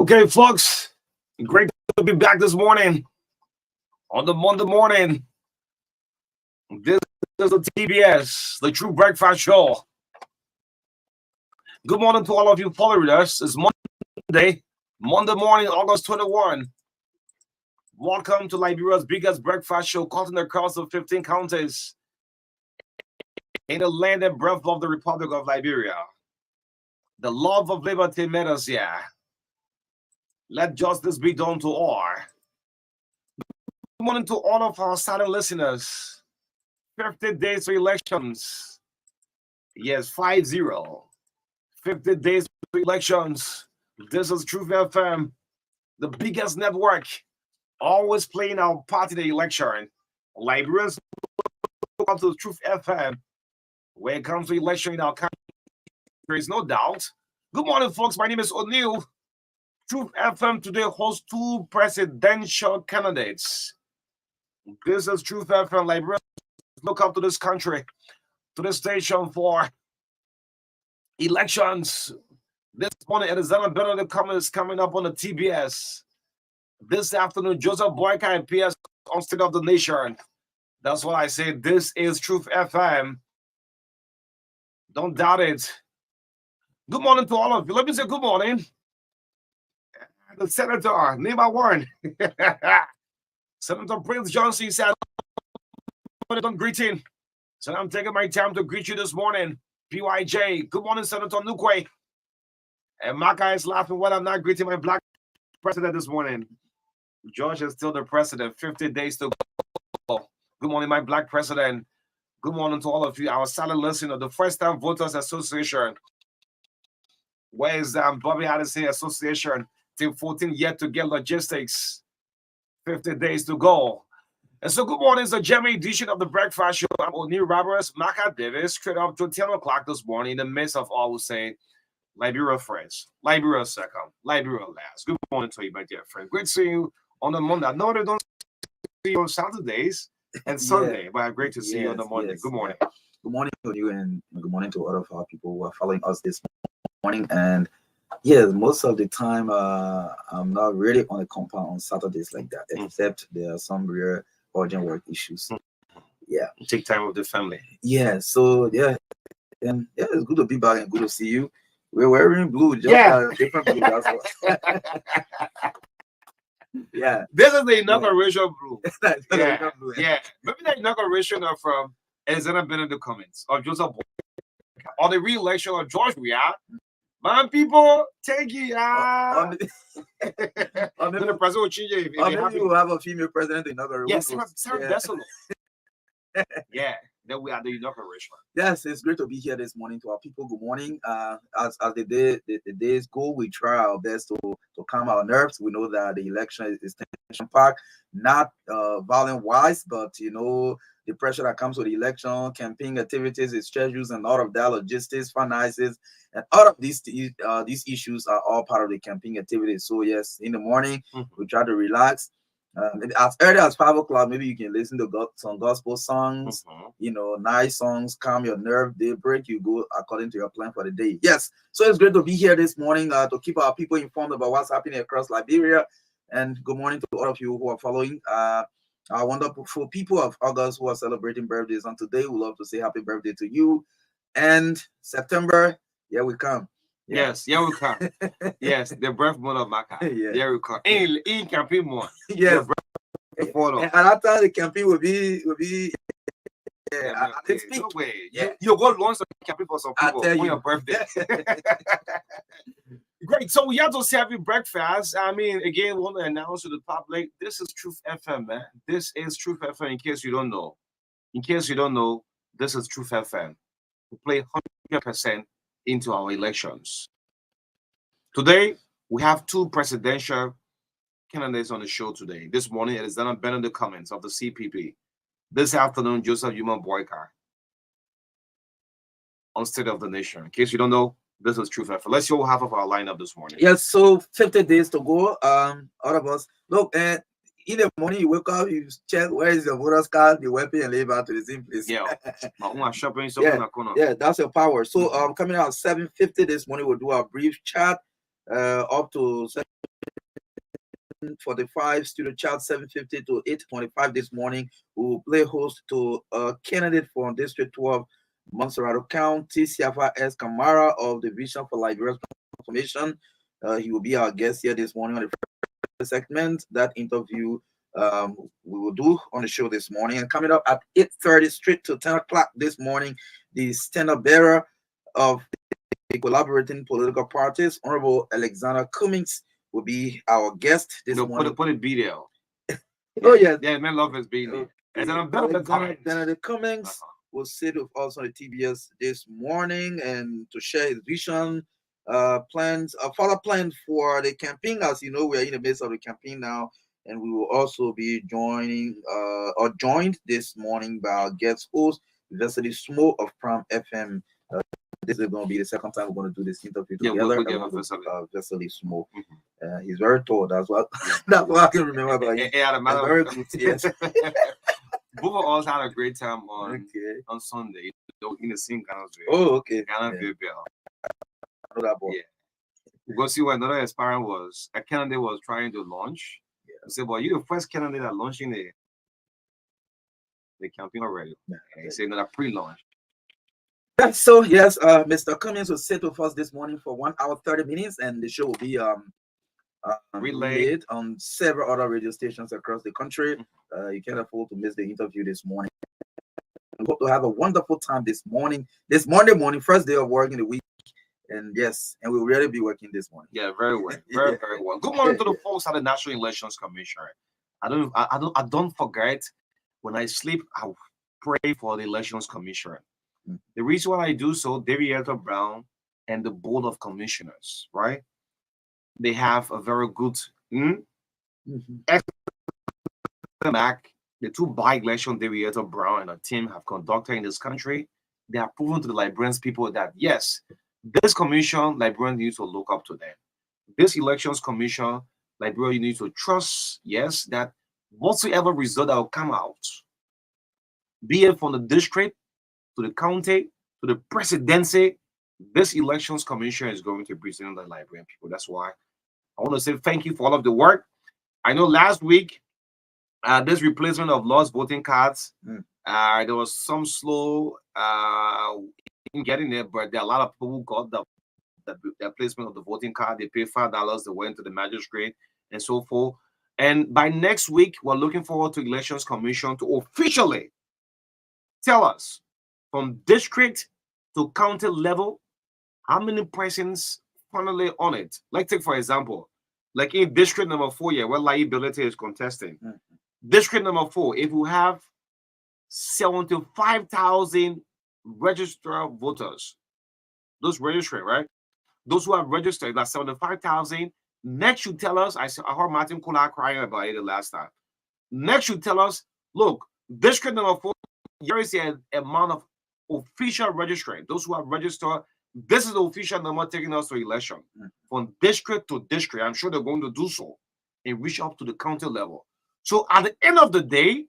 Okay, folks, great to be back this morning on the Monday morning. This is the TBS, the True Breakfast Show. Good morning to all of you following us. It's Monday morning, August 21. Welcome to Liberia's biggest breakfast show, cutting across the 15 counties in the land and breath of the Republic of Liberia. The love of liberty made us here. Let justice be done to all. Good morning to all of our silent listeners. 50 days to elections. Yes, 50. 50 days to elections. This is Truth FM, the biggest network, always playing our part in the election. Liberians come to Truth FM. When it comes to election in our country, there is no doubt. Good morning, folks. My name is O'Neill. Truth FM today hosts two presidential candidates. This is Truth FM. Liberians look up to this country, to this station for elections. This morning, Elizabeth Benedict is coming up on the TBS. This afternoon, Joseph Boyka and PS on State of the Nation. That's why I say this is Truth FM. Don't doubt it. Good morning to all of you. Let me say good morning. The Senator, number one. Senator Prince Johnson said, greeting. So I'm taking my time to greet you this morning. PYJ, good morning, Senator Nukwe. And MARKA is laughing when I'm not greeting my black president this morning. George is still the president, 50 days to go. Good morning, my black president. Good morning to all of you, our silent listener, the First Time Voters Association. Where is Bobby Addison Association? Team 14 yet to get logistics. 50 days to go. And so good morning, it's the Gemini edition of the Breakfast Show. I'm O'Neill Roberts, MARKA Davis, straight up to 10 o'clock this morning in the midst of all who say, Liberia first, Liberia second, Liberia last. Good morning to you, my dear friend. Great to see you on the Monday. I know they don't see you on Saturdays and Sunday, but great to see you on the Monday. Good morning. Good morning to you and good morning to all of our people who are following us this morning. And yes, most of the time I'm not really on the compound on Saturdays like that, except there are some rare urgent work issues. Yeah. Take time with the family. Yeah, so and it's good to be back and good to see you. We're wearing blue, just different blue. That's what. Yeah. This is the inauguration blue. Blue. Yeah. Maybe the inauguration of Elizabeth Benedict comments or Joseph or the re-election of George Weah. Man, people, thank you. The president will change it. Maybe we'll have a female president inauguration. Yes, Sarah Dessolo. Yeah, then we are the inauguration. Yes, it's great to be here this morning to our people. Good morning. As the days go, we try our best to calm our nerves. We know that the election is tension-packed, not violent wise, but the pressure that comes with the election, campaign activities, its schedules, and all of that, logistics, finances, and all of these issues are all part of the campaign activities. So yes, in the morning, we try to relax. As early as 5 o'clock, maybe you can listen to some gospel songs, nice songs, calm your nerve. Daybreak, you go according to your plan for the day. Yes, so it's great to be here this morning to keep our people informed about what's happening across Liberia. And good morning to all of you who are following. Our wonderful people of August who are celebrating birthdays. And today, we'd love to say happy birthday to you. And September, here we come. Yes, here we come. Yes, the birth month of MARKA. Here we come. In campaign month. Yes. And at that time, the campaign will be no way. You go launch a campaign for some people on your birthday. Great. So we have to say happy breakfast. I mean, again, we want to announce to the public, this is Truth FM, man. This is Truth FM in case you don't know. In case you don't know, this is Truth FM. We play 100% into our elections. Today, we have two presidential candidates on the show today. This morning, it is Elizabeth Benedict Cummings of the CPP. This afternoon, Joseph Boyka on State of the Nation. In case you don't know, this is Truth FM. Let's show half of our lineup this morning. Yes, so 50 days to go. All of us. Look, in the morning you wake up, you check where is your voter's card, the weapon, and leave out to the same place. Yeah, that's your power. So coming out at 7:50 this morning, we'll do a brief chat up to 7:45 studio chat, 7:50 to 8:25 this morning. We will play host to a candidate for District 12, Montserrat County, Siafa S. Kamara of the Vision for Liberia's Transformation. He will be our guest here this morning on the first segment. That interview we will do on the show this morning. And coming up at 8:30 straight to 10 o'clock this morning, the standard bearer of the collaborating political parties, Honorable Alexander Cummings, will be our guest this morning. Put it be there. Oh, yes. Yeah, man, love is being there. Alexander Cummings will sit with us on the TBS this morning and to share his vision, plans, further plans for the campaign. As you know, we are in the midst of the campaign now, and we will also be joined this morning by our guest host, Vesely Smo of Pram FM. This is going to be the second time we're going to do this interview together. Vesely Smo. He's very tall. That's what that's what I can remember about him. Very good. Yes. Both of us had a great time on Sunday. In the same kind of way. Oh, okay. Kind of I know that boy. Yeah. Go see what another aspirant was. A candidate was trying to launch. Yeah. I said, "Well, you're the first candidate that launching the campaign already." Yeah. And he said, "Not a pre-launch." So yes, Mr. Cummings will sit with us this morning for 1 hour 30 minutes, and the show will be relayed on several other radio stations across the country. You can't afford to miss the interview this morning. We hope to have a wonderful time this morning, this Monday morning, first day of work in the week. And yes, and we'll really be working this morning. Yeah, very well, very well. Good morning to the folks at the National Elections Commission. I don't forget when I sleep, I pray for the Elections Commission. The reason why I do so, David Brown and the Board of Commissioners, right? They have a very good the two by-election David Brown and a team have conducted in this country. They have proven to the Liberians people that yes, this commission, Liberians need to look up to them. This elections commission, Liberia, you need to trust, yes, that whatsoever result that will come out, be it from the district to the county to the presidency, this elections commission is going to present the Liberian people. That's why I want to say thank you for all of the work. I know last week, this replacement of lost voting cards, there was some slow in getting there, but there are a lot of people who got the placement of the voting card. They paid $5, they went to the magistrate and so forth. And by next week, we're looking forward to Elections Commission to officially tell us from district to county level how many persons finally on it. Like take for example, like in district number 4 here, where liability is contesting. District number 4, if we have 75,000 registered voters, those registered, right? Those who have registered, that's 75,000. Next, you tell us, I heard Martin Kula crying about it the last time. Next, you tell us, look, district number 4, here is the amount of official registered. Those who have registered, this is the official number taking us to election. From district to district, I'm sure they're going to do so and reach up to the county level. So at the end of the day,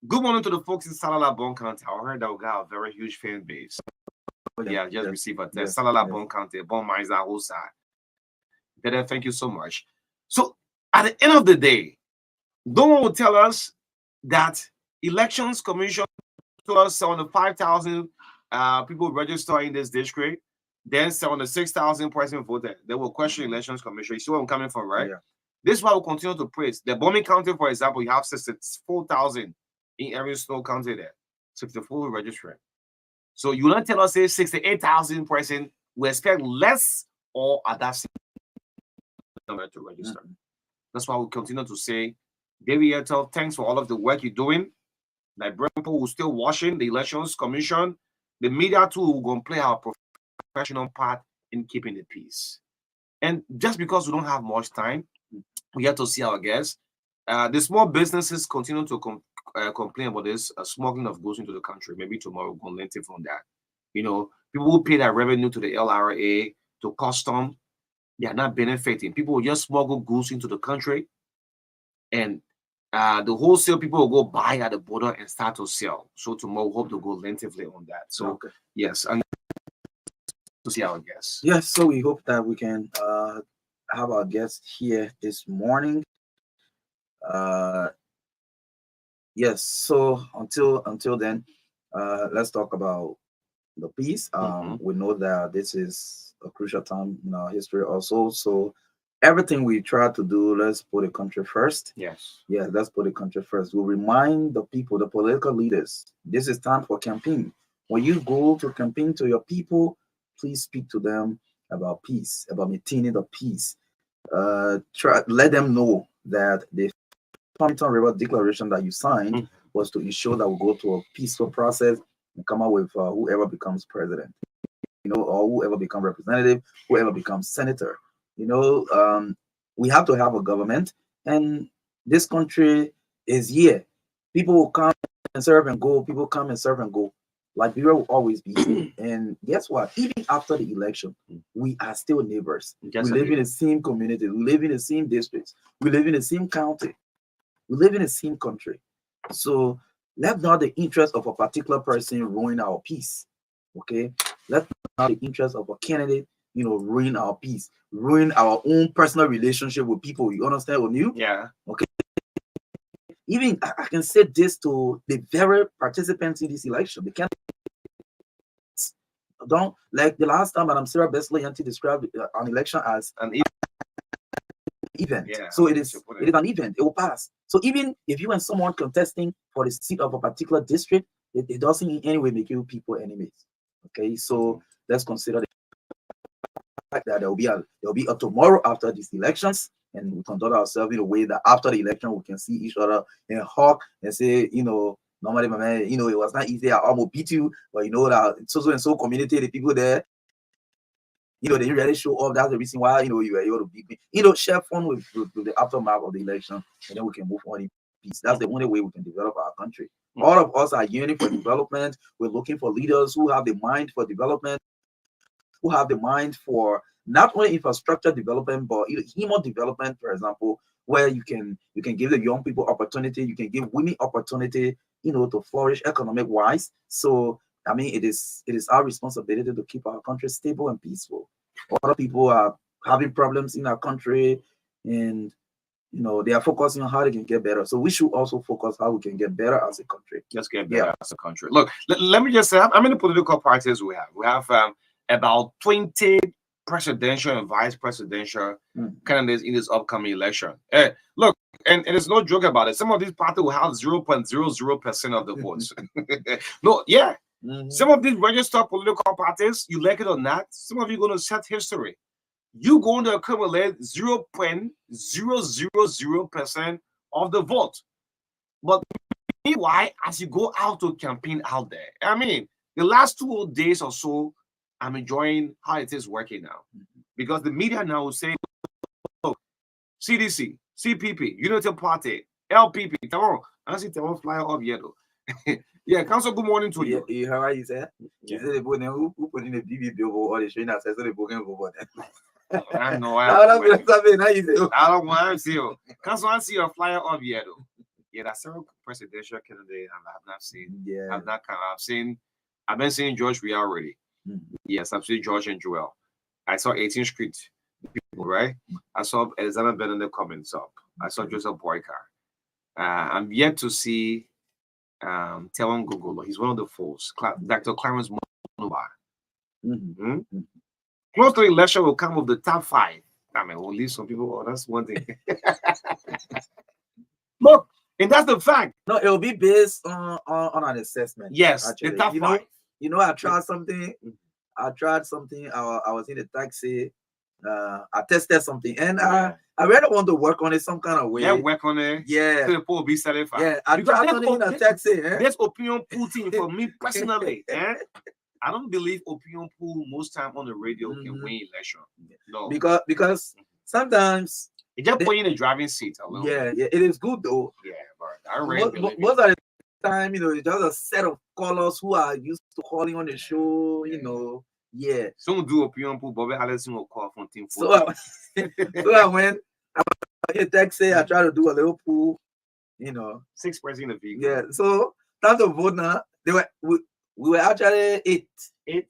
good morning to the folks in Salala Bon County. I heard that we got a very huge fan base. Yeah, just received a test. Salala Bon County, Bon Mines, that whole side. Thank you so much. So at the end of the day, no one will tell us that Elections Commission told us 75,000 people register in this district, then 76,000 person voted. They will question Elections Commission. You see where I'm coming from, right? Yeah. This is why we continue to praise. The Bombing County, for example, you have 64,000 in every Snow County there, 64 registering. So you don't tell us say 68,000 person. We expect less or at that number to register. That's why we continue to say, David Etel, thanks for all of the work you're doing. Liberian people who still watching the Elections Commission, the media too, will going to play our professional part in keeping the peace. And just because we don't have much time, we have to see our guests. The small businesses continue to complain about this smuggling of goods into the country. Maybe tomorrow we're going to learn from that. You know, people who pay their revenue to the LRA, to custom, they are not benefiting. People will just smuggle goods into the country, and the wholesale people will go buy at the border and start to sell. So tomorrow we hope to go lengthily on that. So yes, and to see our guests. Yes, so we hope that we can have our guest here this morning. Uh, yes. So until then, let's talk about the peace. We know that this is a crucial time in our history also. So everything we try to do, let's put the country first. Yes. Yeah, let's put the country first. We'll remind the people, the political leaders, this is time for campaign. When you go to campaign to your people, please speak to them about peace, about maintaining the peace. Let them know that the Farmington River Declaration that you signed was to ensure that we go to a peaceful process and come out with whoever becomes president, or whoever becomes representative, whoever becomes senator. We have to have a government, and this country is here. People will come and serve and go. People come and serve and go. Liberia will always be here. And guess what? Even after the election, we are still neighbors. We live in the same community. We live in the same districts. We live in the same county. We live in the same country. So let not the interest of a particular person ruin our peace. Okay? Let not the interest of a candidate, ruin our peace, ruin our own personal relationship with people. You understand what you? Yeah. Okay. Even I can say this to the very participants in this election. The candidates don't like the last time Madam Sarah Besley Yanti described an election as an event. Yeah, so it is an event. It will pass. So even if you and someone contesting for the seat of a particular district, it doesn't in any way make you people enemies. Okay, so let's consider the fact that there will be a tomorrow after these elections, and we conduct ourselves in a way that after the election we can see each other and hug and say, normally, my man, it was not easy. I almost beat you, but that so and so community, the people there, they didn't really show up. That's the reason why, you were able to beat me. Share fun with the aftermath of the election, and then we can move on in peace. That's the only way we can develop our country. All of us are yearning for development. We're looking for leaders who have the mind for development, who have the mind for not only infrastructure development, but human development, for example, where you can give the young people opportunity, you can give women opportunity, to flourish economic wise. So I mean, it is our responsibility to keep our country stable and peaceful. Other people are having problems in our country, and they are focusing on how they can get better. So we should also focus how we can get better as a country. Let's get better as a country. Look, let me just say, how many political parties we have? We have about 20 presidential and vice presidential candidates in this upcoming election. Look, and it's no joke about it. Some of these parties will have 0.00% of the votes. No, yeah. Some of these registered political parties, you like it or not, some of you are going to set history. You're going to accumulate 0.000% of the vote. But why, as you go out to campaign out there, I mean, the last 2 days or so, I'm enjoying how it is working now. Because the media now will say, oh, CDC, CPP, Unity Party, LPP, Taiwan. I see Taiwan flyer up yet. Yeah, Council, good morning to you. You heard what you said? You said who put in the BB billboard or the train that says the booking over there. I know. I don't want to see you. Council, I see your flyer up yet. Yeah, that's several presidential candidates I have not seen. Yeah. I've been seeing George Weah already. Yes, I've seen George and Joel. I saw 18th Street people, right? I saw Elizabeth Benedict comments up. I saw Joseph Boyka. I'm yet to see Tewon Gogolo. He's one of the foes. Dr. Clarence Monuba. Close to the election will come with the top 5. I mean, we'll leave some people. Oh, that's one thing. Look, and that's the fact. No, it will be based on an assessment. Yes, actually. The top 5. I tried something. I was in a taxi. I tested something, and I really want to work on it some kind of way. Yeah, work on it. Yeah, so people will be satisfied. Yeah, I tried something in a taxi. This opinion pool thing for me personally. I don't believe opinion pool most time on the radio can win election. No, because sometimes it just put you in a driving seat a little. Yeah, it is good though. Yeah, but I really most of the time, it's just a set of callers who are used to calling on the show. Yeah. Some do opinion pool, but Allison will call from team. So when I in a taxi, I try to do a little pool. 6 person in the vehicle. Yeah. So time to vote now. We were actually 8.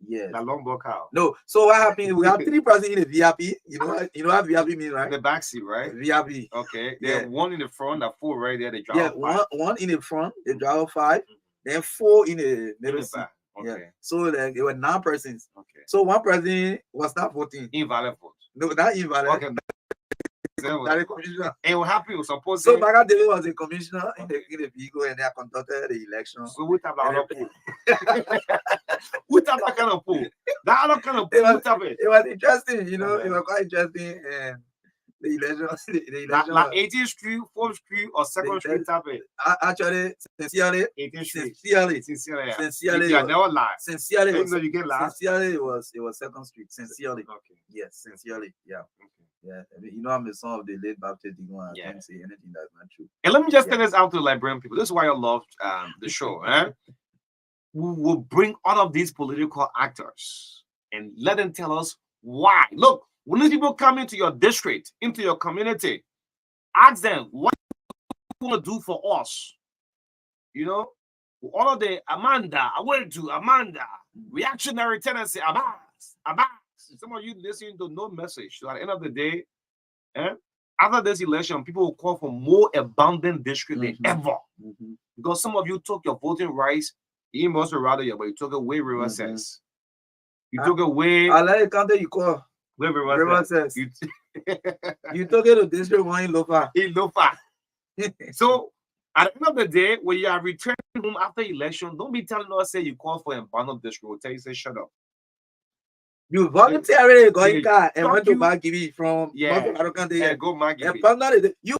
Yes. That long book out. No. So what happened? We have 3 persons in the VIP. You know what VIP means, right? The back seat, right? VIP. Okay. Yeah. Then 1 in the front, that 4 right there, the driver. Yeah, one in the front, the driver 5, then 4 in the middle seat. Back. Okay. Yeah. So like it were 9 persons. Okay. So 1 person was not voting. Invalid vote. No, not invalid. Okay. That the commissioner. And what happened was supposed So MARKA David was a commissioner in the vehicle, and they conducted the election. So what type of other pool? What type of kind of pool? That other kind of pool. It was interesting, you know. It was quite interesting, and the election, the election. Like 18th Street, 4th Street, or 2nd Street type of. Actually, sincerely, 18th Street. Sincerely, you never lie. Sincerely, you get lost. Sincerely, it was 2nd Street. Sincerely, okay. Yes, sincerely, yeah. Okay. Yeah, I mean, you know, I'm a son of the late Baptist. I can't say anything that's not true. And let me just tell this out to the Liberian people. This is why I love the show. We will bring all of these political actors and let them tell us why. Look, when these people come into your district, into your community, ask them what you want to do for us. You know, all of the Amanda, reactionary tendency, Abbas. Some of you listening to no message. So at the end of the day, after this election, people will call for more abundant district than ever. Because some of you took your voting rights, you must rather you, but you took away River says. You took away. I like the county you call. Where River says. You took it to district 1 in Lofa. So at the end of the day, when you are returning home after election, don't be telling us say you call for abundant district. We'll tell you say shut up. You voluntarily going car and went to Margibi from go Margibi. You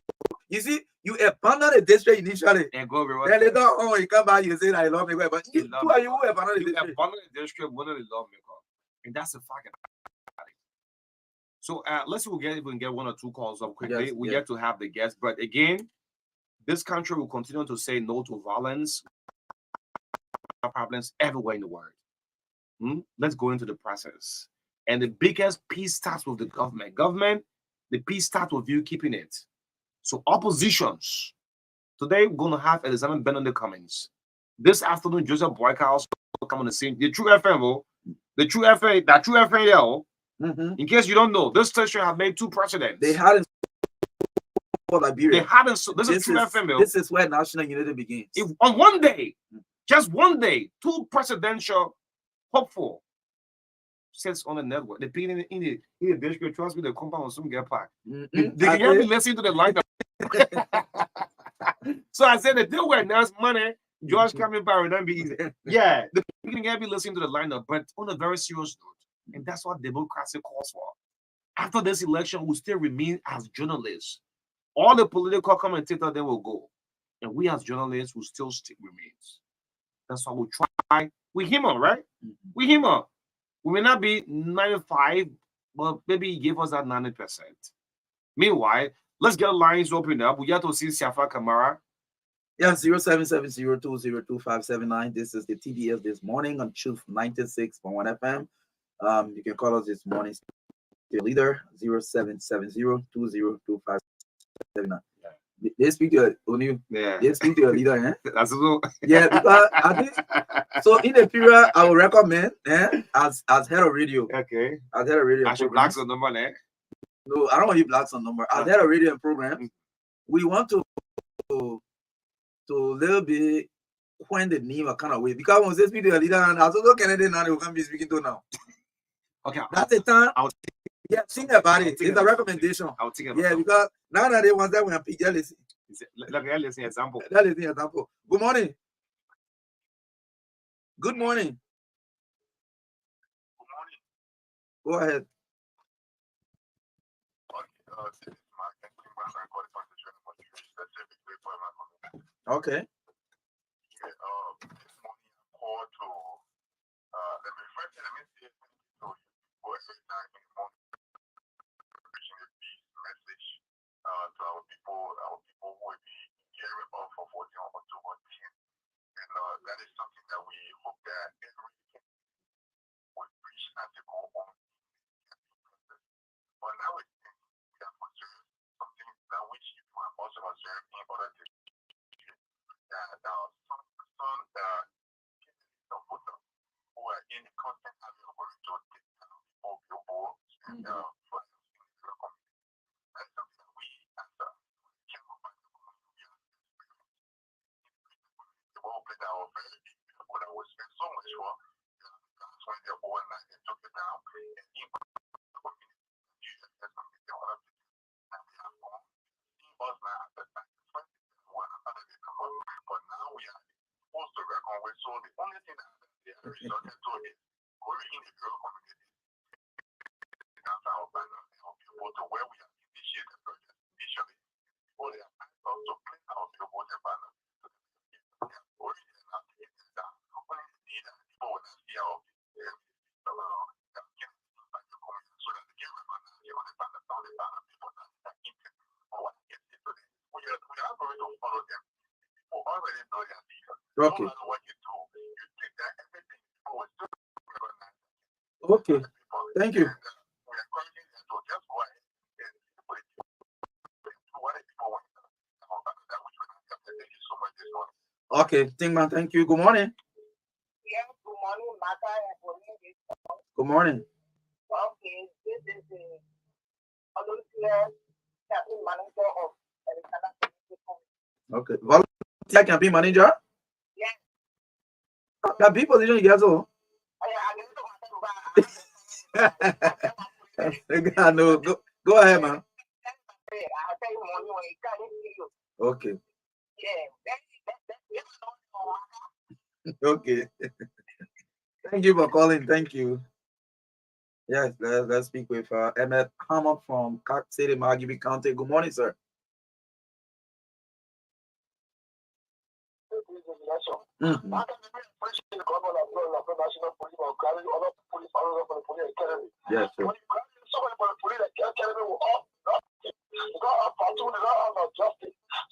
see, you abandoned the district initially. And go then later on, you come back, you say I love me, but who are you who abandoned the district? Abandoned the district, one of the lawmaker. And that's a fact. So let's see if we can get 1 or 2 calls up quickly. We get to have the guests. But again, this country will continue to say no to violence. Problems everywhere in the world. Let's go into the process. And the biggest peace starts with the government. The peace starts with you keeping it. So oppositions. Today we're going to have Elizabeth Ben on the comments. This afternoon, Joseph Boyka also come on the scene. The True FM, that True FM, in case you don't know, this station have made 2 precedents. They hadn't for Liberia. They hadn't. This is True FM. This is where national unity begins. On one day, just one day, 2 presidential hopeful sits on the network. The people in the district, trust me, the compound will soon get packed. They can hear me listening to the lineup. So I said that they were announced money. George coming by will not be easy. Yeah, the people can hear me listening to the lineup, but on a very serious note, and that's what democracy calls for. After this election, we still remain as journalists. All the political commentators they will go, and we as journalists will still remains. That's why we try. We human, right? We human. We may not be 95, but maybe he gave us that 90%. Meanwhile, let's get lines open up. We got to see Siafa Kamara. Yeah, 0770202579. This is the TDS this morning on Truth 96.1 FM. You can call us this morning. Leader 0770202579. They speak to only. They speak to your leader, That's so. Yeah, because I think so. In the period, I would recommend, as head of radio. Okay. As head of radio. I should block some number, No, I don't want you block some number. As head of radio and program, we want to little bit when the name a kind of way, because when they speak to your leader, and as also Canadian now they will come be speaking to now. Okay. That's the time. Think about it. It's a recommendation. I'll think about it. Because now that they want that when I pick that listen. Let me listen example. That is the example. Good morning. Good morning. Go ahead. Okay. To our people who will be gearing up for voting on October 10th. And that is something that we hope that every will preach and to go on. But now we have observed something that which you have also observed in order to that some voters who are in constant resorted to is going in the rural community. That's our banner people to where we have initiated projects initially. People they have asked us to clean our billboards and banners. Origin and activities that when they need and people will not see our so that they can recognize you on the banner, people that are intent or what they get to them. We are going to follow them. People already know their leaders. Okay. No matter what you do, you take that everything people will still recognize. Okay. Thank you. We're encouraging them to just go ahead and put it to what people want to know about that which we can thank you so much this morning. Okay, Tingman, thank you. Good morning. Yeah, good morning, Marka and Police. Good morning. Okay, this is the volunteer campaign manager of Alexander. Okay. Volunteer campaign manager? Yeah. That big position you guys all. No, go ahead, man. Okay. Okay. Thank you for calling. Thank you. Yes, let's speak with Emmett Hammer from Cox City, Margibi County. Good morning, sir. Mm-hmm. Yes, sir. So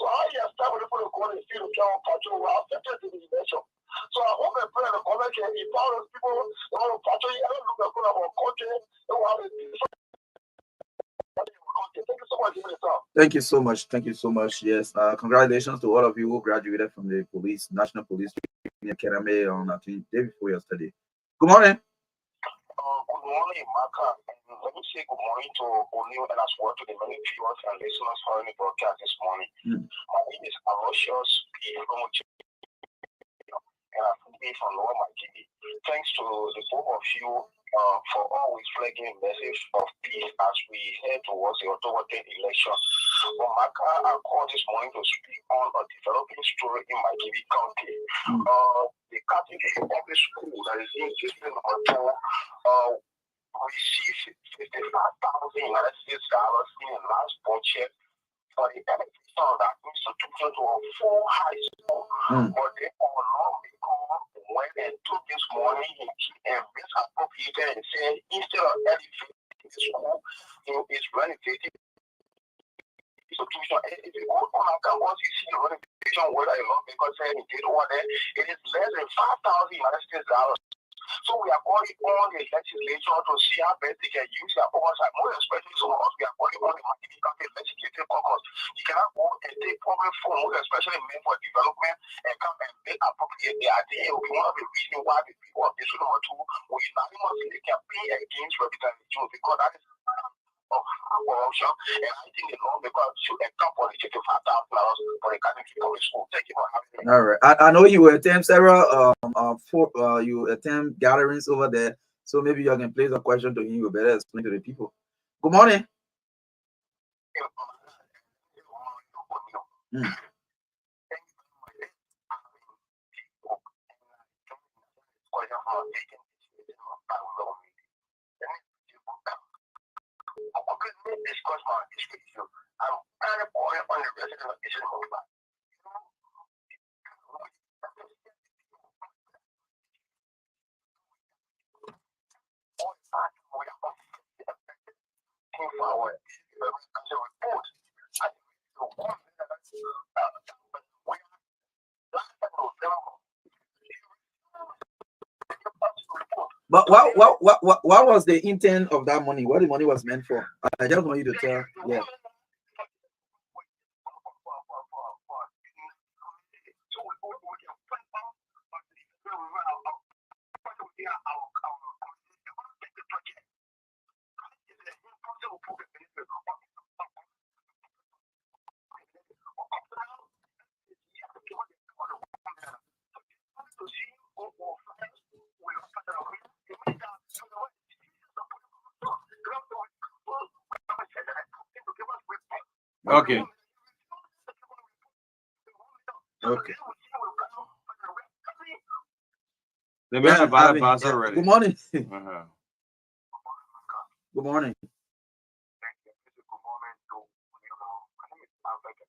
I established people to go and see the job patrol affected in the election. So I hope and pray the government can empower people who want to patrol. I don't look at our country. Thank you so much. Thank you so much. Yes, congratulations to all of you who graduated from the National Police Academy on I think day before yesterday. Good morning. Good morning, Marka. Let me say good morning to O'Neill and as well to the many viewers and listeners following the broadcast this morning. My name is Aloysius P. and I'm from Lower Margibi. Thanks to the both of you for always flagging a message of peace as we head towards the October 10th election. Well, Marka, I called this morning to speak on a developing story in Margibi County. The Catholic Public School that is in Eastern Ontario received $55,000 United States dollars in the last budget for the education of that institution to a full high school. But they are not because when they took this money and misappropriated and said instead of elevating the school, it's renovating institution. If you go on campus, you see the renovation whether you love because they did over there, it is less than $5,000 United States dollars. So we are calling on the legislature to see how best they can use their oversight, more especially some of us, we are calling on the Margibi County legislative caucus. You cannot go and take public funds, especially meant for development, and come and make appropriate the idea. It will be one of the reasons why the people of District Number 2 will unanimously campaign against representation because that is of corruption, and I think the law because you account for the $55,000 for the Catholic Public School. Thank you for having me. All right. I know you attend several you attend gatherings over there, so maybe you can place a question to him. You better explain to the people. Good morning. Discuss my issue. I'm kind of calling on the resident of District Number 5. But what was the intent of that money? What the money was meant for? I just want you to tell. Yeah. Okay. Okay. The man Yeah, about Avi, pass yeah. already. Good morning. Uh-huh. Good morning. Thank you. Good morning to my name is Albert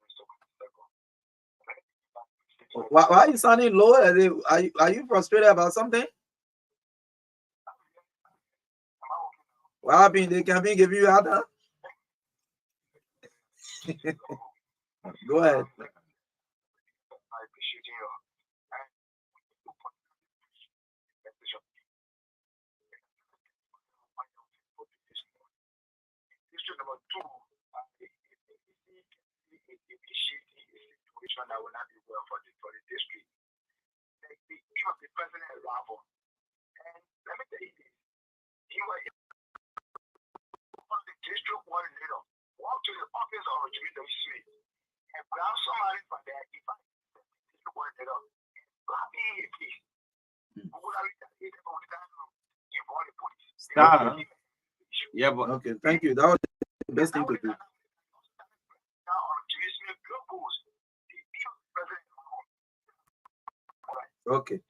and Why are you sounding low? Are you frustrated about something? What happened? They can be giving you other. Go ahead. I appreciate you. And issue number two, initiating a situation that will not be well for the district. Like the eve of the president arrival. And let me tell you this, he was the district one leader, walk to the office of the street and grab somebody from there, if I district one leader, grab me a piece. Who would have retaliated for that involve the police? Stop. Yeah, but Okay, thank you. That was the best thing to do. Okay.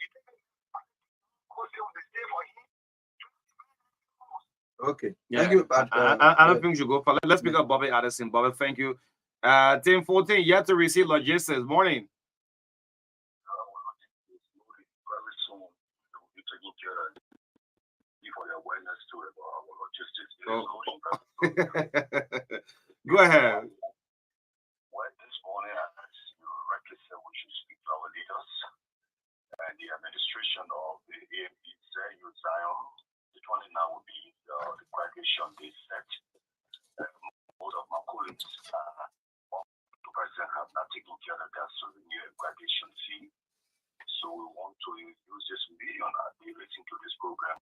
Okay. yeah, Thank you. I don't think we should go for. Let's pick up Bobby Addison. Bobby, thank you. Team 14 yet to receive logistics. Morning. Very soon, they will be taking care of for the awareness to our logistics. Go ahead. Well, this morning, as you rightly said, we should speak to our leaders and the administration of the AMP Zion. The 29 will be the graduation they set. Most of my colleagues, the president have not taken care of that souvenir graduation fee. So we want to use this million relating to this program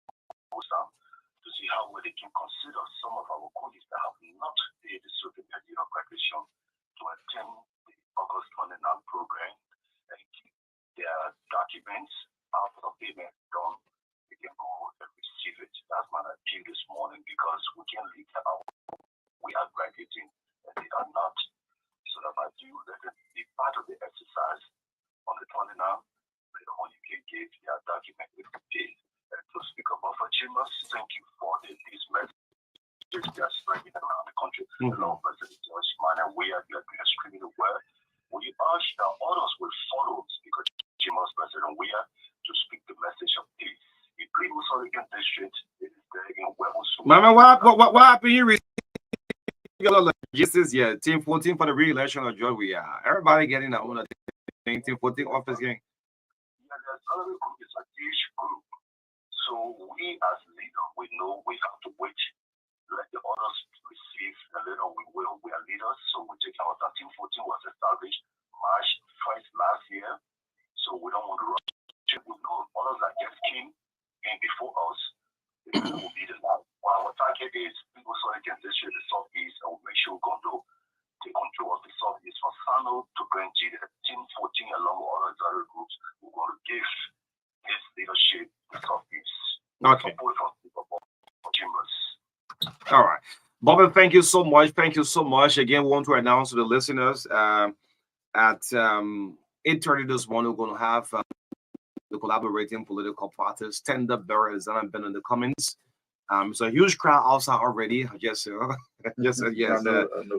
to see how they can consider some of our colleagues that have not paid the souvenir graduation to attend the August 29 program and keep their documents after payment done. They can go and receive it. That's my appeal this morning because we can leave out. We are graduating and they are not. So that I do let it be part of the exercise on the 29th. When you can give your document with the pay. And to speak about for Chambers, thank you for these messages that are spreading around the country. Along President George Mana, we are doing extremely well. We urge that others will follow because Chambers President we are to speak the message of peace. The Greenwood Solican District is there in Webber. Mama, what happened? You received logistics, yeah. Team 14 for the re-election of George. We are everybody getting their own thing. Team 14 office game. Yeah, there's another group, it's a niche group. So we as leaders, we know we have to wait. Let the others receive a little, we will. We are leaders, so we take our Team 14 was established March 1st last year. So we don't want to rush. We know others that just came in before us. It will be the last. Well, our target is people so they can distribute the Southeast and we'll make sure we're going to take control of the Southeast from Sano to Grand G. The Team 14 along with other groups, we're going to give this leadership the Southeast. Okay. Support from people for Chambers. All right. Bobby, thank you so much. Thank you so much. Again, we want to announce to the listeners at 8:30 this morning, we're going to have the collaborating political parties, tender bearers, that have been in the comments. So a huge crowd outside already. Just said yes.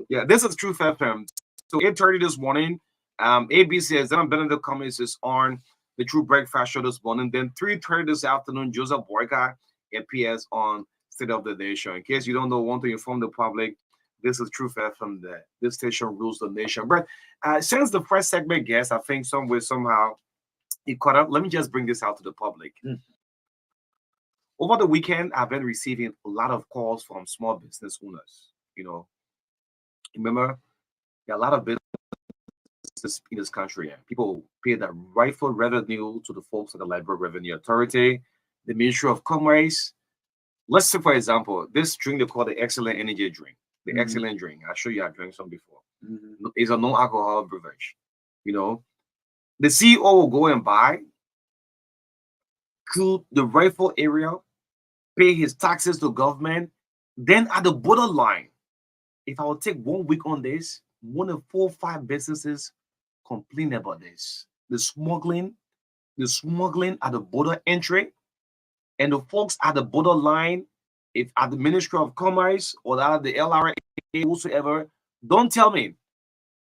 Yeah, this is Truth FM. So 8:30 this morning, ABC has been in the comments is on the True Breakfast Show this morning. Then 3:30 this afternoon, Joseph Boyka appears on State of the Nation. In case you don't know, want to inform the public, this is Truth FM. This station rules the nation. But since the first segment guest, I think somehow it caught up. Let me just bring this out to the public. Over the weekend, I've been receiving a lot of calls from small business owners. Remember, there are a lot of businesses in this country. People pay the rightful revenue to the folks at the Liberal Revenue Authority, the Ministry of Commerce. Let's say, for example, this drink they call the Excellent Energy Drink. The Excellent Drink. I'll show you. I've drank some before. It's a non-alcohol beverage. The CEO will go and buy to the rightful area, pay his taxes to government. Then at the borderline, if I would take 1 week on this, more than 4 or 5 businesses complain about this. The smuggling at the border entry, and the folks at the borderline, if at the Ministry of Commerce or at the LRA, whosoever, don't tell me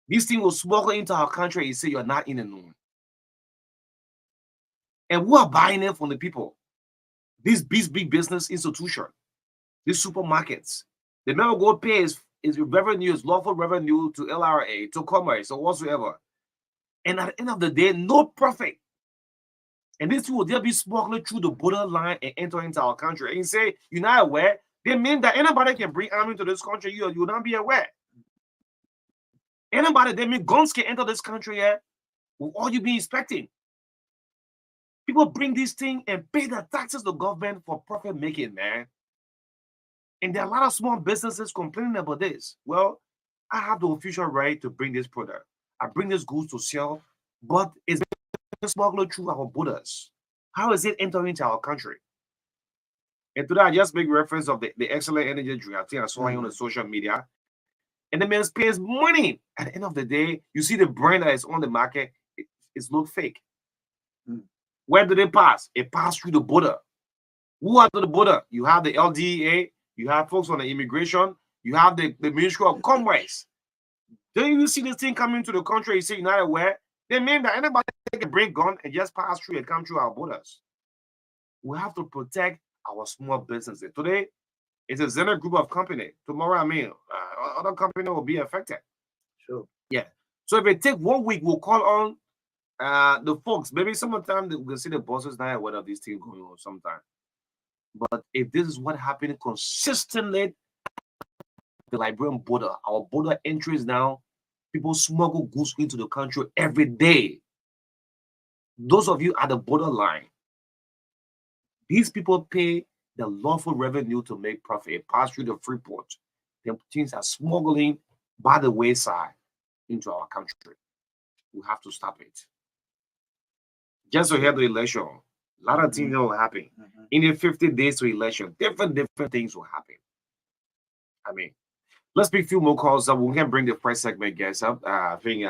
this thing will smuggle into our country. You say you're not in the known. And who are buying it from the people? These big business institution, these supermarkets. They never go pay is revenue, is lawful revenue to LRA, to commerce, or whatsoever. And at the end of the day, no profit. And this will just be smuggled through the borderline and enter into our country. And you say you're not aware, they mean that anybody can bring army to this country, you will not be aware. Anybody, they mean guns can enter this country here with all you be expecting. People bring this thing and pay the taxes to government for profit making, man. And there are a lot of small businesses complaining about this. Well, I have the official right to bring this product. I bring this goods to sell, but it's smuggled through our borders. How is it entering into our country? And today I just make reference of the excellent energy drink. I think I saw it on the social media. And the man pays money. At the end of the day, you see the brand that is on the market, it's look fake. Where did it pass? It passed through the border. Who are the border? You have the LDA, you have folks on the immigration, you have the Ministry of Commerce. Then you see this thing coming to the country, you say you're not aware. They mean that anybody can bring gun and just pass through and come through our borders. We have to protect our small businesses. Today, it's a Zenith group of company. Tomorrow, other company will be affected. Sure. Yeah. So if it take 1 week, we'll call on the folks. Maybe sometime we can see the bosses now aware of these things going on sometime. But if this is what happened consistently, the Liberian border, our border entries now, people smuggle goods into the country every day. Those of you at the borderline, these people pay the lawful revenue to make profit, pass through the free port. The things are smuggling by the wayside into our country. We have to stop it. Just to hear the election, a lot of things will happen. In the 50 days to election, different things will happen. I mean, let's pick a few more calls up. We can bring the first segment guys up. I think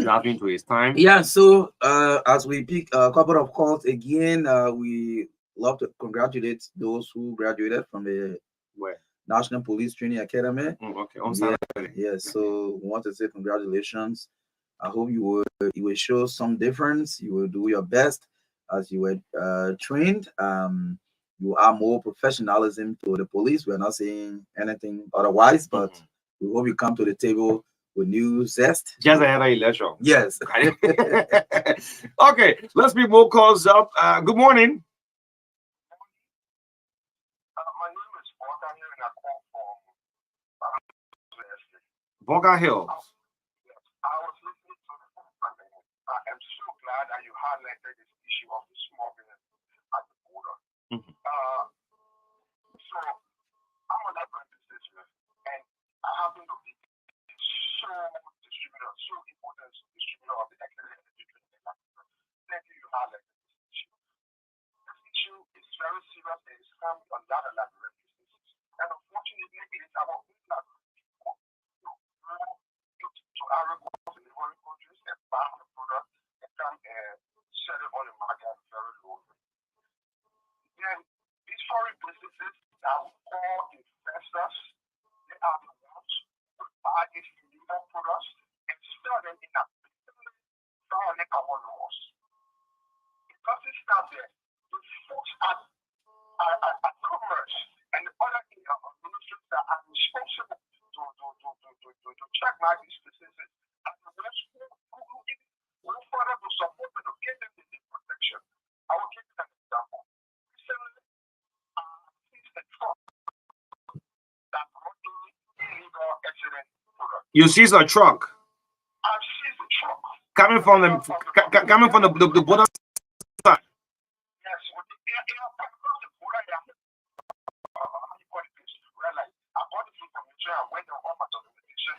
driving to his time. Yeah, so as we pick a couple of calls again, we love to congratulate those who graduated from the National Police Training Academy. Okay, on Saturday. Yeah, so we want to say congratulations. I hope you will show some difference. You will do your best as you were trained. You are more professionalism to the police. We're not saying anything otherwise, but we hope you come to the table with new zest. Just ahead of election. Yes. Okay, let's pick more calls up. Good morning. My name is Marka here, and I call from Boga Hill. I was listening to the program. I am so glad that you highlighted this issue of the small business at the border. So I'm on that business, and I happen to be so important distributor of the excellent energy. Thank you, you highlighted this issue. This issue is very serious and it's come on that elaborate businesses. And unfortunately, it is our people to our in the foreign countries and buy the product and come and sell it on the market at a very low rate. Then these foreign businesses that we call investors, they are the ones who buy these illegal products and sell them in a violate our laws. It doesn't stop there. The folks at commerce and the other ministries that are responsible to check out these businesses and the ones who further to support them to get them the protection. I will give you an example. Recently, a truck that brought in illegal excellent product. You seize a truck. I've seized the truck. Coming from the border side. Yes, with the across the border, I got this information, I went on my documentation,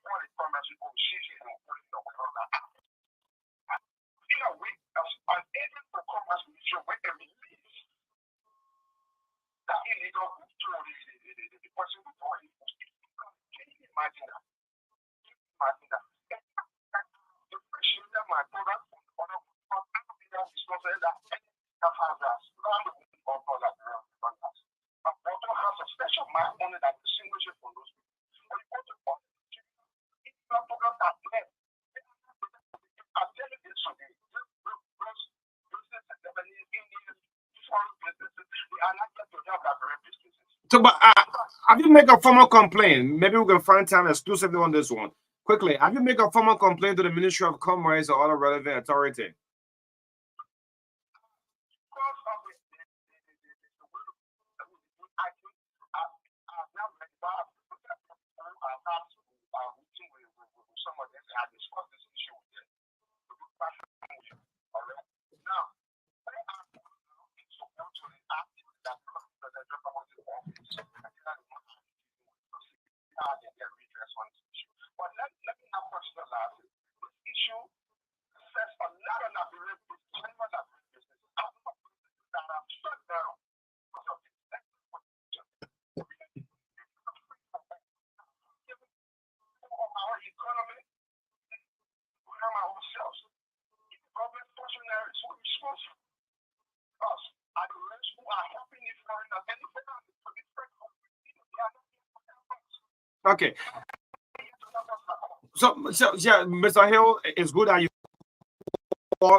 all the comments people seize it and put it in the warehouse. In a way, as an agent for commerce ministry, when they release that illegal goods to the person who bought it, can you imagine that? The question that my product from the other is not that any has us. my only that distinguish it from those people. But you want to call it, it's not programs are planned. I'm telling you this today. Business and Japanese, Indians, foreign businesses, they are not going to help our direct businesses. So, but have you make a formal complaint? Maybe we can find time exclusively on this one. Quickly, have you make a formal complaint to the Ministry of Commerce or other relevant authority? But let me not personalize it. This issue says a lot of Liberian businesses that are shut down because of this. Our economy, we harm ourselves. If the government functionaries who are responsible us are the ones who are helping the foreigners and the foreigners for different countries, they are not here to help us. Okay. So yeah, Mr. Hill, it's good that you.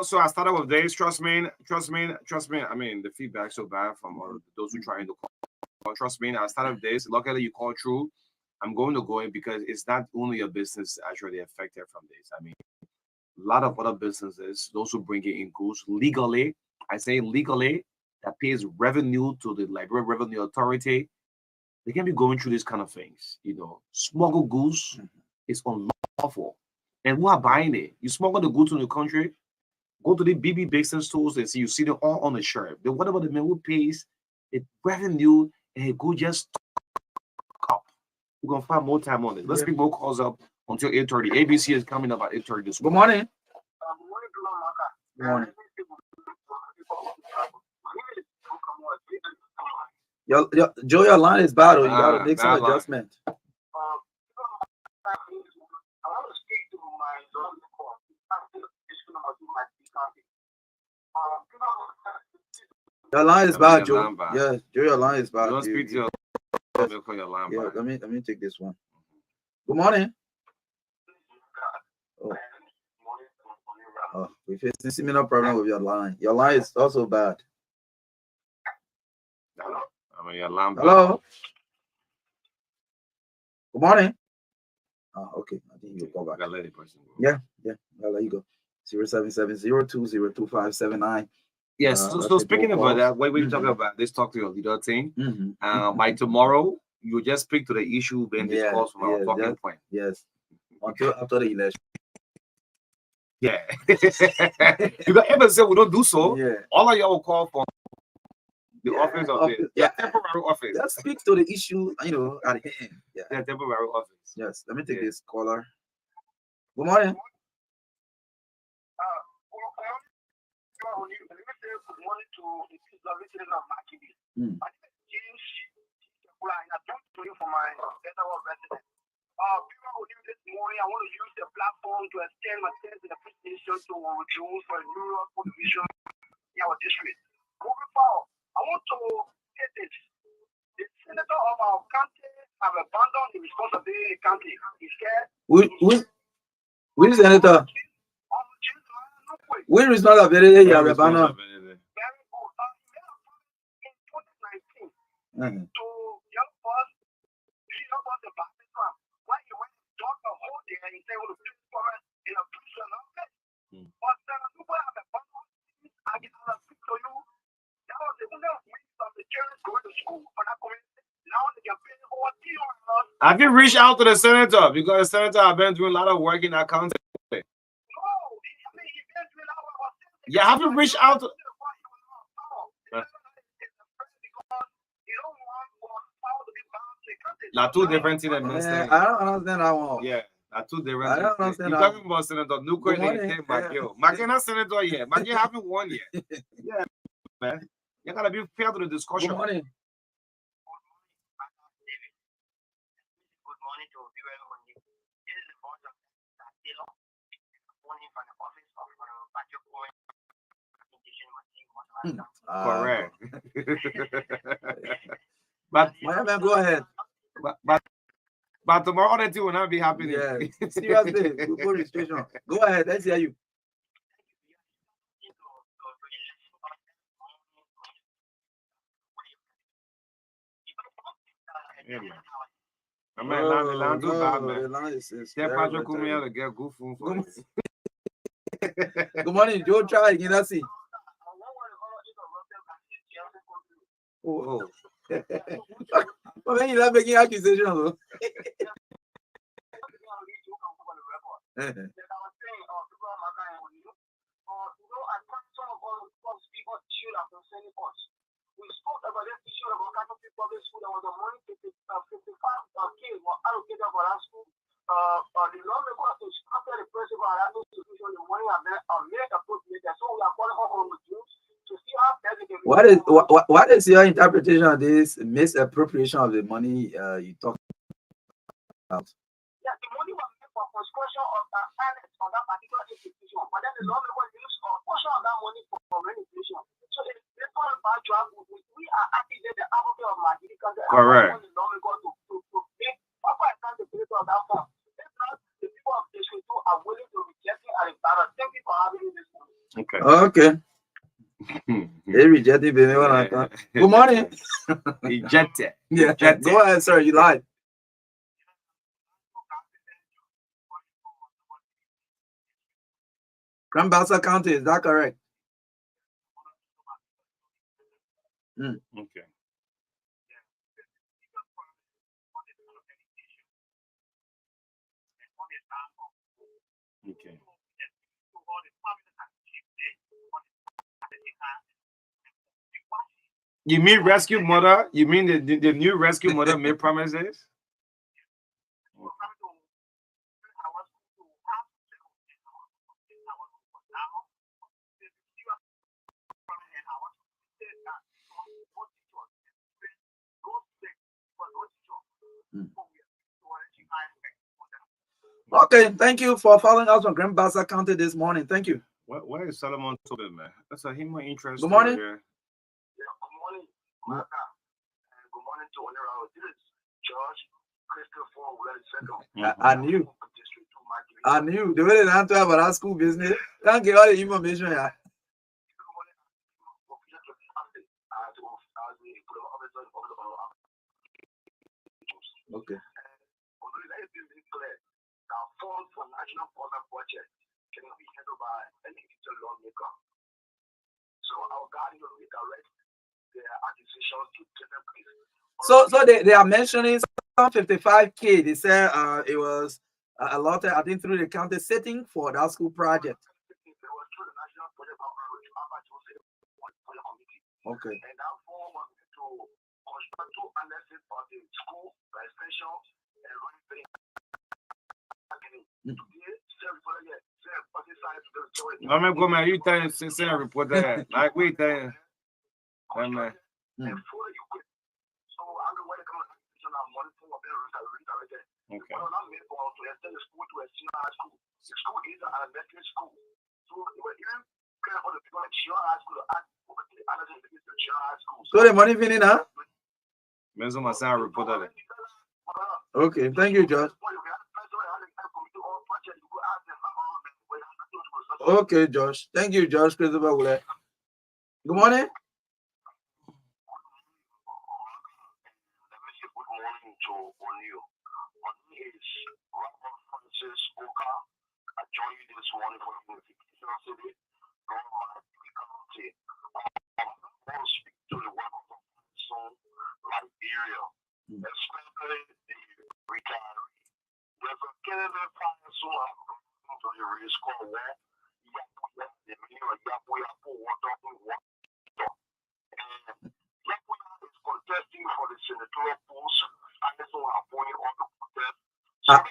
So I started with this. Trust me. I mean, the feedback so bad from all those who trying to call. Trust me. I started with this. Luckily, you called through. I'm going to go in because it's not only your business actually affected from this. I mean, a lot of other businesses, those who bring in goods legally. I say legally, that pays revenue to the Liberian Revenue Authority. They can be going through these kind of things. You know, smuggle goods is unlawful, and who are buying it? You smuggle the goods in the country. Go to the BB business stores and see you see them all on the shelf. Then whatever the man who pays the revenue and it go just up. We're gonna find more time on it. Let's pick more calls up until 8:30. ABC is coming up at 8:30 this Good morning. morning. Joe, your line is bad. You gotta make some adjustment. I want to speak to my court. Your line is bad, Joe. Yeah, Joe, your line is bad. Don't speak to your line. Yeah, let me take this one. Good morning. Oh, we're facing similar problem with your line. Your line is also bad. I mean, your line. Hello. Good morning. Oh, okay. I think you'll call back. Yeah. I'll let you go. 0770202579. Yes. So speaking about that, when we talk about this, talk to your leader team. By tomorrow, you just speak to the issue being discussed from our talking point. Yes. Until after the election. Yeah. Because ever say we don't do so, all of y'all will call for the office of the temporary office. Let's speak to the issue, at hand. Yeah, temporary office. Yes. Let me take this caller. Good morning. Good morning to the people of MARKA. My name is James. I talked to you for my resident. People who knew this morning, I want to use the platform to extend my thanks and appreciation to Jones for the New York division in our district. Moving forward, I want to say this. The senator of our county have abandoned the responsibility of the county. He said, which senator? Which is not available here, Rebana? Very good. In 2019, to young us, the basketball. Why you went to talk the whole day and you say, well, the for us in a prison of it. But people have abandoned. I can speak to you. That was the means of the children going to school for that community. Now they are paying over $300. Have you reached out to the senator? Because the senator have been doing a lot of work in that county. Yeah, have you reached out to Now two different things. I don't understand that one. Yeah, two different I don't understand. You're talking about Senator Nuko and McGill. McGill not senator yet. McGill haven't won yet. Yeah, man. You gotta be fair to the discussion. Good morning. Good morning to everyone. This is the board of Taylor. Morning from the office of Patrick Cohen. Correct. But go ahead. But tomorrow that will not be happening. Yeah, seriously, go registration. Go ahead, let's hear you. Yeah, man. I mean, the land too bad, man. The land is They're very, to come here to get good food for us. Good morning, Joe. Try again. Let's see. Oh. But when you not making accusations, we spoke about this issue about Catholic public school. There was a money 55K were allocated for that school. The lawmaker instructed the principal of that institution the money and made appropriated. So we are calling on with you to see how best they can. What is your interpretation of this misappropriation of the money you talked about? Yeah, the money was meant for construction of the finance on that particular institution, but then the lawmaker used a portion of that money for renovation. So it's we are happy that the advocate of Maggie because correct. The lawmaker to make proper accountability of that fund. If not, the people of the state are willing to reject it and thank you for having this one. Okay. They rejected the yeah. Good morning. Rejected. Yeah. Go ahead, sir. You live. Grand Bassa County, is that correct? Okay. Okay. You mean rescue mother? You mean the new rescue mother made promises? Okay, thank you for following us from Grand Bassa County this morning. Thank you. Where is Solomon Tobin, man? That's a him interest. Good morning. Yeah, good morning, Marka. And good morning to Honorable. This is George Christopher. I knew. The way they don't talk about our school business, can't get all the information. Yeah. Okay. Funds for national program budget cannot be handled by any individual lawmaker. So our guardian will redirect their acquisitions to different places. So they are mentioning some 55K. They said it was allotted, I think, through the county setting for that school project. It was through the national project okay. And that form was to construct two annexes for the school extension and running. I'm gonna go, man. You think since I report that? Like we think, man. So I'm the way to come on money for redirected. Okay. Well, I'm made for to extend the school to a senior high school. The school is an elementary school. So we're even clear for the people at senior high school to act for the other things to senior high school. So the money finna now? Man, so my son report that. Okay, thank you, George. Okay, Josh. Thank you, Josh. Good morning. Good morning to O'Neill. O'Neill is Robert Francis Oka. I joined you this morning for Unification City. County. I want to speak to the workers of Liberia, especially the retiree. There's a candidate who has gone to the race called War.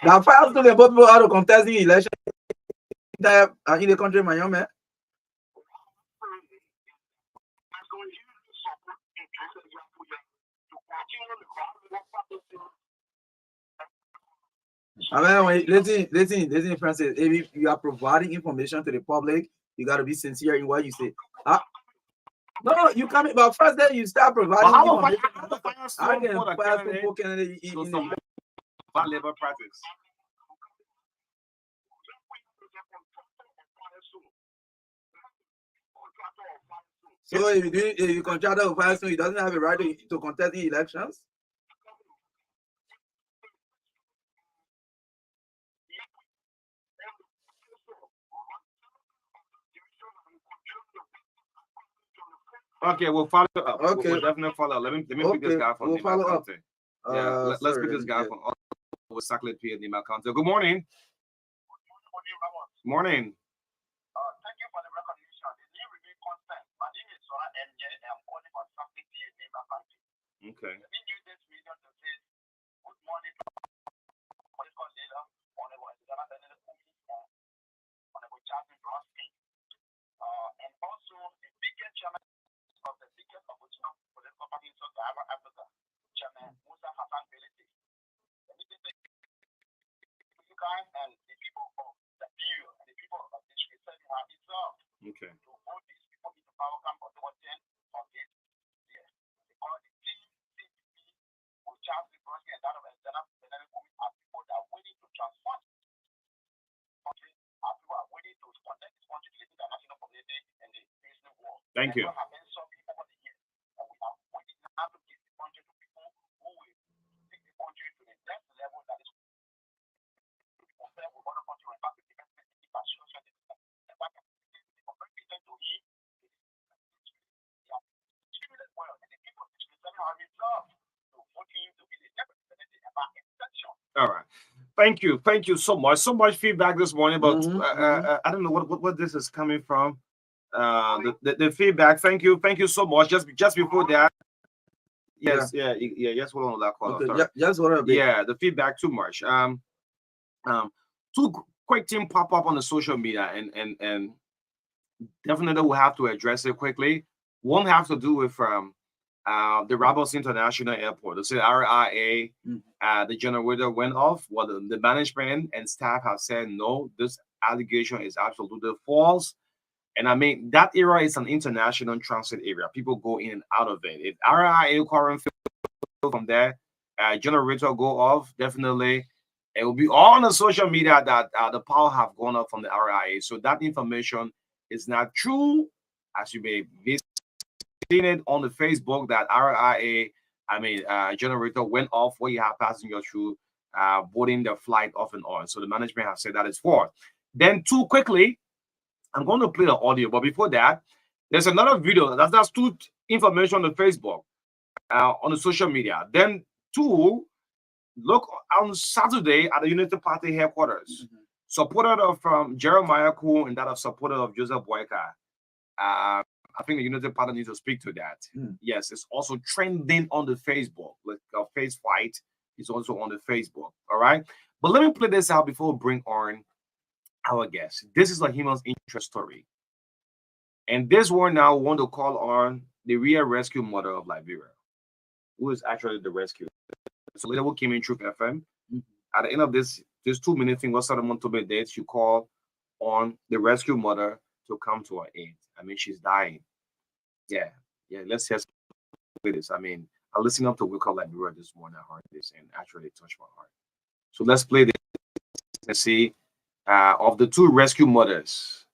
Now, files to the people out of contesting election in the country, my young man. I mean, listen, Francis. If you are providing information to the public, you got to be sincere in what you say. No, you come in, but first then you start providing. How information. about I can for the Firestone candidate candidate in to the support labor practice? So if you contractor of Firestone, he doesn't have a right to contest the elections. Okay, we'll follow up. Okay. We'll definitely follow up. Let me pick this guy from we'll Nima follow up. County. Yeah, let's pick this guy from Saclet P at Nima County. Good morning. Morning. Thank you for the recognition. The name remains constant. My name is Sora MJ, and I'm calling from Saclet P at Nima County. Okay. Let me use this medium to say good morning to political leader, Honorable Executive Senator Kumi, and Honorable Charles Brodsky. And also the biggest chairman of the biggest opposition political party in Sub-Saharan Africa, Chairman Musa Hassan Belete. Let me just say you guys and the people of the view and the people of this research have deserved to vote these people into power camp on the 10th of this year. Because the team CPP with Charles Brodsky and that of Executive Senator Kumi are people that are willing to transform the country, are people that are willing to connect this country to the international community and the business world. Thank you. All right. Thank you. Thank you so much. So much feedback this morning, but I don't know what this is coming from. The feedback. Thank you so much. Just before that. Yes, yeah. Just hold on that call. Okay, just hold on. Yeah, the feedback too much. Two quick things pop up on the social media, and definitely we'll have to address it quickly. One has to do with the Rabos International Airport. They say RIA, the generator went off. Well, the management and staff have said no, this allegation is absolutely false. And I mean, that area is an international transit area. People go in and out of it. If RIA current from there, generator go off, definitely it will be all on the social media that the power have gone up from the RIA. So that information is not true, as you may be seeing it on the Facebook that RIA, generator went off where you have passengers through boarding their flight off and on. So the management have said that is false. Then too quickly, I'm going to play the audio, but before that, there's another video that's two information on the Facebook, on the social media. Then two, look on Saturday at the Unity Party headquarters. Supporter of Jeremiah Kuhn and that of supporter of Joseph Boyka. I think the Unity Party needs to speak to that. Yes, it's also trending on the Facebook. Like a face fight is also on the Facebook. All right, but let me play this out before we bring on our guest. This is a human interest story. And this one now want to call on the real rescue mother of Liberia, who is actually the rescue. So later we came in Truth FM. At the end of this 2-minute thing, what's someone to be dates, you call on the rescue mother to come to her aid. I mean, she's dying. Yeah. Let's just play this. I mean, I listened up to Wake Up Liberia this morning. I heard this and actually touched my heart. So let's play this and see. Of the two rescue mothers,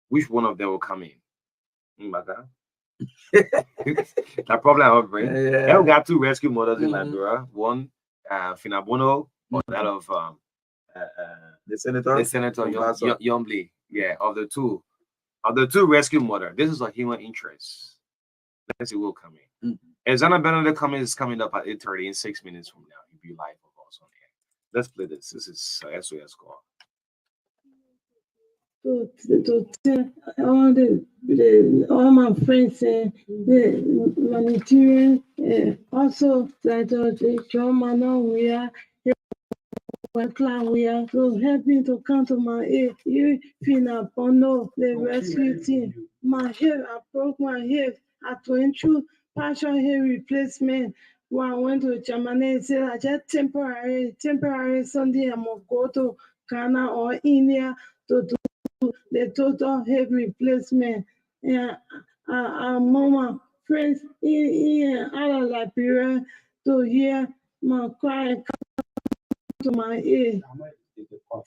which one of them will come in? MARKA. That probably our brain. Yeah. We got two rescue mothers in Liberia. One, Finabono, or that of the senator Yombly. Yeah, of the two rescue mothers. This is a human interest. Let's see who will come in. And Zana Benedict is coming up at 8:30 in 6 minutes from now. He'll be live with us on air. Let's play this. This is SOS call. To tell all my friends the humanitarian also that the trauma now we are so helping to come to my aid. You feel no the rescue team. My hip, I broke my hip. I went through partial hip replacement. When I went to Germany, said I just temporary Sunday I'm gonna go to Ghana or India to do the total hip replacement. Yeah, Mama, friends in other Liberia to hear my cry to my ear.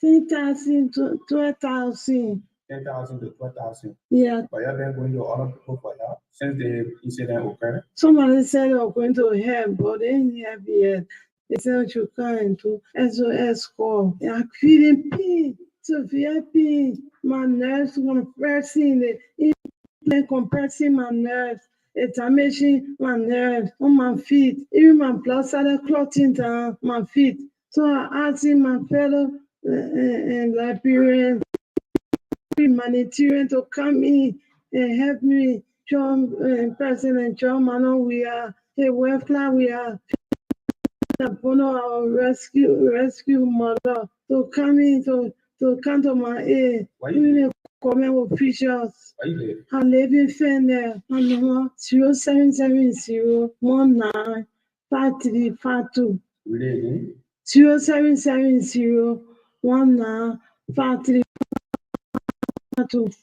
10,000 to 12,000. 10,000 to 12,000. Yeah. But you have been going to other people for help since the incident occurred? Somebody said they were going to help, but they didn't help yet. They said you come to SOS call. I'm feeling pain, severe pain. My nerves compressing, compressing my nerves. It's damaging my nerves on my feet. Even my blood started clotting down my feet. So I asked my fellow Liberians, humanitarian to come in and help me. John, President John Manon, we are a welfare, we are upon our rescue mother to come in to come to my aid. Even government officials. I live in Fender, number 0770195352. 0770195352.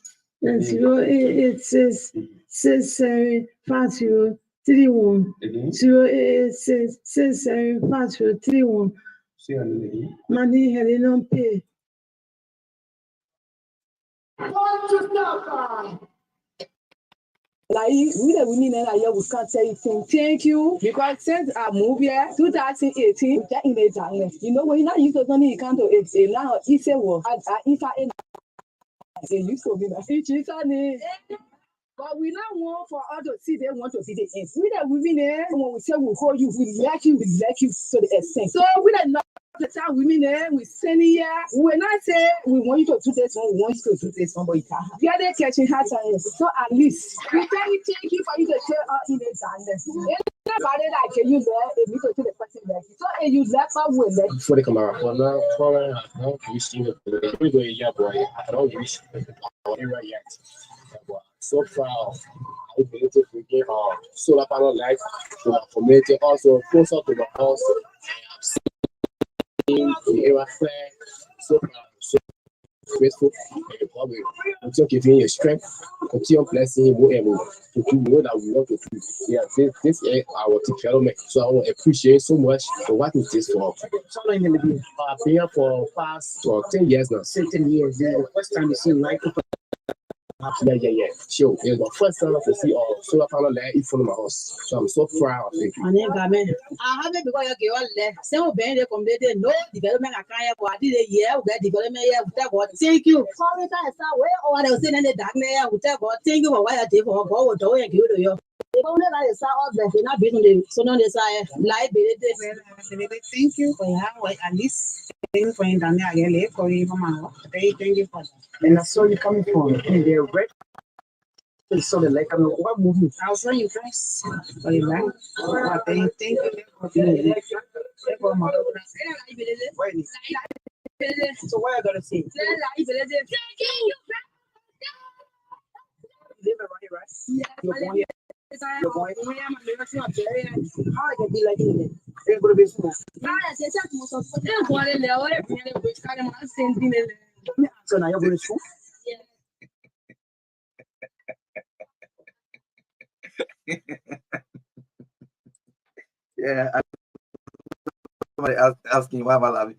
And 0886675031. 0886675031. Money Helen pay. Like we the women in here, we can't tell you thank you because since I moved here 2018, we get in the jungle. You know when you not used to turn you can't do it. Now it's a war. I used to be the feature. But we now want for all to see they want to see the end. We the women there when we say we hold you, we like you to the extent. So we the not the time women there we send here. We not say we want you to do this one, we want you to do this one, but you can't. We are there catching hard times. So at least we thank you for you to tell us in the darkness. Nobody like you there, if you go to the person like so and you left her with it. For the camera, for now, you see the boy. I don't wish our area yet. So proud. I believe we get solar panel light to our community, also closer to the house. I have seen the area clear. So proud, so grateful. And probably continue giving you strength, continue blessing you whatever to do what that we want to do. Yeah, this is our development. So I want to appreciate so much for what is this for. So I've been here for past 10 years now. 10 years. The first time you see light. Yeah. Sure. It's my first time to see solar panel light in front of my house. So I'm so proud of it. I haven't because you all left. Some of them completed no development. I can't go. I did a year. We got development here. Thank you. Sorry, I saw where all I was saying in the dark there. Thank you for what I did for God. And give to you. They only like saw all the not business. So now they say liability. Thank you for at least. Thank you for down there. I live for you, Mama. Thank you for that. And I saw you coming from the red. So the like, what movie? I'll show you guys. For you, man. Thank you for being So what I gotta say? Thank you. Live around here, right? Yeah. You're born here. You're born here. How I can be like you? You're gonna be small. So now you're going to school? Yeah. Somebody asking why am I laughing?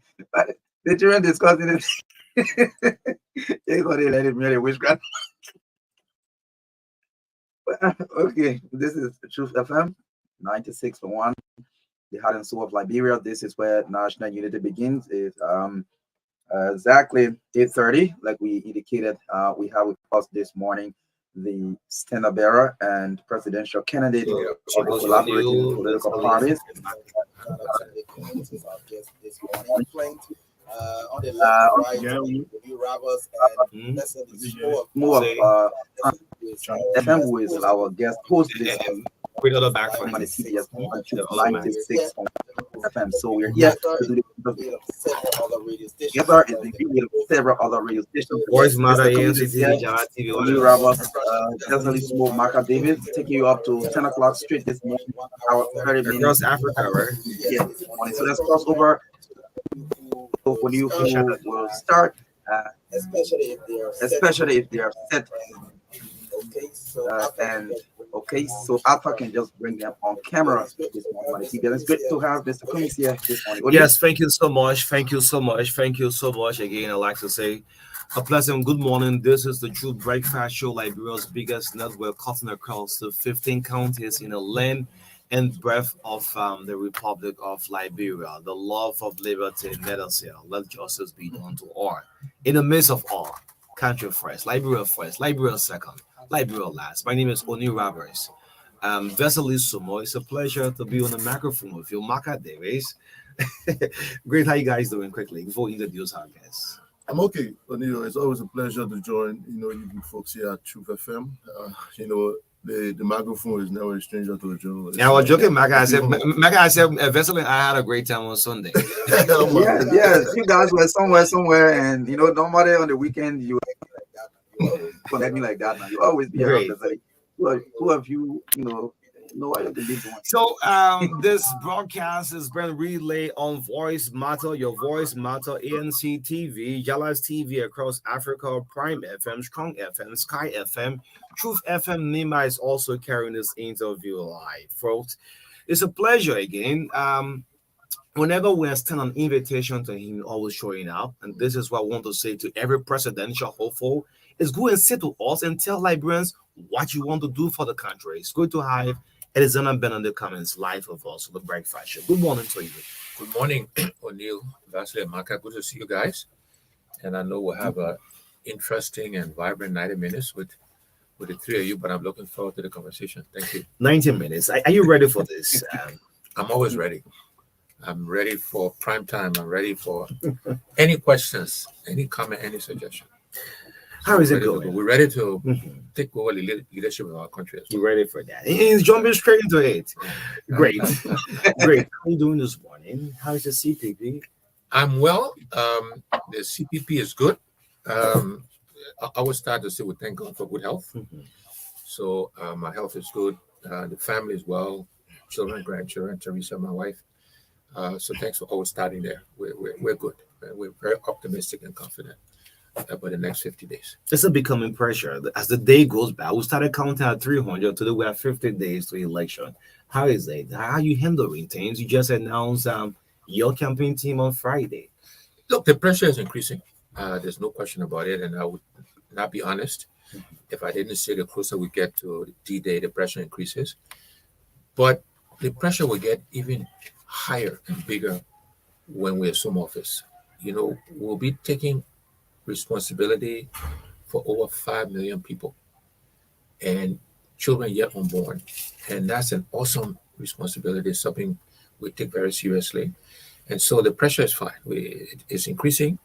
The children discussing it. Everybody let him marry witchcraft. Okay, this is Truth FM 96.1, the heart and soul of Liberia. This is where national unity begins. It's exactly 8:30, like we indicated. We have with us this morning the standard bearer and presidential candidate of the collaborating political parties. On the left, right, you robbers and more of FM, who is our guest host this back from the CBS 96 on FM. So we're here to do the together is the several other radio stations. Voice Mother, you robbers, definitely smoke MARKA David, taking you up to 10 o'clock straight this morning. Our 30 minutes across Africa, right? Yes, this morning. So let's cross over for you who will start, especially if they are set So Alpha can just bring them on camera this morning. It's great to have Mr. Cummings here this morning. Yes, thank you so much. Thank you so much. Thank you so much. Again, I'd like to say a pleasant good morning. This is the True Breakfast Show, Liberia's biggest network, cutting across the 15 counties in the land and breadth of the Republic of Liberia. The love of liberty, let us here. Let justice be done to all. In the midst of all, country first, Liberia second, Liberia last. My name is Oni Roberts. Vesely Sumo, it's a pleasure to be on the microphone with you, MARKA Davis. Great, how you guys doing? Quickly before we introduce our guests. I'm okay, O'Neill. It's always a pleasure to join. You folks here at Truth FM. The microphone is never a stranger to a journalist. Yeah, I was joking, MARKA. I said, Vesely, I had a great time on Sunday. Yes, you guys were somewhere, and normally on the weekend you connect me like that. Man, you always be around. Who have you? Know what you've been doing. So this broadcast is being relayed on Voice Matter, Your Voice Matter, ANC TV, Yalas TV across Africa, Prime FM, Strong FM, Sky FM, Truth FM. Nima is also carrying this interview live, folks. It's a pleasure again. Whenever we extend an invitation to him, always showing up, and this is what I want to say to every presidential hopeful: is go and sit with us and tell Liberians what you want to do for the country. It's good to have Elizana Ben on the comments live with us for the breakfast show. Good morning to you. Good morning, O'Neill, Vasily, and MARKA. Good to see you guys. And I know we'll have an interesting and vibrant 90 minutes with the three of you, but I'm looking forward to the conversation. Thank you. 90 minutes. Are you ready for this? I'm always ready. I'm ready for prime time. I'm ready for any questions, any comment, any suggestion. How is it going? We're ready to take over the leadership of our country. You're ready for that. He's jumping straight into it. Great. Great. How are you doing this morning? How is the CPP? I'm well. The CPP is good. I would start to say we thank God for good health. So my health is good. The family is well. Children, grandchildren, Teresa, my wife. So thanks for always starting there. We're good. We're very optimistic and confident about the next 50 days. It's a becoming pressure. As the day goes by, we started counting at 300. Today we have 50 days to election. How is it? How are you handling things? You just announced your campaign team on Friday. Look, the pressure is increasing. There's no question about it. And I would not be honest if I didn't say the closer we get to D-Day, the pressure increases. But the pressure will get even higher and bigger when we assume office. We'll be taking responsibility for over 5 million people and children yet unborn. And that's an awesome responsibility, something we take very seriously. And so the pressure is fine. It's increasing,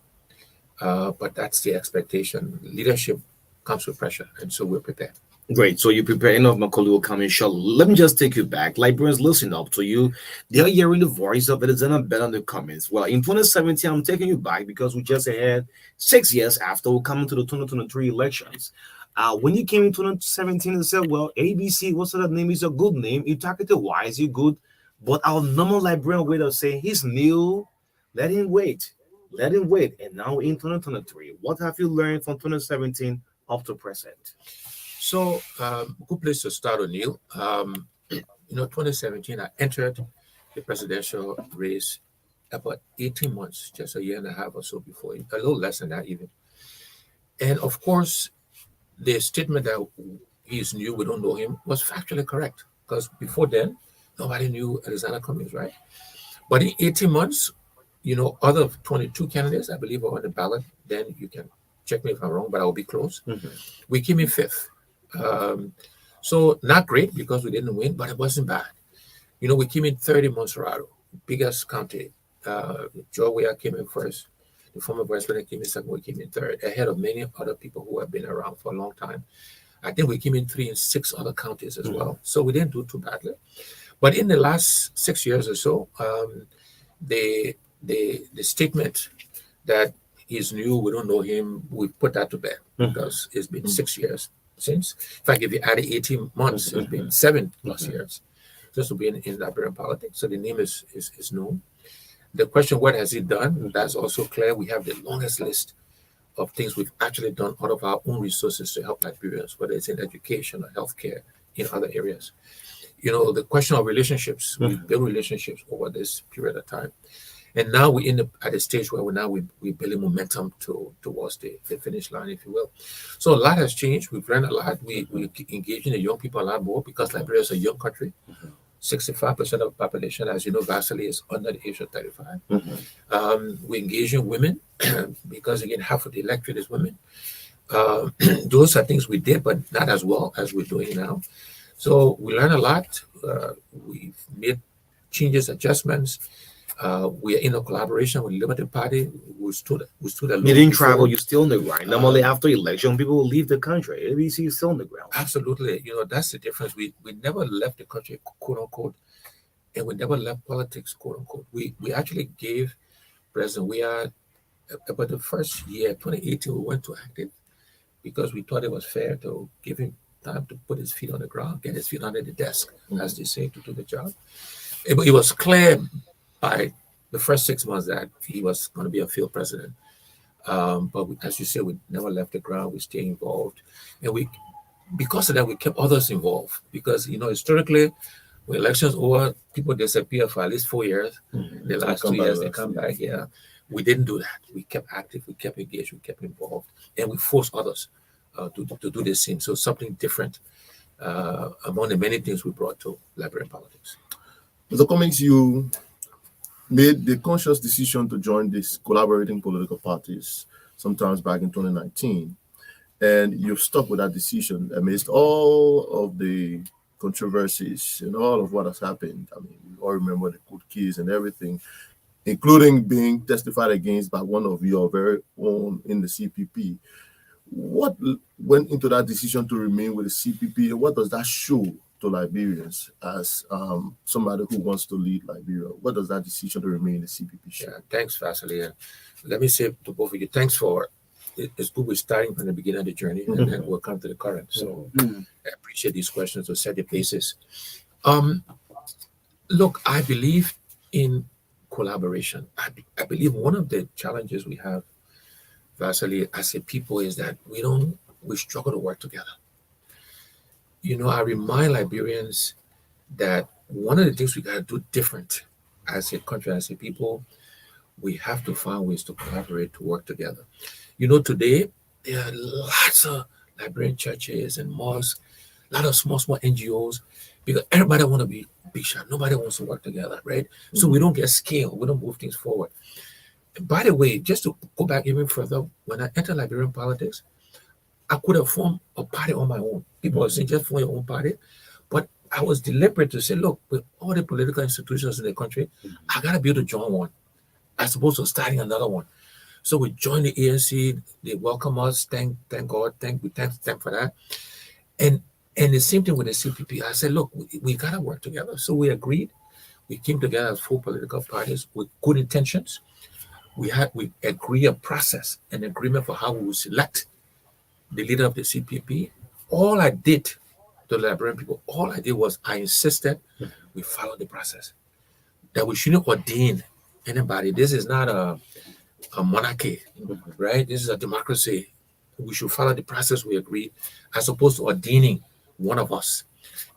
but that's the expectation. Leadership comes with pressure, and so we're prepared. Great. So you prepare enough. Macaulay will come in shortly. Let me just take you back. Liberians listen up to you. They are hearing the voice of Elizana Ben on the comments. Well, in 2017, I'm taking you back because we just had 6 years after we come into the 2023 elections. When you came in 2017 and said, well, ABC, what's that name? Is a good name. You targeted why is he good? But our normal Liberian way of saying he's new, let him wait. Let him wait. And now in 2023, what have you learned from 2017 up to present? So, good place to start, O'Neill. 2017, I entered the presidential race about 18 months, just a year and a half or so before, a little less than that even. And of course, the statement that he's new, we don't know him, was factually correct. Because before then, nobody knew Alexander Cummings, right? But in 18 months, other 22 candidates, I believe, are on the ballot. Then you can check me if I'm wrong, but I'll be close. We came in fifth. So not great because we didn't win, but it wasn't bad. We came in third in Montserrat, biggest county. Joe Weah came in first. The former vice president came in second. We came in third, ahead of many other people who have been around for a long time. I think we came in 3 in 6 other counties as well. So we didn't do too badly. But in the last 6 years or so, the statement that he's new, we don't know him, we put that to bed because it's been 6 years since. In fact, if you add 18 months, it's been 7+ years just to be in Liberian politics. So the name is known. The question, what has he done? That's also clear. We have the longest list of things we've actually done out of our own resources to help Liberians, whether it's in education or healthcare, in other areas. The question of relationships, we build relationships over this period of time. And now we're at a stage where we're building momentum towards the finish line, if you will. So a lot has changed. We've learned a lot. We're engaging the young people a lot more because Liberia is a young country. 65% of the population, as you know, vastly is under the age of 35. We're engaging women because, again, half of the electorate is women. Those are things we did, but not as well as we're doing now. So we learned a lot. We've made changes, adjustments. We are in a collaboration with the Liberty Party. We stood alone. You didn't travel, you're still on the ground. Normally, after election, people will leave the country. ABC is still on the ground. Absolutely. That's the difference. We never left the country, quote unquote, and we never left politics, quote unquote. We actually gave President Weah, about the first year, 2018, we went to active because we thought it was fair to give him time to put his feet on the ground, get his feet under the desk, as they say, to do the job. It was clear by the first 6 months that he was going to be a field president. But as you said, we never left the ground. We stayed involved. And because of that, we kept others involved. Because, historically, when elections over, people disappear for at least 4 years. The last 2 years, they come back. Yeah. We didn't do that. We kept active. We kept engaged. We kept involved. And we forced others to do the same. So something different among the many things we brought to Liberian politics. Mr. Cummings, you made the conscious decision to join these collaborating political parties sometimes back in 2019, and you've stuck with that decision amidst all of the controversies and all of what has happened. I mean, we all remember the court case and everything, including being testified against by one of your very own in the CPP. What went into that decision to remain with the CPP, and what does that show to Liberians as somebody who wants to lead Liberia? What does that decision to remain in the CPP show? Yeah, thanks, Vasily. And let me say to both of you, thanks for it's good we're starting from the beginning of the journey and then we'll come to the current. So I appreciate these questions to set the basis. Look, I believe in collaboration. I believe one of the challenges we have, Vasily, as a people is that we struggle to work together. I remind Liberians that one of the things we got to do different as a country, as a people, we have to find ways to collaborate, to work together. Today, there are lots of Liberian churches and mosques, a lot of small NGOs, because everybody want to be big shot. Nobody wants to work together, right? So we don't get scale. We don't move things forward. And by the way, just to go back even further, when I entered Liberian politics, I could have formed a party on my own. People are saying, just form your own party. But I was deliberate to say, look, with all the political institutions in the country, I got to be able to join one as opposed to starting another one. So we joined the ANC. They welcome us. Thank God. We thank them for that. And the same thing with the CPP. I said, look, we got to work together. So we agreed. We came together as 4 political parties with good intentions. We agree a process, an agreement for how we will select the leader of the CPP. All I did to the Liberian people, was I insisted we follow the process. That we shouldn't ordain anybody. This is not a monarchy, right? This is a democracy. We should follow the process we agreed, as opposed to ordaining one of us.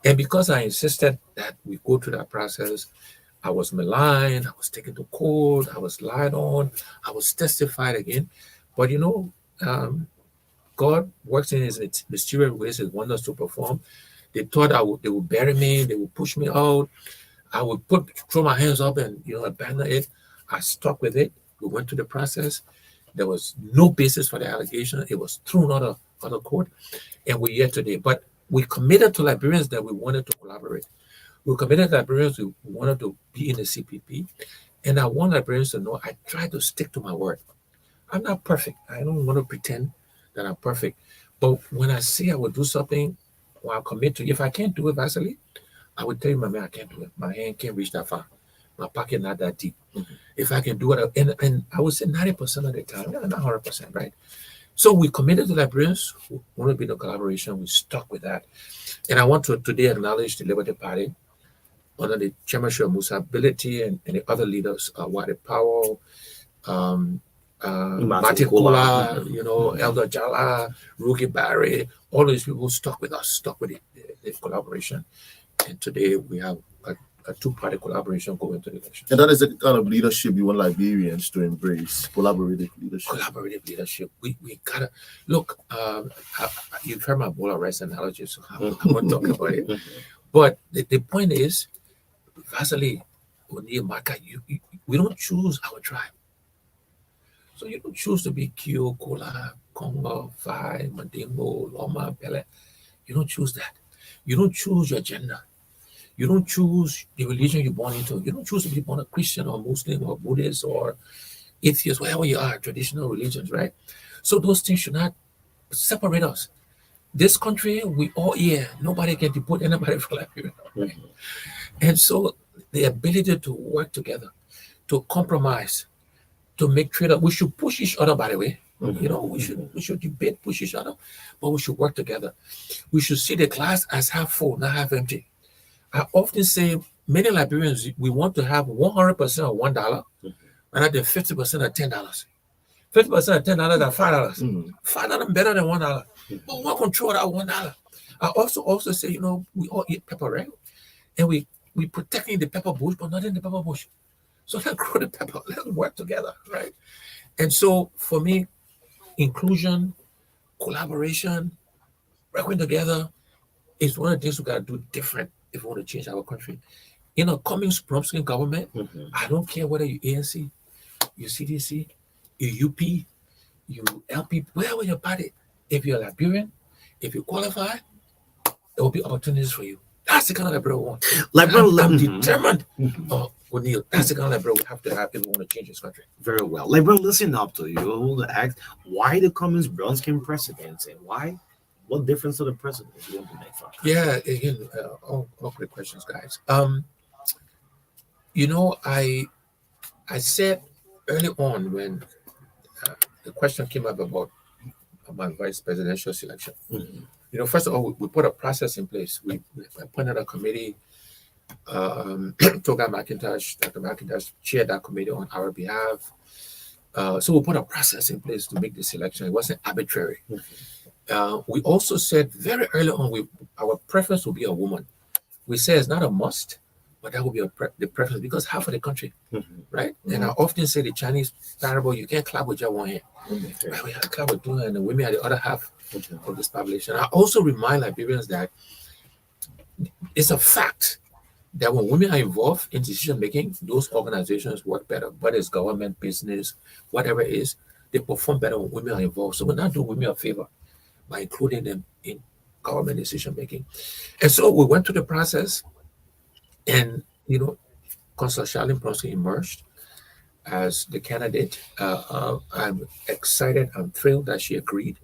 And because I insisted that we go through that process, I was maligned, I was taken to court, I was lied on, I was testified again. But God works in his mysterious ways, his wonders to perform. They thought they would bury me, they would push me out. I would throw my hands up and abandon it. I stuck with it. We went through the process. There was no basis for the allegation. It was thrown out of court, and we're here today. But we committed to Liberians that we wanted to collaborate. We committed to Liberians who wanted to be in the CPP, and I want Liberians to know I try to stick to my word. I'm not perfect. I don't want to pretend that I'm perfect. But when I say I will do something, or I'll commit to it, if I can't do it, Vasily, I would tell you, my man, I can't do it. My hand can't reach that far. My pocket not that deep. If I can do it, and I would say 90% of the time, not 100%, right? So we committed to Liberians who want to be in a collaboration. We stuck with that. And I want to today acknowledge the Liberty Party under the chairmanship of Musa Ability and the other leaders, Wade Powell, Martin Kola, Elder Jala, Ruki Barry, all these people stuck with us, stuck with the collaboration. And today we have a two-party collaboration going to the election. And that is the kind of leadership you want Liberians to embrace, collaborative leadership. Collaborative leadership. We gotta look. You've heard my bowl of rice analogy, so I won't talk about it. But the point is, Vasily, NEAL, MARKA, we don't choose our tribe. So you don't choose to be Kyo, Kola, Congo, Vai, Mandingo, Loma, Pele. You don't choose that. You don't choose your gender. You don't choose the religion you're born into. You don't choose to be born a Christian or Muslim or Buddhist or atheist, whatever you are, traditional religions, right? So those things should not separate us. This country, we all here. Nobody can deport anybody from Liberia. Right? And so the ability to work together, to compromise, to make trade-off. We should push each other, by the way. We should debate, push each other, but we should work together. We should see the glass as half full, not half empty. I often say many Liberians, we want to have 100% of $1 rather than 50% of $10. 50% of $10 are $5. $5 better than $1. But we want to control that $1. I also say, we all eat pepper, right? And we protecting the pepper bush, but not in the pepper bush. So let's grow the pepper. Let's work together, right? And so for me, inclusion, collaboration, working together is one of the things we got to do different if we want to change our country. In a coming Bromskin government, I don't care whether you're ANC, you CDC, you UP, you LP, wherever your party. If you're a Liberian, if you qualify, there will be opportunities for you. That's the kind of Liberian we want. I'm determined. NEAL, that's the kind of Liberian we have to have if we want to change this country. Very well. Liberian, listen up to you. I want to ask why the Cummins Brownskin presidency? Why? What difference to the president you want to make? Yeah, again, all great questions, guys. I said early on when the question came up about my vice presidential selection. First of all, we put a process in place. We appointed a committee. Dr. McIntosh chaired that committee on our behalf. So we put a process in place to make this selection. It wasn't arbitrary. We also said very early on, our preference will be a woman. We say it's not a must, but that will be the preference because half of the country, right? And I often say the Chinese parable, you can't clap with your one hand. Right? We have to clap with two hands, and the women are the other half of this population. I also remind Liberians that it's a fact that when women are involved in decision making, those organizations work better, whether it's government, business, whatever it is, they perform better when women are involved. So we're not doing women a favor by including them in government decision making. And so we went through the process, and Consul Charlene Bronsky emerged as the candidate. I'm excited, I'm thrilled that she agreed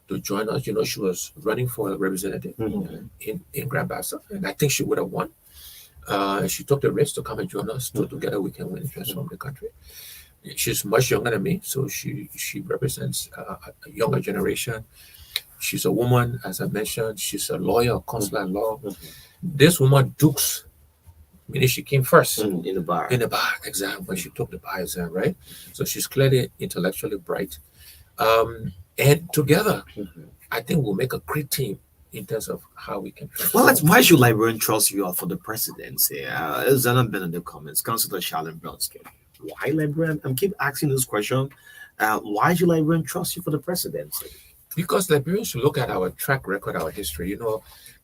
to join us. She was running for a representative in Grand Bassa, and I think she would have won. She took the risk to come and join us, so together we can win and transform the country. She's much younger than me, so she represents a younger generation. She's a woman, as I mentioned. She's a lawyer, consular law. This woman, Dukes, meaning she came first in the bar. In the bar exam when she took the bar exam, right? So she's clearly intellectually bright. And together, I think we'll make a great team in terms of how we can. Well, why should Liberian trust you all for the presidency? It's not been in the comments. Councillor Charlene Bronsky. Why Liberian? I'm keep asking this question. Why should Liberian trust you for the presidency? Because Liberians should look at our track record, our history.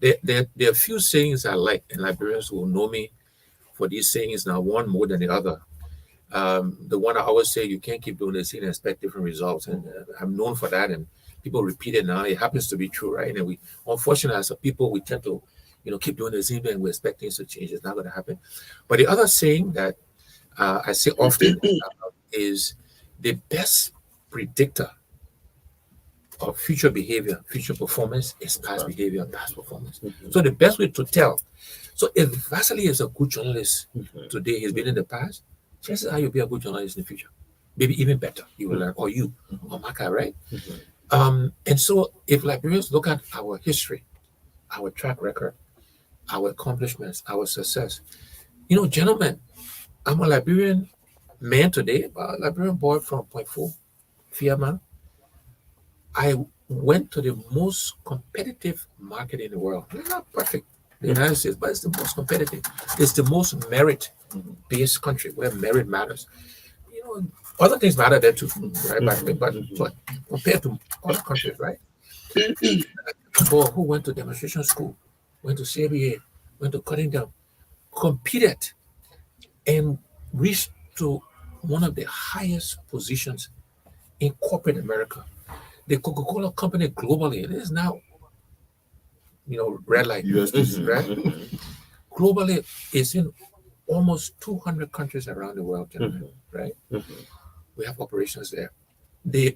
There are a few sayings I like, and Liberians will know me for these sayings now, one more than the other. The one I always say, you can't keep doing this and expect different results. And I'm known for that, and people repeat it now. It happens to be true, right? And we, unfortunately, as a people, we tend to, keep doing the same thing and we expect things to change. It's not going to happen. But the other saying that I say often is the best predictor of future behavior, future performance is past behavior and past performance. So the best way to tell. So if Vasily is a good journalist today, he's been in the past, chances are you'll be a good journalist in the future. Maybe even better, you will learn, or you, or MARKA, right? And so if Liberians look at our history, our track record, our accomplishments, our success, gentlemen, I'm a Liberian man today, but a Liberian boy from Point 4, Fiamma, I went to the most competitive market in the world. It's not perfect, the United States, but it's the most competitive. It's the most merit-based country where merit matters. You know, other things matter there too, right? But compared to other countries, right? People who went to demonstration school, went to CBA, went to Cunningham, competed and reached to one of the highest positions in corporate America. The Coca-Cola company globally, it is now, red light, USDC. right? Globally, it's in almost 200 countries around the world, gentlemen, right? We have operations there.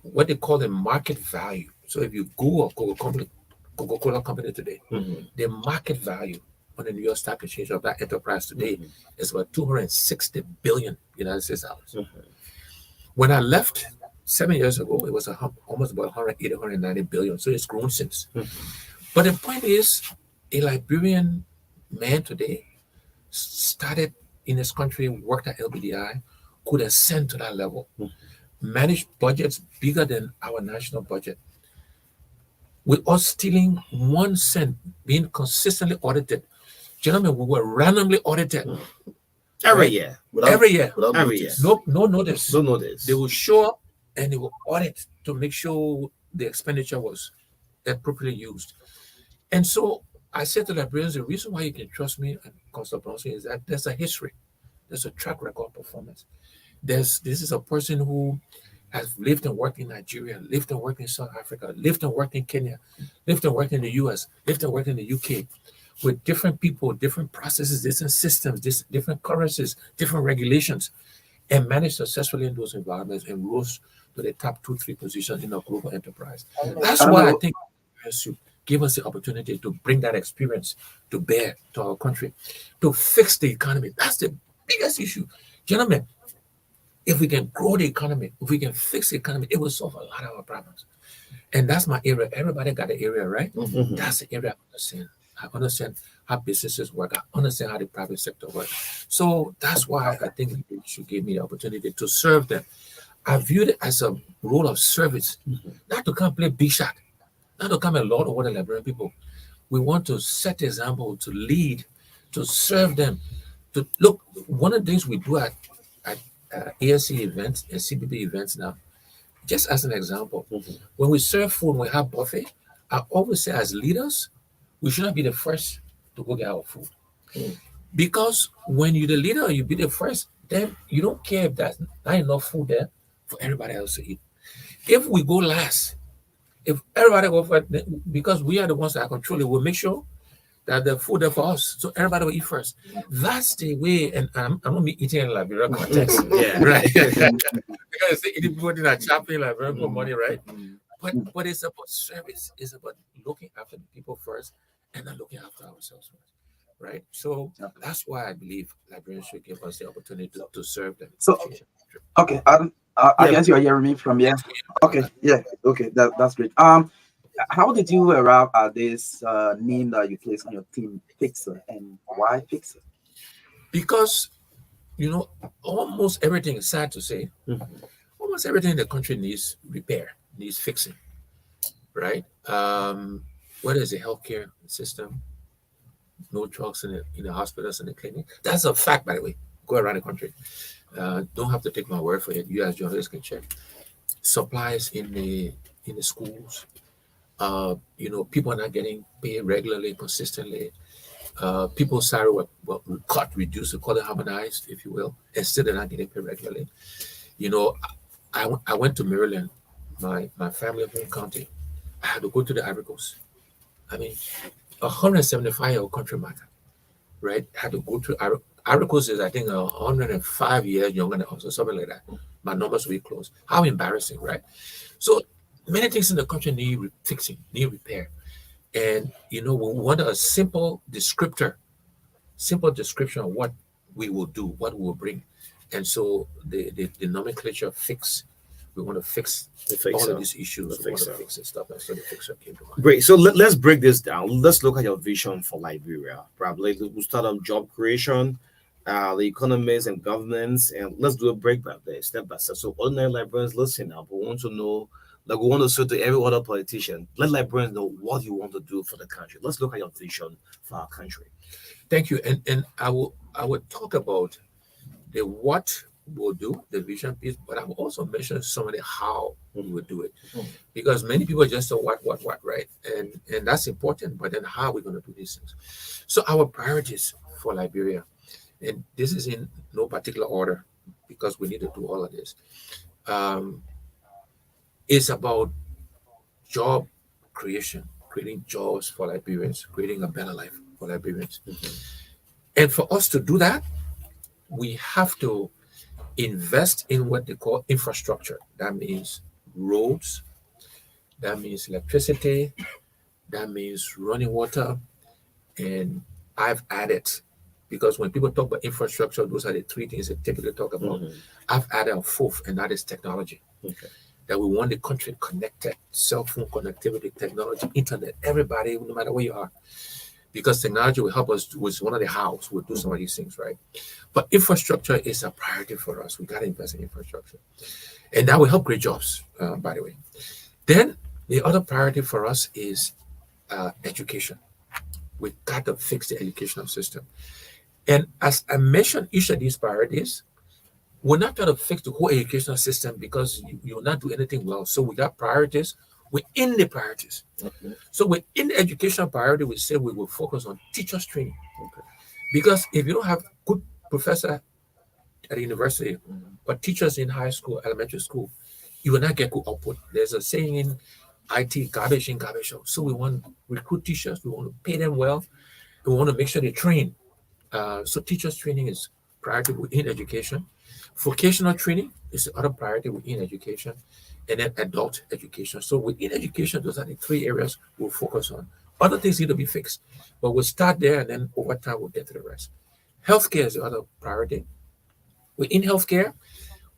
What they call the market value. So if you Google Coca-Cola company today, the market value on the New York Stock Exchange of that enterprise today is about 260 billion United States dollars. When I left 7 years ago, it was almost about 180, 190 billion. So it's grown since. But the point is, a Liberian man today started in this country, worked at LBDI, could ascend to that level, manage budgets bigger than our national budget. With us stealing 1 cent, being consistently audited. Gentlemen, we were randomly audited. Every year. Every year. Every year. No notice. No notice. They will show up and they will audit to make sure the expenditure was appropriately used. And so I said to the Liberians, the reason why you can trust me and Constable Bronson is that there's a history, there's a track record performance. This is a person who has lived and worked in Nigeria, lived and worked in South Africa, lived and worked in Kenya, lived and worked in the US, lived and worked in the UK, with different people, different processes, different systems, different currencies, different regulations, and managed successfully in those environments and rose to the top 2-3 positions in a global enterprise. That's why I think should give us the opportunity to bring that experience to bear to our country, to fix the economy. That's the biggest issue. Gentlemen, if we can grow the economy, if we can fix the economy, it will solve a lot of our problems. And that's my area. Everybody got an area, right? That's the area I understand. I understand how businesses work. I understand how the private sector works. So that's why I think you should give me the opportunity to serve them. I view it as a role of service, not to come play big shot, not to come and lord over the Liberian people. We want to set the example, to lead, to serve them. To look, one of the things we do at ASC events and CBB events now, just as an example, when we serve food, we have buffet, I always say as leaders, we should not be the first to go get our food. Because when you're the leader, you be the first, then you don't care if there's not enough food there for everybody else to eat. If we go last, if everybody go first, because we are the ones that control it, we'll make sure that the food there for us, so everybody will eat first. That's the way, and I'm not be eating in a Liberian context, right? Because everybody that chopping Liberian for money, right? But it's about service. It's about looking after the people first, and then looking after ourselves first, right? So that's why I believe Liberians should give us the opportunity to serve them. So, okay, I guess you are hearing me from here. Okay, yeah, okay, that's great. How did you arrive at this name that you placed on your team, Fixer, and why Fixer? Because almost everything, is sad to say, almost everything in the country needs repair, needs fixing, right? Whether it's the healthcare system, no drugs in the hospitals and the clinic. That's a fact, by the way. Go around the country. Don't have to take my word for it. You as journalists can check. Supplies in the schools. People are not getting paid regularly, consistently. People's salary were cut, reduced, call it harmonized, if you will, and still they're not getting paid regularly. I went to Maryland, my family home county. I had to go to the Ivory Coast. I mean, 175-year-old country marker, right? I had to go to Ivory Coast is, I think, 105 years younger than us, or something like that. My numbers will be close. How embarrassing, right? So many things in the country need fixing, need repair. And, we want a simple description of what we will do, what we will bring. And so the nomenclature fix, we want to fix all of these issues. We want to fix this stuff. And so the fixer came to mind. Great. So let's break this down. Let's look at your vision for Liberia. Probably we'll start on job creation. the economists and governments, and let's do a break by there, step by step. So ordinary Liberians listen now, but we want to know, like we want to say to every other politician, let Liberians know what you want to do for the country. Let's look at your vision for our country. Thank you. And I will talk about the what we'll do, the vision piece, but I will also mention some of the how we will do it. Because many people just say what, right? And that's important, but then how are we going to do these things? So our priorities for Liberia, and this is in no particular order because we need to do all of this, is about job creation, creating jobs for Liberians, creating a better life for Liberians. And for us to do that, we have to invest in what they call infrastructure. That means roads, that means electricity, that means running water. And I've added, because when people talk about infrastructure, those are the three things they typically talk about. I've added a fourth, and that is technology. That we want the country connected, cell phone connectivity, technology, internet, everybody, no matter where you are. Because technology will help us with one of the hows. We'll do some of these things, right? But infrastructure is a priority for us. We got to invest in infrastructure. And that will help create jobs, by the way. Then the other priority for us is education. We got to fix the educational system. And as I mentioned, each of these priorities, we're not trying to fix the whole educational system because you'll not do anything well. So we got priorities within the priorities. So within the educational priority, we say we will focus on teachers training. Because if you don't have good professor at the university or teachers in high school, elementary school, you will not get good output. There's a saying in IT, garbage in, garbage out. So we want to recruit teachers, we want to pay them well, we want to make sure they train. So teachers training is priority within education. Vocational training is the other priority within education, and then adult education. So within education, those are the three areas we'll focus on. Other things need to be fixed, but we'll start there, and then over time we'll get to the rest. Healthcare is the other priority. Within healthcare,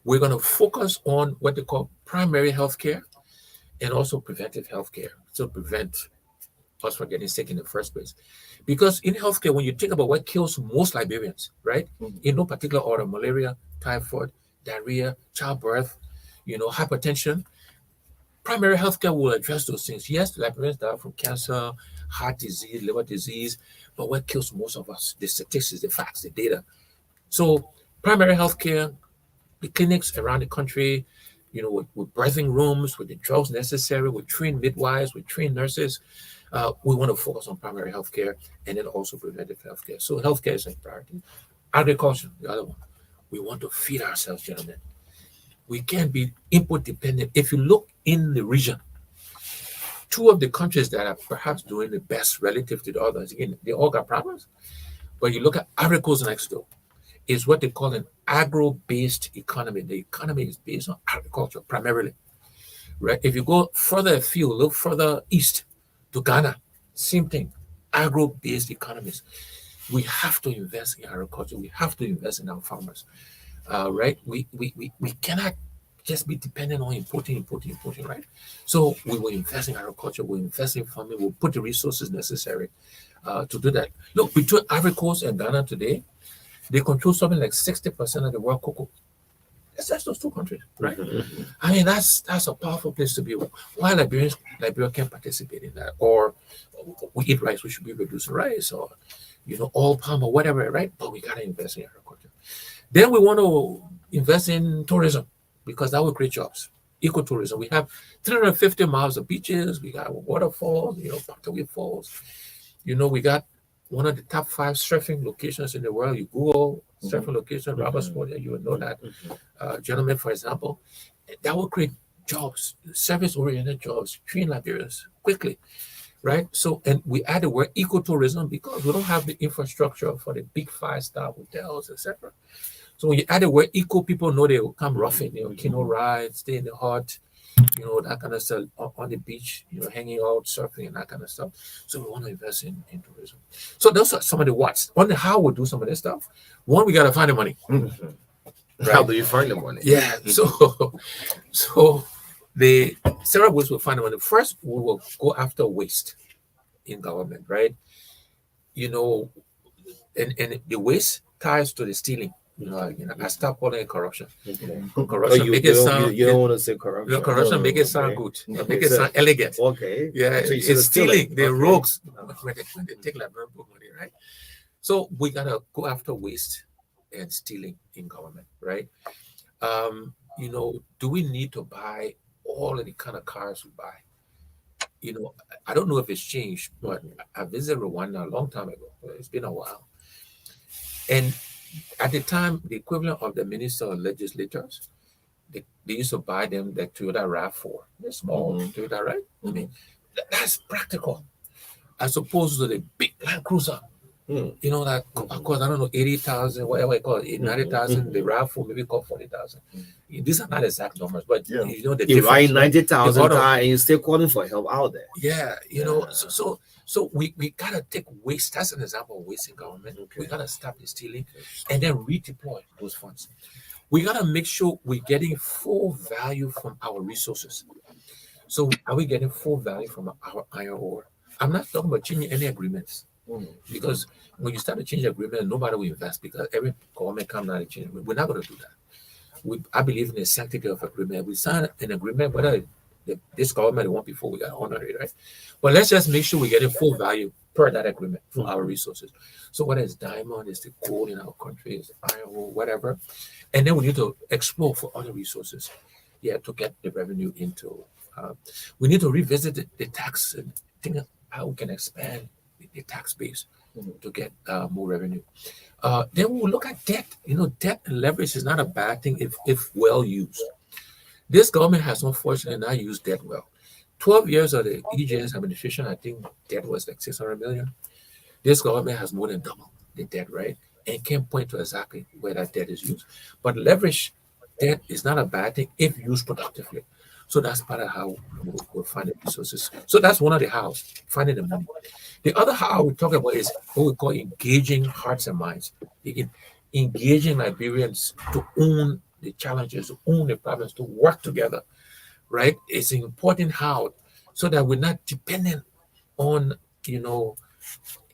we're going to focus on what they call primary healthcare and also preventive healthcare. So prevent us from getting sick in the first place. Because in healthcare, when you think about what kills most Liberians, right? In no particular order, malaria, typhoid, diarrhea, childbirth, hypertension, primary healthcare will address those things. Yes, the Liberians die from cancer, heart disease, liver disease, but what kills most of us? The statistics, the facts, the data. So primary healthcare, the clinics around the country, with birthing rooms, with the drugs necessary, with trained midwives, with trained nurses. We want to focus on primary healthcare and then also preventive healthcare. So healthcare is a priority. Agriculture, the other one. We want to feed ourselves, gentlemen. We can't be input dependent. If you look in the region, two of the countries that are perhaps doing the best relative to the others, again, they all got problems. But you look at Ivory Coast next door, is what they call an agro-based economy. The economy is based on agriculture primarily, right? If you go further afield, look further east to Ghana, same thing, agro-based economies. We have to invest in agriculture. We have to invest in our farmers, right? We cannot just be dependent on importing, right? So we will invest in agriculture. We'll invest in farming. We'll put the resources necessary to do that. Look, between Ivory Coast and Ghana today, they control something like 60% of the world cocoa. It's just those two countries, right? I mean, that's a powerful place to be. Why Liberia can't participate in that? Or we eat rice, we should be reducing rice, or all palm or whatever, right? But we gotta invest in agriculture. Then we want to invest in tourism because that will create jobs. Ecotourism. We have 350 miles of beaches. We got waterfalls. Pactaway Falls. We got one of the top 5 surfing locations in the world. You Google surfing location, Roberts Ford, you will know that. Gentlemen, for example, that will create jobs, service-oriented jobs, train Liberians quickly, right? So, and we add the word ecotourism because we don't have the infrastructure for the big 5-star hotels, etc. So when you add the word eco, people know they will come roughing, canoe rides, stay in the hut, that kind of stuff on the beach, hanging out, surfing, and that kind of stuff. So we want to invest in tourism. So those are some of the what's. On the how we'll do some of this stuff. One, we got to find the money. Right? How do you find the money? Yeah. So the several ways we'll find the money. First, we will go after waste in government, right? And the waste ties to the stealing. I start calling it corruption. Okay. Corruption make it sound. You don't want to say corruption. Corruption No, make it sound okay. good. Okay, Make it so- sound elegant. Okay. Yeah, So you said it's stealing. The Okay. rogues when they take Liberian money, right? So we gotta go after waste and stealing in government, right? Do we need to buy all of the kind of cars we buy? I don't know if it's changed, but I visited Rwanda a long time ago. It's been a while. And at the time, the equivalent of the minister or legislators, they used to buy them the Toyota RAV4. They're small Toyota, right? I mean, that's practical. As opposed to the big Land Cruiser. That, of course, I don't know, 80,000, whatever I call it, 90,000, the RAV4 maybe called 40,000. These are not exact numbers, but the You difference. buy 90,000 auto- car and you're still calling for help out there. Yeah, so we gotta take waste. That's an example of waste in government. We gotta stop the stealing and then redeploy those funds. We gotta make sure we're getting full value from our resources. So are we getting full value from our iron ore? I'm not talking about changing any agreements. Because when you start to change the agreement, nobody will invest because every government comes out and change. We're not going to do that. I believe in the sanctity of agreement. We sign an agreement, whether this government won't before we got to honor it, right? But let's just make sure we get a full value per that agreement for our resources. So whether it's diamond, it's the gold in our country, it's iron ore, whatever, and then we need to explore for other resources, to get the revenue into. We need to revisit the tax and think of how we can expand the tax base to get more revenue. Then we'll look at debt. Debt and leverage is not a bad thing if well used. This government has unfortunately not used debt well. 12 years of the EJS administration, I think debt was like 600 million. This government has more than double the debt, right? And can't point to exactly where that debt is used. But leverage debt is not a bad thing if used productively. So that's part of how we'll find the resources. So that's one of the hows, finding the money. The other how we talk about is what we call engaging hearts and minds. Engaging Liberians to own the challenges, to own the problems, to work together, right? It's an important how, so that we're not dependent on,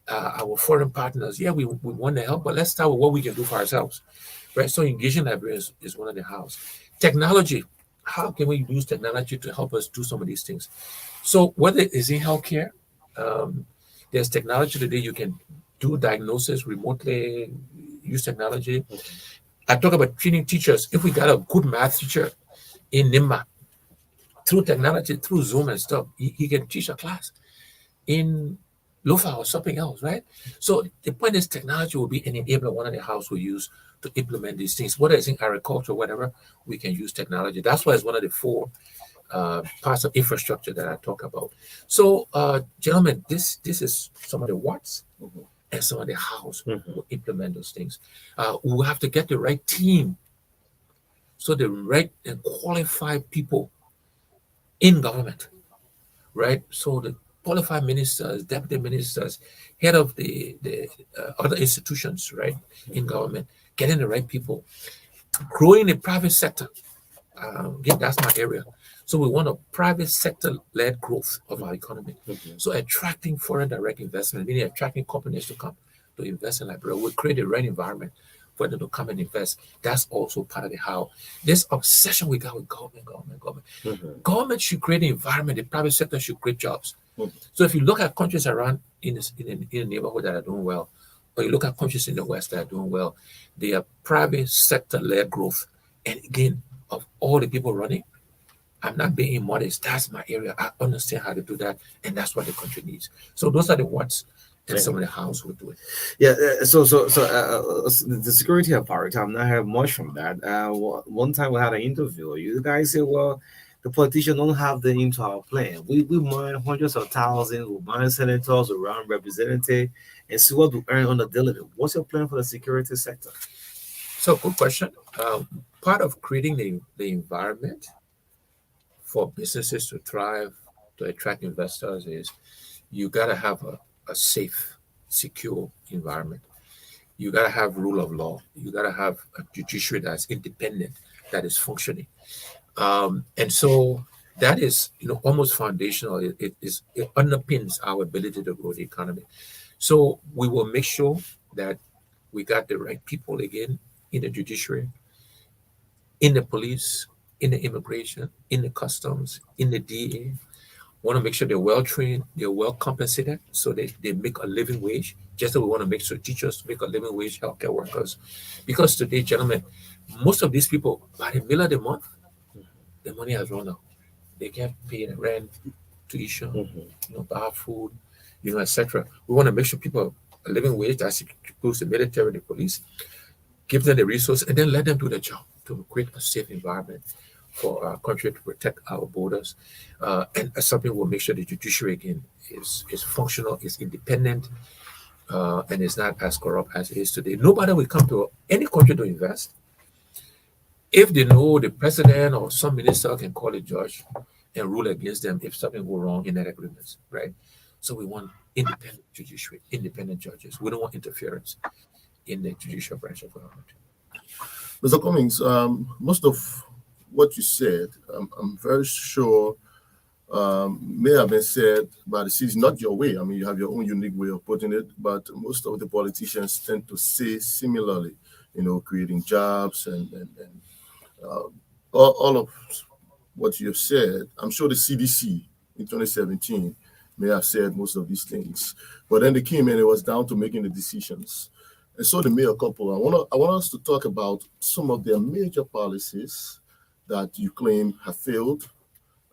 our foreign partners. Yeah, we want to help, but let's start with what we can do for ourselves, right? So engaging Liberians is one of the hows. Technology. How can we use technology to help us do some of these things? So whether it's in healthcare, there's technology today. You can do diagnosis remotely, use technology. I talk about training teachers. If we got a good math teacher in Nimba, through technology, through Zoom and stuff, he can teach a class in Lofa or something else, right? So the point is technology will be an enabler, one of the house we use to implement these things. Whether it's in agriculture, whatever, we can use technology. That's why it's one of the 4 parts of infrastructure that I talk about. So, gentlemen, this is some of the what's and some of the hows we'll implement those things. We'll have to get the right team. So the right and qualified people in government, right? So the qualified ministers, deputy ministers, head of the other institutions, right, in government, getting the right people, growing the private sector. Again, that's my area. So we want a private sector-led growth of our economy. So attracting foreign direct investment, meaning attracting companies to come to invest in Liberia. We'll create the right environment for them to come and invest. That's also part of the how. This obsession we got with government. Government should create an environment. The private sector should create jobs. So if you look at countries around in the neighborhood that are doing well, or you look at countries in the West that are doing well, they are private sector-led growth. And again, of all the people running, I'm not being modest. That's my area. I understand how to do that, and that's what the country needs. So those are the what's and some of the hows we do it. Yeah. So the security apparatus. I'm not have much from that. One time we had an interview. You guys said, well, the politicians don't have the into our plan. We mine hundreds of thousands. We mine senators, we run representatives, and see what we earn on the daily. What's your plan for the security sector? So good question. Part of creating the environment for businesses to thrive, to attract investors, is you got to have a safe, secure environment. You got to have rule of law. You got to have a judiciary that's independent, that is functioning. And so that is, almost foundational. It underpins our ability to grow the economy. So we will make sure that We got the right people again in the judiciary, in the police, in the immigration, in the customs, in the DA. Want to make sure they're well trained, they're well compensated, so they make a living wage. Just as we want to make sure teachers make a living wage, healthcare workers. Because today, gentlemen, most of these people, by the middle of the month, the money has run out. They can't pay the rent, tuition, buy food, etc. We want to make sure people a living wage that includes the military, the police, give them the resource, and then let them do the job to create a safe environment for our country, to protect our borders. And something will make sure the judiciary again is functional, is independent, and is not as corrupt as it is today. Nobody will come to any country to invest if they know the president or some minister can call a judge and rule against them if something go wrong in that agreement, right? So we want independent judiciary, independent judges. We don't want interference in the judicial branch of government. Mr. Cummings, most of what you said, I'm very sure may have been said by the city, not your way. I mean, you have your own unique way of putting it, but most of the politicians tend to say similarly, creating jobs and all of what you have said. I'm sure the CDC in 2017 may have said most of these things, but then they came in, it was down to making the decisions. And so the mayor couple, I want us to talk about some of their major policies that you claim have failed,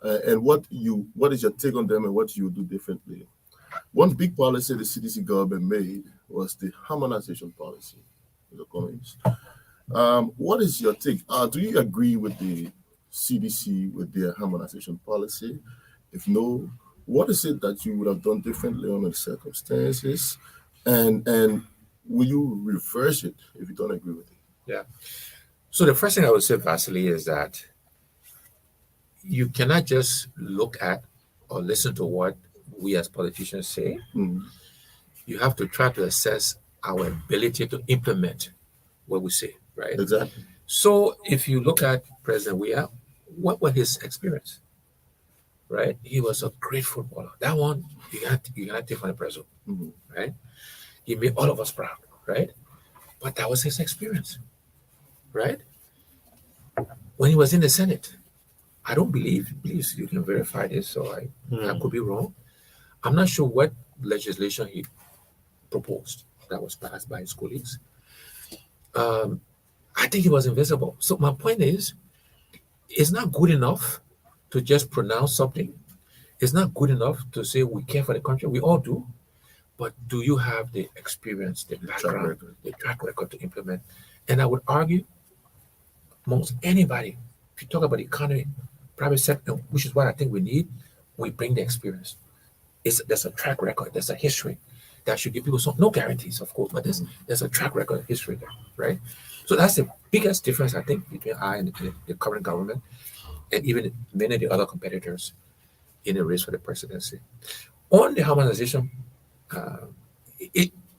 and what is your take on them and what you do differently. One big policy the CDC government made was the harmonization policy. Mr. Cummings, what is your take? Do you agree with the CDC with their harmonization policy? If no, what is it that you would have done differently under the circumstances? And will you reverse it if you don't agree with it? Yeah. So the first thing I would say, Vasily, is that you cannot just look at or listen to what we as politicians say. You have to try to assess our ability to implement what we say, right? Exactly. So if you look at President Weah, what was his experience? Right? He was a great footballer. That one, you cannot take from the president, right? He made all of us proud, right? But that was his experience, right? When he was in the Senate, I don't believe, please, you can verify this, so I could be wrong. I'm not sure what legislation he proposed that was passed by his colleagues. I think he was invisible. So my point is, it's not good enough to just pronounce something. It's not good enough to say we care for the country. We all do. But do you have the experience, the background, the track record to implement? And I would argue, most anybody, if you talk about the economy, private sector, which is what I think we need, we bring the experience. There's a track record, there's a history that should give people no guarantees, of course, but there's a track record history there, right? So that's the biggest difference, I think, between I and the current government and even many of the other competitors in the race for the presidency. On the harmonization,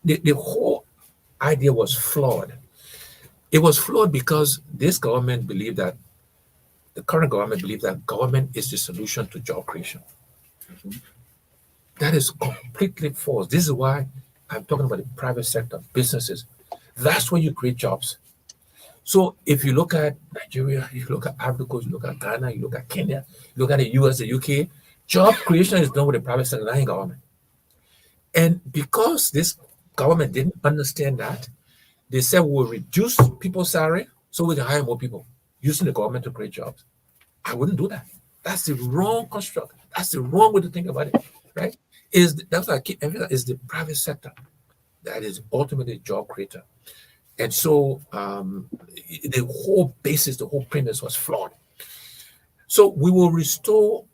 the whole idea was flawed. It was flawed because this government believed that, the current government believed that government is the solution to job creation. That is completely false. This is why I'm talking about the private sector, businesses. That's where you create jobs. So if you look at Nigeria, you look at Africa, you look at Ghana, you look at Kenya, you look at the US, the UK, job creation is done with the private sector, not in government. And because this government didn't understand that, they said we'll reduce people's salary so we can hire more people using the government to create jobs. I wouldn't do that. That's the wrong construct. That's the wrong way to think about it, right? That's why I keep emphasizing, is the private sector that is ultimately job creator. And so the whole basis, the whole premise was flawed. So we will restore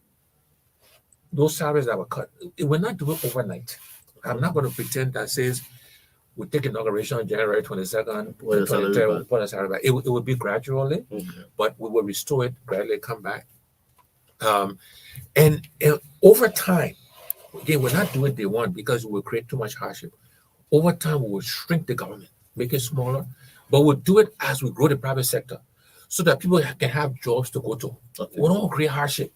those salaries that were cut. We're not doing it overnight. I'm not going to pretend that says we take inauguration on January 22nd, put a salary back. It will be gradually, but we will restore it, gradually come back. And over time, again, we're not doing day one because we will create too much hardship. Over time, we will shrink the government, make it smaller, but we'll do it as we grow the private sector so that people can have jobs to go to. Okay. We don't create hardship.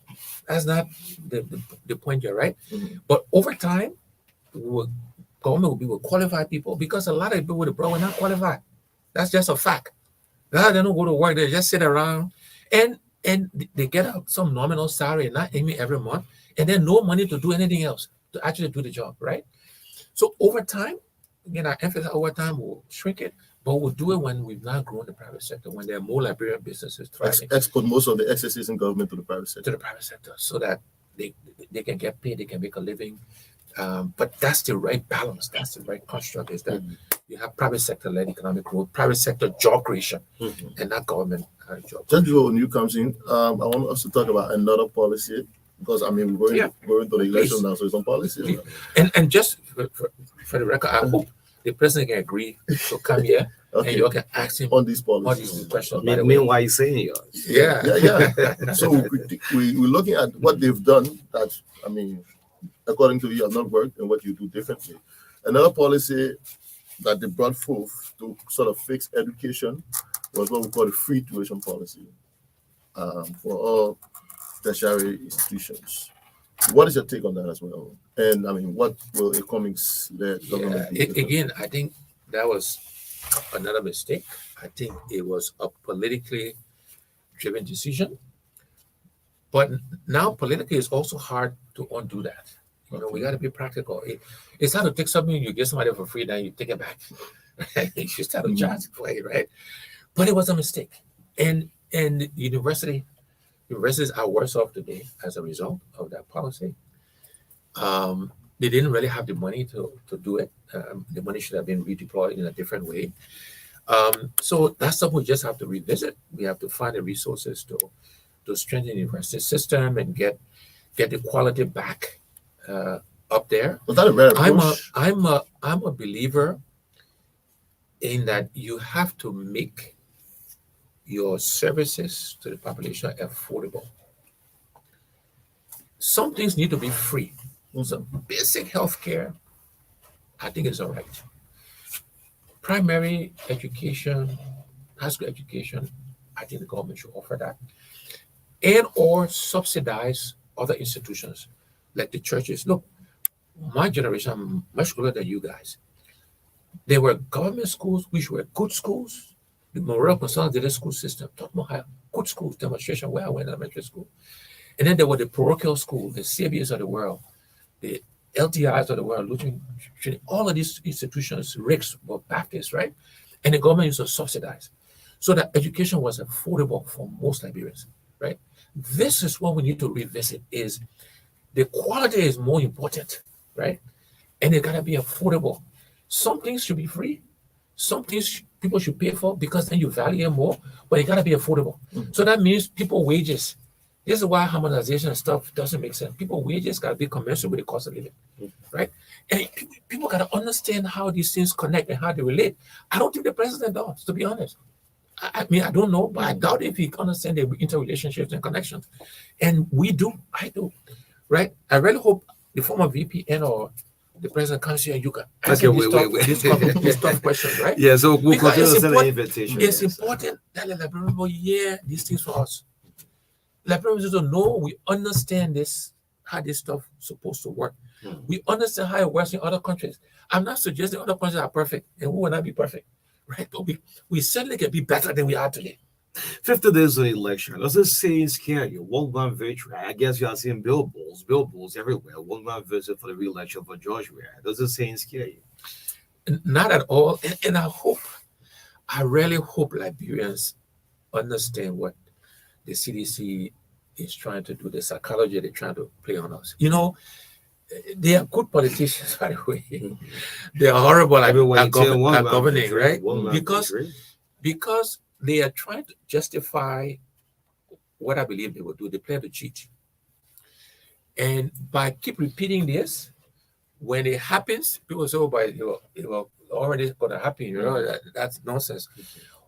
That's not the point here, right? But over time, government government will be with qualified people, because a lot of people with abroad were not qualified. That's just a fact. Now they don't go to work, they just sit around and they get some nominal salary, not even every month, and then no money to do anything else, to actually do the job, right? So over time, again, I emphasize over time, we'll shrink it, but we'll do it when we've not grown the private sector, when there are more Liberian businesses thriving. Export most of the excesses in government to the private sector. To the private sector, so that they can get paid, they can make a living. But that's the right balance. That's the right construct, is that you have private sector-led economic growth, private sector job creation, and not government job Just before new comes in, I want us to talk about another policy, because I mean we're going to the election now, so it's on policy. And just for the record, I hope the president can agree to come here and you can ask him on these policies. All these questions. Meanwhile, you saying yours. Yeah. So we're looking at what they've done. That, I mean, according to you, have not worked, and what you do differently. Another policy that they brought forth to sort of fix education was what we call the free tuition policy for all tertiary institutions. What is your take on that as well? And I mean, what will a Cummings-led government do? Again, I think that was another mistake. I think it was a politically driven decision. But now politically, it's also hard to undo that. You know, we got to be practical. It's hard to take something you give somebody for free, then you take it back. You should start to charge for it, right? But it was a mistake. And universities are worse off today as a result of that policy. They didn't really have the money to do it. The money should have been redeployed in a different way. So that's something we just have to revisit. We have to find the resources to strengthen the university system and get the quality back up there. Was that a rare approach? I'm a believer in that you have to make your services to the population affordable. Some things need to be free. So basic healthcare, I think is all right. Primary education, high school education, I think the government should offer that. And or subsidize other institutions like the churches. Look, my generation, I'm much older than you guys. There were government schools which were good schools. The Morel Consolidated School System, taught me how good schools, demonstration where I went to elementary school. And then there were the parochial schools, the CBS of the world, the LTIs of the world, Lutheran, all of these institutions, RICS were Baptist, right? And the government used to subsidize so that education was affordable for most Liberians, right? This is what we need to revisit, is the quality is more important, right? And it gotta be affordable. Some things should be free. Some things people should pay for because then you value it more, but it gotta be affordable. So that means people wages. This is why harmonization and stuff doesn't make sense. People wages gotta be commensurate with the cost of living, right? And people gotta understand how these things connect and how they relate. I don't think the president does, to be honest. I mean, I don't know, but I doubt if he understands the interrelationships and connections. And we do, I do, right? I really hope the former VPN or the president comes here and you can answer these tough questions, right? Yeah, so we'll continue to send an invitation. It's important that the Liberians will hear these things for us. Liberians don't know, we understand this, how this stuff is supposed to work. We understand how it works in other countries. I'm not suggesting other countries are perfect, and we will not be perfect, right? But we certainly can be better than we are today. 50 days of the election. Does this say scare you? 1-1 victory. I guess you are seeing billboards everywhere. 1-1 visit for the re-election for George Weah. Does this say scare you? Not at all. And I really hope Liberians understand what the CDC is trying to do, the psychology they're trying to play on us. You know, they are good politicians, by the way. They are horrible at governing, right? Because they are trying to justify what I believe they will do. They plan to cheat. And by keep repeating this, when it happens, people say, oh, but it will already going to happen. You know, that's nonsense.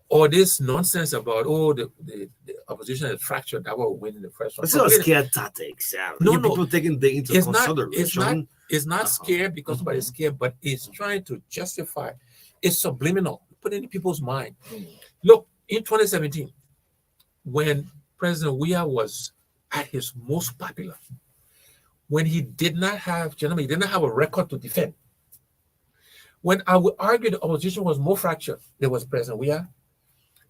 Or this nonsense about, oh, the opposition is fractured, that will win in the first round. It's not scare tactics. No, people taking the into consideration. It's not scared because somebody's scared, but it's trying to justify. It's subliminal. Put it in people's mind. Look, in 2017, when President Weah was at his most popular, when he did not have a record to defend, When I would argue the opposition was more fractured, there was President Weah,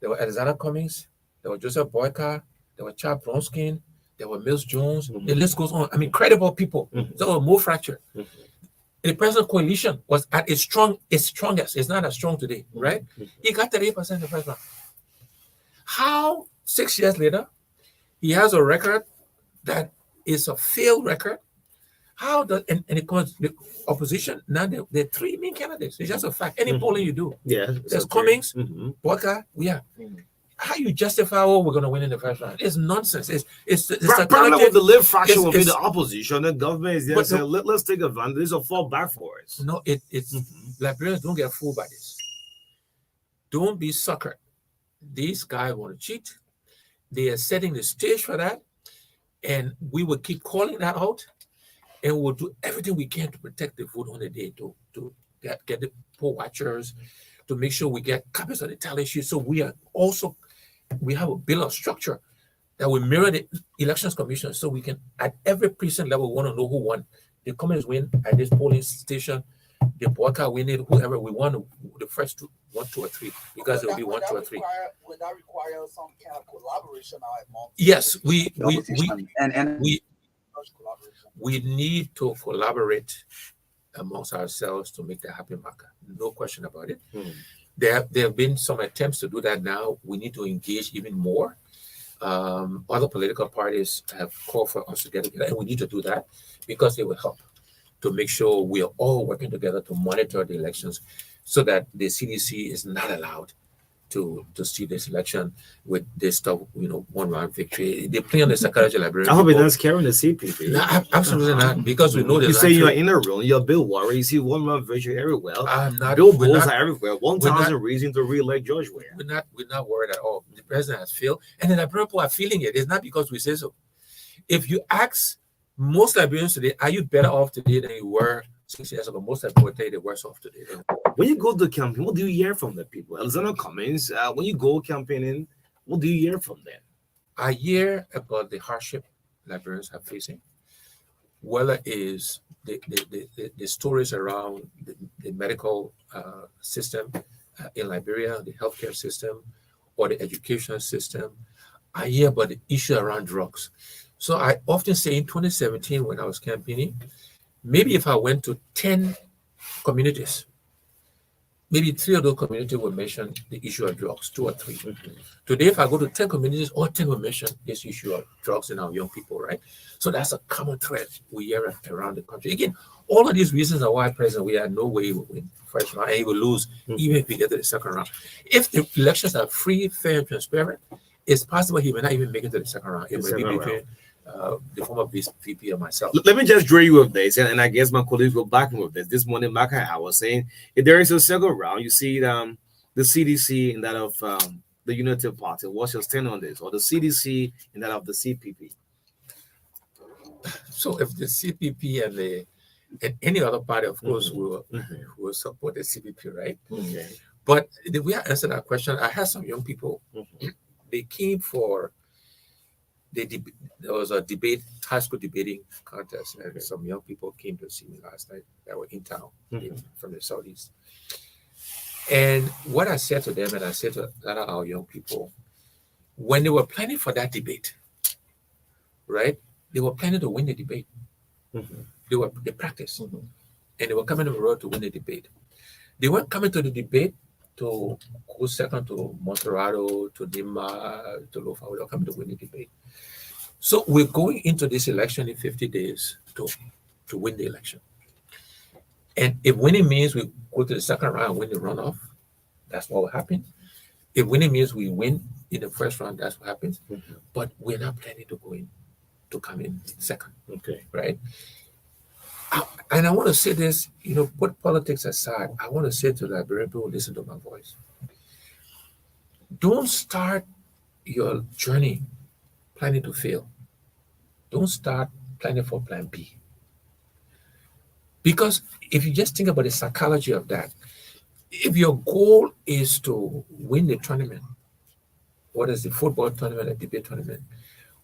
there was Alexander Cummings, there was Joseph Boyka, there was Charles Bronskin, there was Mills Jones. The list goes on. I mean, credible people. They were more fractured. The present coalition was at its strongest. It's not as strong today, right? He got 38% in the first round. How 6 years later, he has a record that is a failed record? How does and the opposition now there are three main candidates? It's just a fact. Any polling you do, there's Cummings, Boyka, How you justify we're going to win in the first round? It's nonsense. It's problem with the live faction will be the opposition. The government is there saying, let's take advantage. This will fall back for us. No, it's Liberians don't get fooled by this. Don't be suckered. These guys want to cheat. They are setting the stage for that, and we will keep calling that out, and we'll do everything we can to protect the vote on the day to get the poll watchers, to make sure we get copies of the tally sheet. So we have a bill of structure that will mirror the elections commission, so we can at every precinct level want to know who won. The Cummings win at this polling station. The Boyka win it. Whoever we want, the first two, 1, 2, or 3, because it will be 1, 2, or 3. Would that require some kind of collaboration among? Yes, we need to collaborate amongst ourselves to make that happen, MARKA. No question about it. There have been some attempts to do that now. We need to engage even more. Other political parties have called for us to get together, and we need to do that because it will help to make sure we are all working together to monitor the elections so that the CDC is not allowed to see this election with this stuff, one round victory. They play on the psychology library. I hope it does carry the CPP. No, absolutely not, because we know you say you're in a room, you're Bill Warren, you see one round victory everywhere. Billboards are everywhere. 1,000 reasons to re-elect George Weah. We're not worried at all. The president has failed, and the Liberian people are feeling it. It's not because we say so. If you ask most Liberians today, are you better off today than you were 6 years ago? Most Liberians will tell you they're worse off today. When you go to campaign, what do you hear from the people? Alexander Cummings, when you go campaigning, what do you hear from them? I hear about the hardship Liberians are facing, whether it is the stories around the medical system in Liberia, the healthcare system, or the education system. I hear about the issue around drugs. So I often say in 2017, when I was campaigning, maybe if I went to 10 communities, maybe 3 of those communities will mention the issue of drugs, 2 or 3. Today, if I go to 10 communities, all 10 will mention this issue of drugs in our young people, right? So that's a common thread we hear around the country. Again, all of these reasons are why President we had no way he will win first round, and he will lose even if we get to the second round. If the elections are free, fair, and transparent, it's possible he may not even make it to the second round. It may be between the former VP and myself. Let me just drill you with this, and I guess my colleagues will back me with this. This morning, MARKA, I was saying, if there is a second round, you see the CDC and that of the Unity Party. What's your stand on this? Or the CDC and that of the CPP? So if the CPP and any other party, of course, will support the CPP, right? But the way I answer that question, I had some young people. They came for there was a debate, high school debating contest, and some young people came to see me last night that were in town from the Southeast. And what I said to them, and I said to a lot of our young people, when they were planning for that debate, right? They were planning to win the debate. They practiced, and they were coming to the road to win the debate. They weren't coming to the debate to go second to Monterrado, to Nima, to Lofa. They were coming to win the debate. So we're going into this election in 50 days to win the election. And if winning means we go to the second round and win the runoff, that's what will happen. If winning means we win in the first round, that's what happens. But we're not planning to come in second. Right? And I want to say this, put politics aside, I want to say to the Liberian people, listen to my voice. Don't start your journey planning to fail. Don't start planning for plan B. Because if you just think about the psychology of that, if your goal is to win the tournament, what is the football tournament, a debate tournament,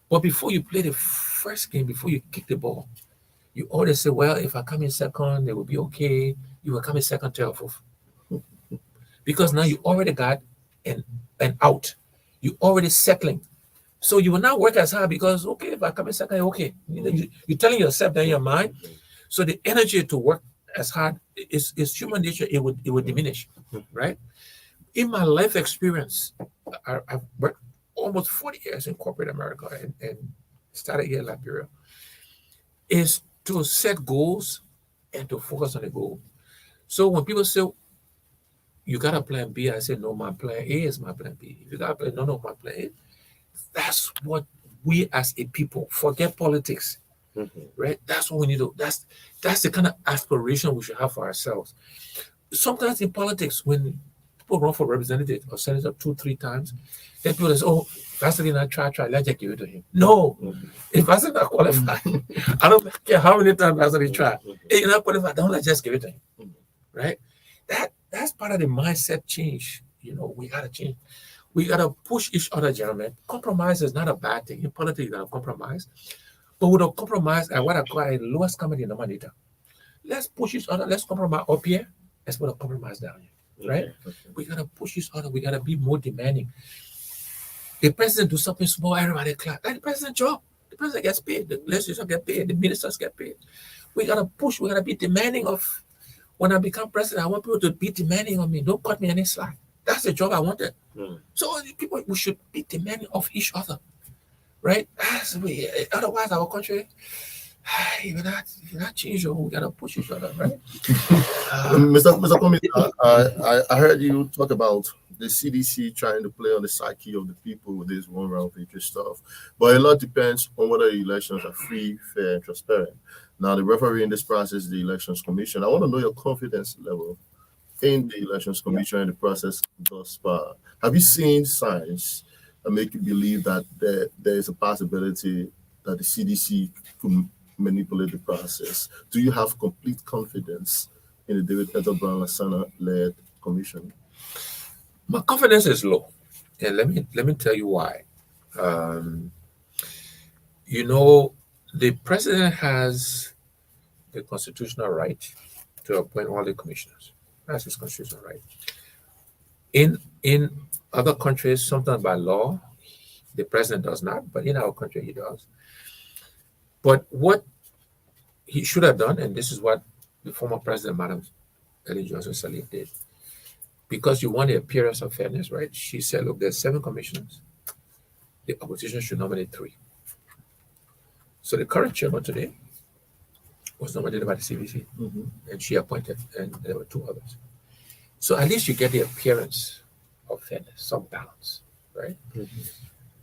but before you play the first game, before you kick the ball, You already say, well, if I come in second, it will be okay. You will come in second, third, or fourth. Because now you already got an out. You already settling. So you will not work as hard because, okay, if I come in second, okay. You're telling yourself that in your mind. So the energy to work as hard is human nature. It would diminish, right? In my life experience, I've worked almost 40 years in corporate America and started here in Liberia, is to set goals and to focus on the goal. So when people say, you got a plan B, I say, no, my plan A is my plan B. If you got a plan, no, my plan A. That's what we as a people, forget politics, right? That's what we need to, that's the kind of aspiration we should have for ourselves. Sometimes in politics, when people run for representative or senator 2-3 times, then people say, oh, Vaseline, I try, let's just give it to him. No, if Vaseline not qualified, I don't care how many times Vaseline try. If you're not qualified, don't let's just give it to him, right? That's part of the mindset change. We gotta change. We gotta push each other, gentlemen. Compromise is not a bad thing. In politics, you gotta compromise. But with a compromise, I want to call it lowest common denominator. Let's push each other. Let's compromise up here. Let's put a compromise down here, right? We gotta push each other. We gotta be more demanding. The president do something small, everybody clap. That's the president's job. The president gets paid. The legislators get paid. The ministers get paid. We gotta push. We gotta be demanding of. When I become president, I want people to be demanding of me. Don't cut me any slack. That's the job I wanted. So people, we should be demanding of each other, right? Otherwise, our country, if not change, we gotta push each other, right? Mr. Comey, I heard you talk about the CDC trying to play on the psyche of the people with this one round victory stuff, but a lot depends on whether the elections are free, fair, and transparent. Now, the referee in this process is the Elections Commission. I want to know your confidence level in the Elections Commission and the process thus far. Have you seen signs that make you believe that there is a possibility that the CDC could manipulate the process? Do you have complete confidence in the David Peter Brown Lasana-led commission? My confidence is low, and let me tell you why. The president has the constitutional right to appoint all the commissioners. That's his constitutional right. In other countries, sometimes by law, the president does not, but in our country, he does. But what he should have done, and this is what the former president, Madam Ellen Johnson Sirleaf, did, because you want the appearance of fairness, right? She said, look, there's 7 commissioners. The opposition should nominate 3. So the current chairman today was nominated by the CBC, and she appointed, and there were 2 others. So at least you get the appearance of fairness, some balance, right?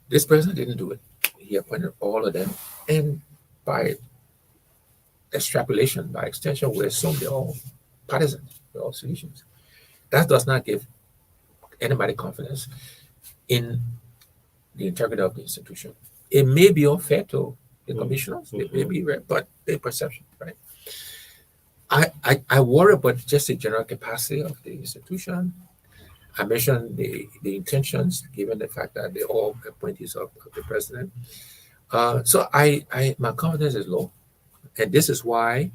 This president didn't do it. He appointed all of them, and by extrapolation, by extension, we assume they're all partisan, they're all solutions. That does not give anybody confidence in the integrity of the institution. It may be unfair to the commissioners, it may be right, but their perception, right? I worry about just the general capacity of the institution. I mentioned the intentions, given the fact that they're all appointees of the president. So my confidence is low, and this is why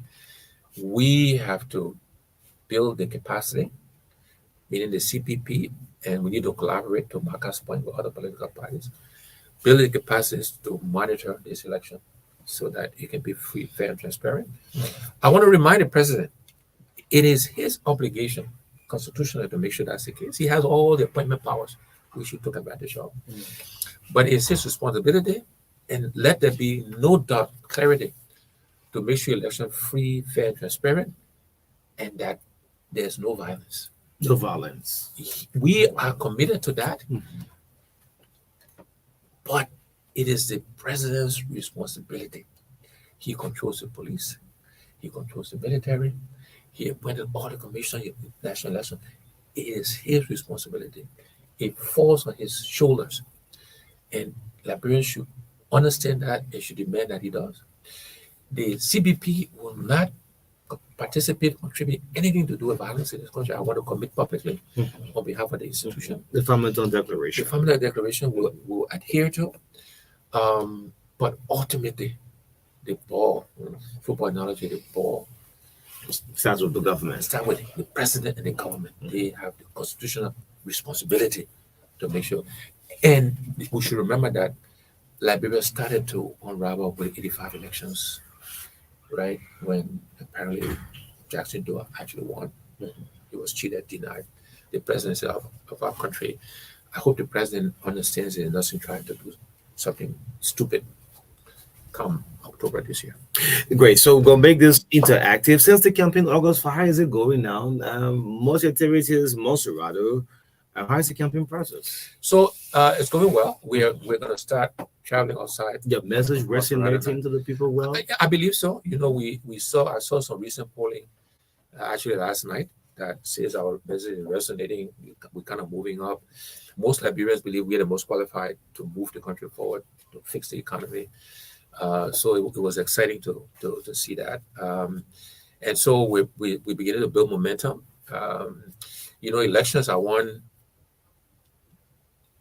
we have to build the capacity, meaning the CPP, and we need to collaborate, to MARKA's point, with other political parties, build the capacities to monitor this election so that it can be free, fair, and transparent. I want to remind the president, it is his obligation constitutionally to make sure that's the case. He has all the appointment powers we should take advantage of. But it's his responsibility, and let there be no doubt, clarity, to make sure election free, fair, and transparent, and that there's no violence. No violence. We are committed to that, but it is the president's responsibility. He controls the police, he controls the military, he appointed all the commissioners, national election. It is his responsibility. It falls on his shoulders, and Liberians should understand that and should demand that he does. The CBP will not participate, contribute anything to do with violence in this country. I want to commit publicly on behalf of the institution. The fundamental declaration. The fundamental declaration will adhere to, but ultimately, the ball, football analogy, the ball Starts with the government. start with the president and the government. They have the constitutional responsibility to make sure. And we should remember that Liberia started to unravel with 85 elections, right? When apparently Jackson Dua actually won. He was cheated, denied the presidency of our country. I hope the president understands it and doesn't try to do something stupid come October this year. Great. So we're gonna make this interactive. Since the campaign August, how is it going now? Most activities, Monserrato. How is the campaign process? So it's going well. We're going to start traveling outside. Your message resonating to the people well? I believe so. You know, I saw some recent polling actually last night that says our message is resonating. We're kind of moving up. Most Liberians believe we are the most qualified to move the country forward, to fix the economy. So it was exciting to see that. And so we beginning to build momentum. You know, elections are won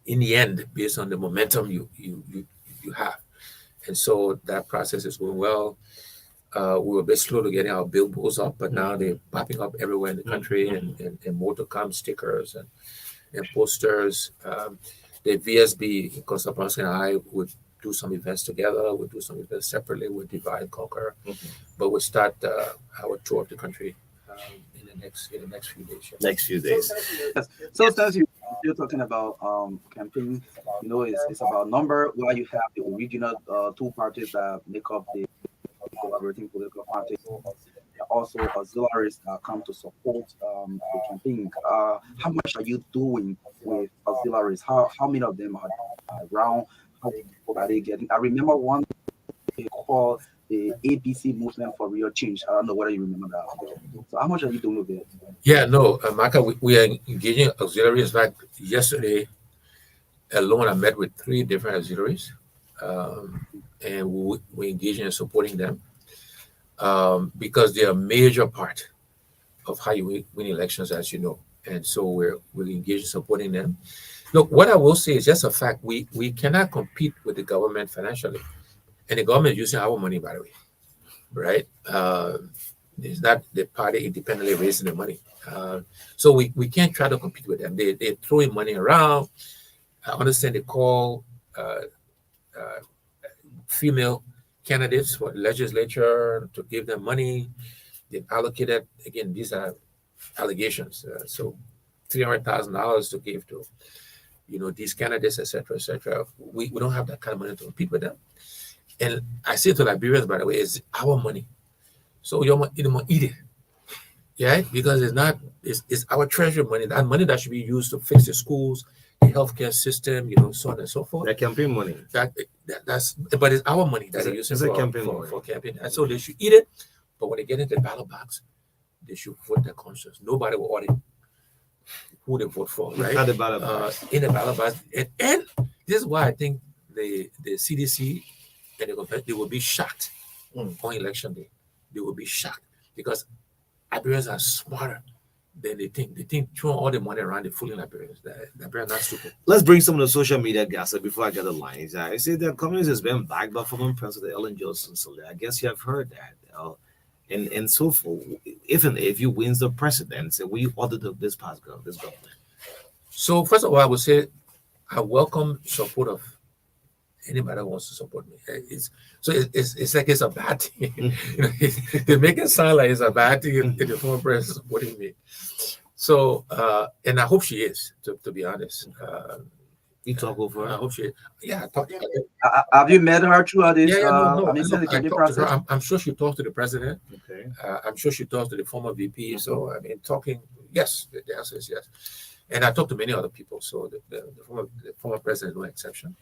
in the end based on the momentum you have. And so that process is going well. We were a bit slow to getting our billboards up, but now they're popping up everywhere in the country, and more to come, stickers and posters. The VSB, Costa Blanca and I would do some events together. We'll do some events separately. We'll divide and conquer. But we'll start our tour of the country in the next few days. Yeah. Next few days. So since you're talking about campaign, you know, it's about number. While you have the original two parties that make up the collaborating political parties, there are also auxiliaries that come to support the campaign. How much are you doing with auxiliaries? How many of them are around? How many people are they getting? I remember one they called the ABC Movement for Real Change. I don't know whether you remember that. So how much are you doing with it? Yeah, no, Marka, we are engaging auxiliaries. In fact, yesterday alone, I met with 3 different auxiliaries, and we're engaging and supporting them because they're a major part of how you win elections, as you know. And so we're engaged in supporting them. Look, what I will say is just a fact. We cannot compete with the government financially. And the government is using our money, by the way, right? It's not the party independently raising the money. So we can't try to compete with them. They're throwing money around. I understand they call female candidates for the legislature to give them money. They've allocated, again, these are allegations. So $300,000 to give to, you know, these candidates, et cetera, et cetera. We don't have that kind of money to compete with them. And I say to Liberians, by the way, it's our money. So you don't eat it. Yeah, because it's our treasury money. That money that should be used to fix the schools, the healthcare system, you know, so on and so forth. That campaign money. But it's our money that they're using for campaign. And so they should eat it. But when they get into the ballot box, they should vote their conscience. Nobody will audit who they vote for, right? At the ballot box. In the ballot box. And this is why I think the CDC and they will be shocked on election day. They will be shocked because Liberians are smarter than they think. They think throwing all the money around, they're fooling Liberians. Liberians are not stupid. Let's bring some of the social media gossip before I get the lines. I say that communist has been backed by former President Ellen Johnson. So I guess you have heard that. And so forth. If you wins the presidency, we ordered this government. So first of all, I would say I welcome support of anybody that wants to support me. It's like it's a bad thing. You know, they make it sound like it's a bad thing if the former president is supporting me. So and I hope she is, to be honest. You talk over her? I hope she. Yeah, I talk. Have you met her throughout this? I'm sure she talked to the president. Okay. I'm sure she talked to the former VP. So I mean, talking. Yes, the answer is yes. And I talked to many other people. So the former president is no exception.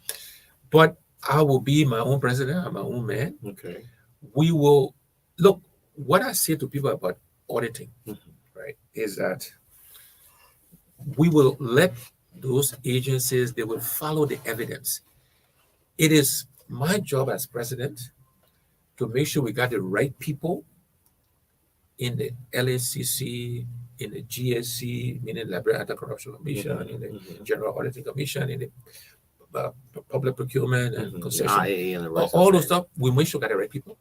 But I will be my own president. I'm my own man. Okay. We will look. What I say to people about auditing, right, is that we will let those agencies, they will follow the evidence. It is my job as president to make sure we got the right people in the LACC, in the GSC, meaning Liberian Anti-Corruption Commission, in the General Auditing Commission, in the public procurement and concession. and all those stuff, we make sure we got the right people.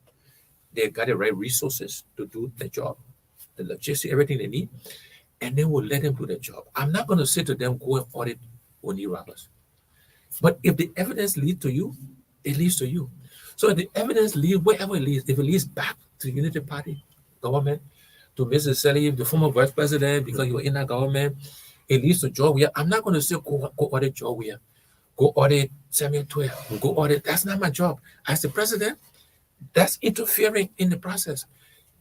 they got the right resources to do the job, the logistics, everything they need, and then we'll let them do the job. I'm not going to say to them, go and audit only robbers. But if the evidence leads to you, it leads to you. So if the evidence leads, wherever it leads, if it leads back to the Unity Party government, to Mr. Selly, the former vice president, because you were in that government, it leads to Joe Weir. I'm not going to say go audit Joe Weir, go audit Samuel Tuya, go audit. That's not my job. As the president, that's interfering in the process.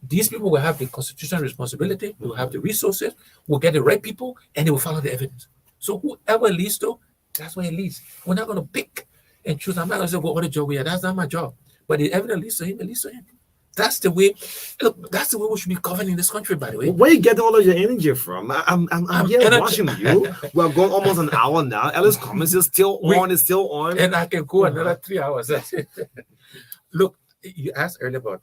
These people will have the constitutional responsibility, will have the resources, will get the right people, and they will follow the evidence. So whoever leads to, that's where it leads. We're not going to pick and choose. I'm not going to say, go audit Joe Weir. That's not my job. But the evidence leads to him, it leads to him. That's the way. Look, that's the way we should be governing this country. By the way, where you get all of your energy from? I'm here watching you. We're going almost an hour now. Ellis comments is still on. It's still on, and I can go another 3 hours. Look, you asked earlier about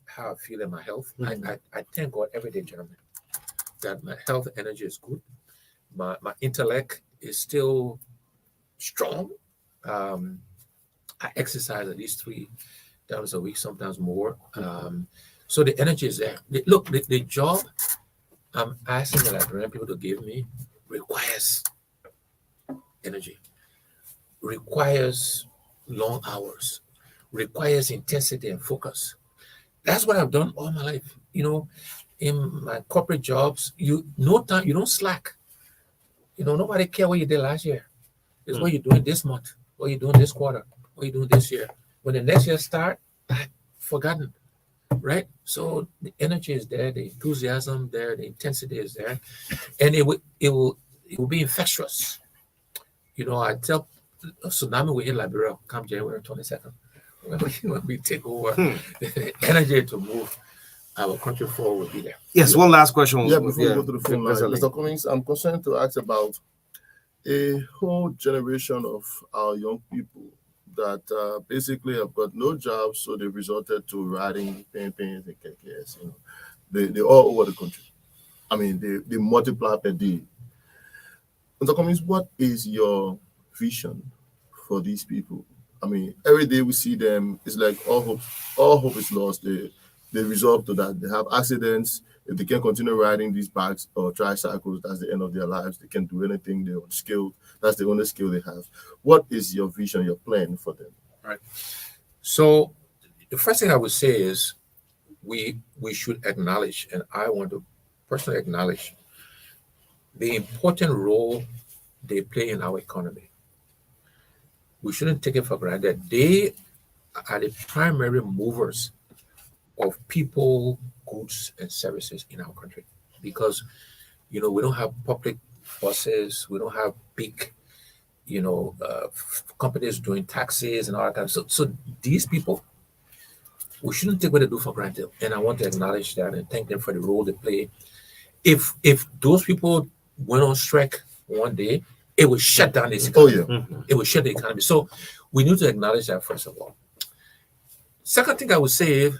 how I feel in my health. I thank God every day, gentlemen, that my health energy is good. My intellect is still strong. I exercise at least 3 times a week, sometimes more. So the energy is there. Look, the job I'm asking the Liberian people to give me requires energy, requires long hours, requires intensity and focus. That's what I've done all my life. You know, in my corporate jobs, you don't slack. You know, nobody care what you did last year. It's what you're doing this month, what you're doing this quarter, what you're doing this year. When the next year start, I've forgotten, right? So the energy is there, the enthusiasm there, the intensity is there, and it will be infectious. You know, I tell a tsunami will hit Liberia come January 22nd. When we take over, the energy to move our country forward will be there. Yes, one last question. Yeah, before we go to the phone line, Mr. Cummings, I'm concerned to ask about a whole generation of our young people that basically have got no jobs, so they resorted to riding pains and KKS. You know, they're all over the country. I mean, they multiply per day. Mr. Cummings, what is your vision for these people? I mean, every day we see them, it's like all hope is lost. They resolve to that. They have accidents. If they can continue riding these bikes or tricycles, that's the end of their lives. They can't do anything. They're unskilled. That's the only skill they have. What is your vision, your plan for them? Right. So the first thing I would say is we should acknowledge, and I want to personally acknowledge, the important role they play in our economy. We shouldn't take it for granted. They are the primary movers of people, goods, and services in our country. Because, you know, we don't have public buses, we don't have big, companies doing taxis and all that kind of stuff. So these people, we shouldn't take what they do for granted. And I want to acknowledge that and thank them for the role they play. If those people went on strike one day, it would shut down this economy. Oh, yeah. It would shut the economy. So we need to acknowledge that, first of all. Second thing I would say is,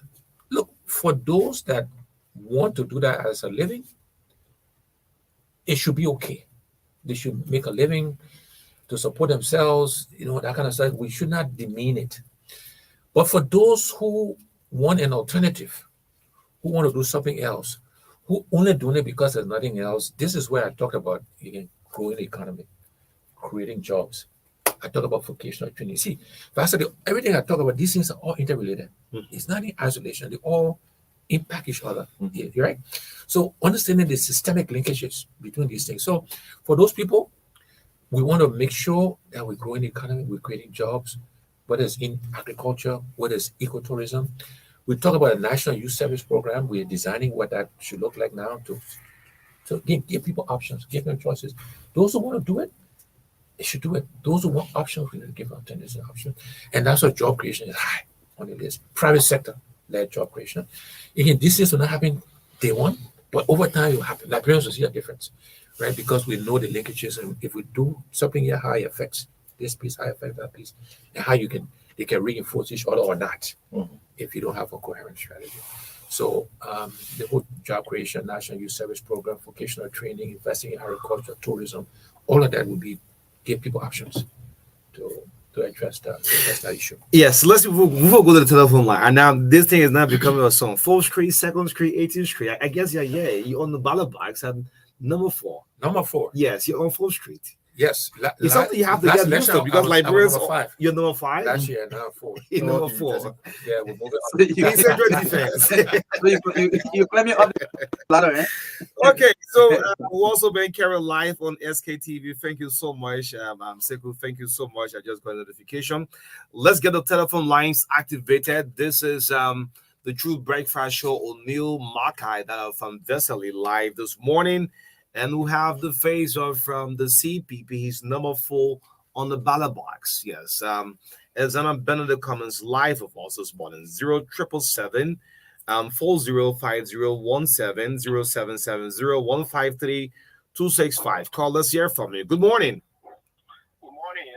look, for those that want to do that as a living, it should be okay. They should make a living to support themselves, that kind of stuff. We should not demean it. But for those who want an alternative, who want to do something else, who only doing it because there's nothing else, this is where I talked about, again, growing the economy, creating jobs. I talk about vocational training. See, everything I talk about, these things are all interrelated. It's not in isolation. They all impact each other, right? So understanding the systemic linkages between these things. So for those people, we want to make sure that we're growing the economy, we're creating jobs, whether it's in agriculture, whether it's ecotourism. We talk about a national youth service program. We're designing what that should look like now to give people options, give them choices. Those who want to do it, they should do it. Those who want options, we need to give alternatives and options. And that's why job creation is high on the list. Private sector-led job creation. Again, these things will not happen day one, but over time it will happen. Liberians will see a difference, right? Because we know the linkages, and if we do something here, how it affects this piece, how it affects that piece, and how they can reinforce each other or not if you don't have a coherent strategy. So the whole job creation, national youth service program, vocational training, investing in agriculture, tourism, all of that will be give people options to to address that issue. Yes, let's move go to the telephone line. And now this thing is not becoming a song. 4th Street, 2nd Street, 18th Street. I guess you're on the ballot box at number 4. Number 4. Yes, you're on 4th Street. Yes, it's something you have to get used to because Liberians. You're number 5. Last year, number 4. You're number 4. Yeah, we're moving on. He's central defense. You claim me up the ladder, eh? Okay, so we've also been carried live on SKTV. Thank you so much, Sekou. Thank you so much. I just got a notification. Let's get the telephone lines activated. This is the True Breakfast Show on NEAL, MARKA, that are from Vesely live this morning. And we have the face of from the CPP. He's number 4 on the ballot box. Yes. Elzana Benedict Cummins live with us this morning. 0777 405017 0770 153 Call us here from you. Good morning. Good morning,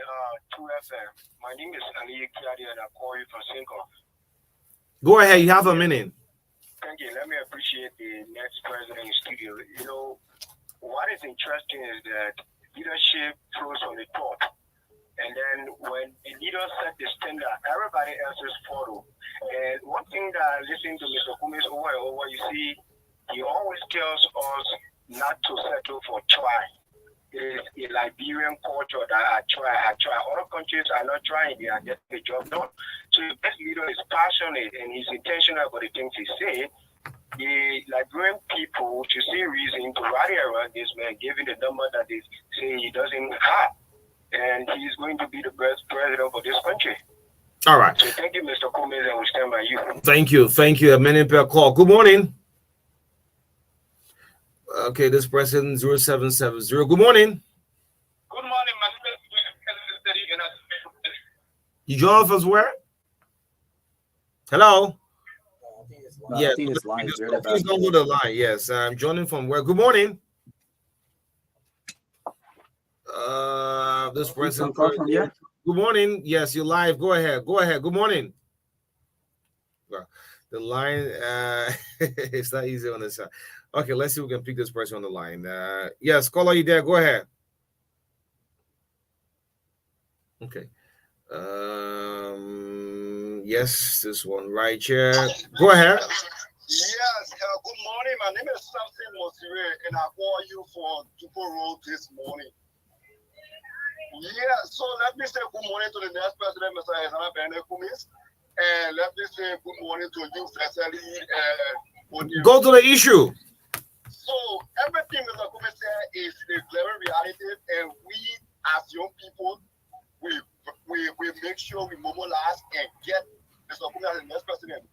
2FM. My name is Ali Kiadi and I call you from Sinkoff. Go ahead. You have a minute. Thank you. Let me appreciate the next president in studio. You know, what is interesting is that leadership throws on the top. And then when the leaders set the standard, everybody else's follow. And one thing that I listen to Mr. Kumis over and over, you see, he always tells us not to settle for try. It is a Liberian culture that I try. Other countries are not trying, they are getting the job done. So the best leader is passionate and he's intentional about the things he says. The Liberian people should see reason to rally around this man, given the number that they say he doesn't have. And he's going to be the best president for this country. All right. So thank you, Mr. Kumis, and we stand by you. Thank you. Thank you. A minute per call. Good morning. Okay, this person 0770. Good morning. Good morning, my name is. You join us where? Hello. I think his line is really bad. Please don't go to the line. Yes, I'm joining from where? Good morning. This person. From here? Good morning. Yes, you're live. Go ahead. Good morning. The line it's not easy on this side. Okay, let's see if we can pick this person on the line. Yes, caller, you there? Go ahead. Okay. Yes, this one right here. Go ahead. Yes, good morning. My name is Samson Mosire, and I call you for Tupo Road this morning. Yeah, so let me say good morning to the next president, Mr. Elzana Benedict Cummins, and let me say good morning to you, Vesely. Go to the issue. So everything Mr. Cummins said is a glaring reality, and we as young people, we make sure we mobilize and get Mr. Cummins as the next president.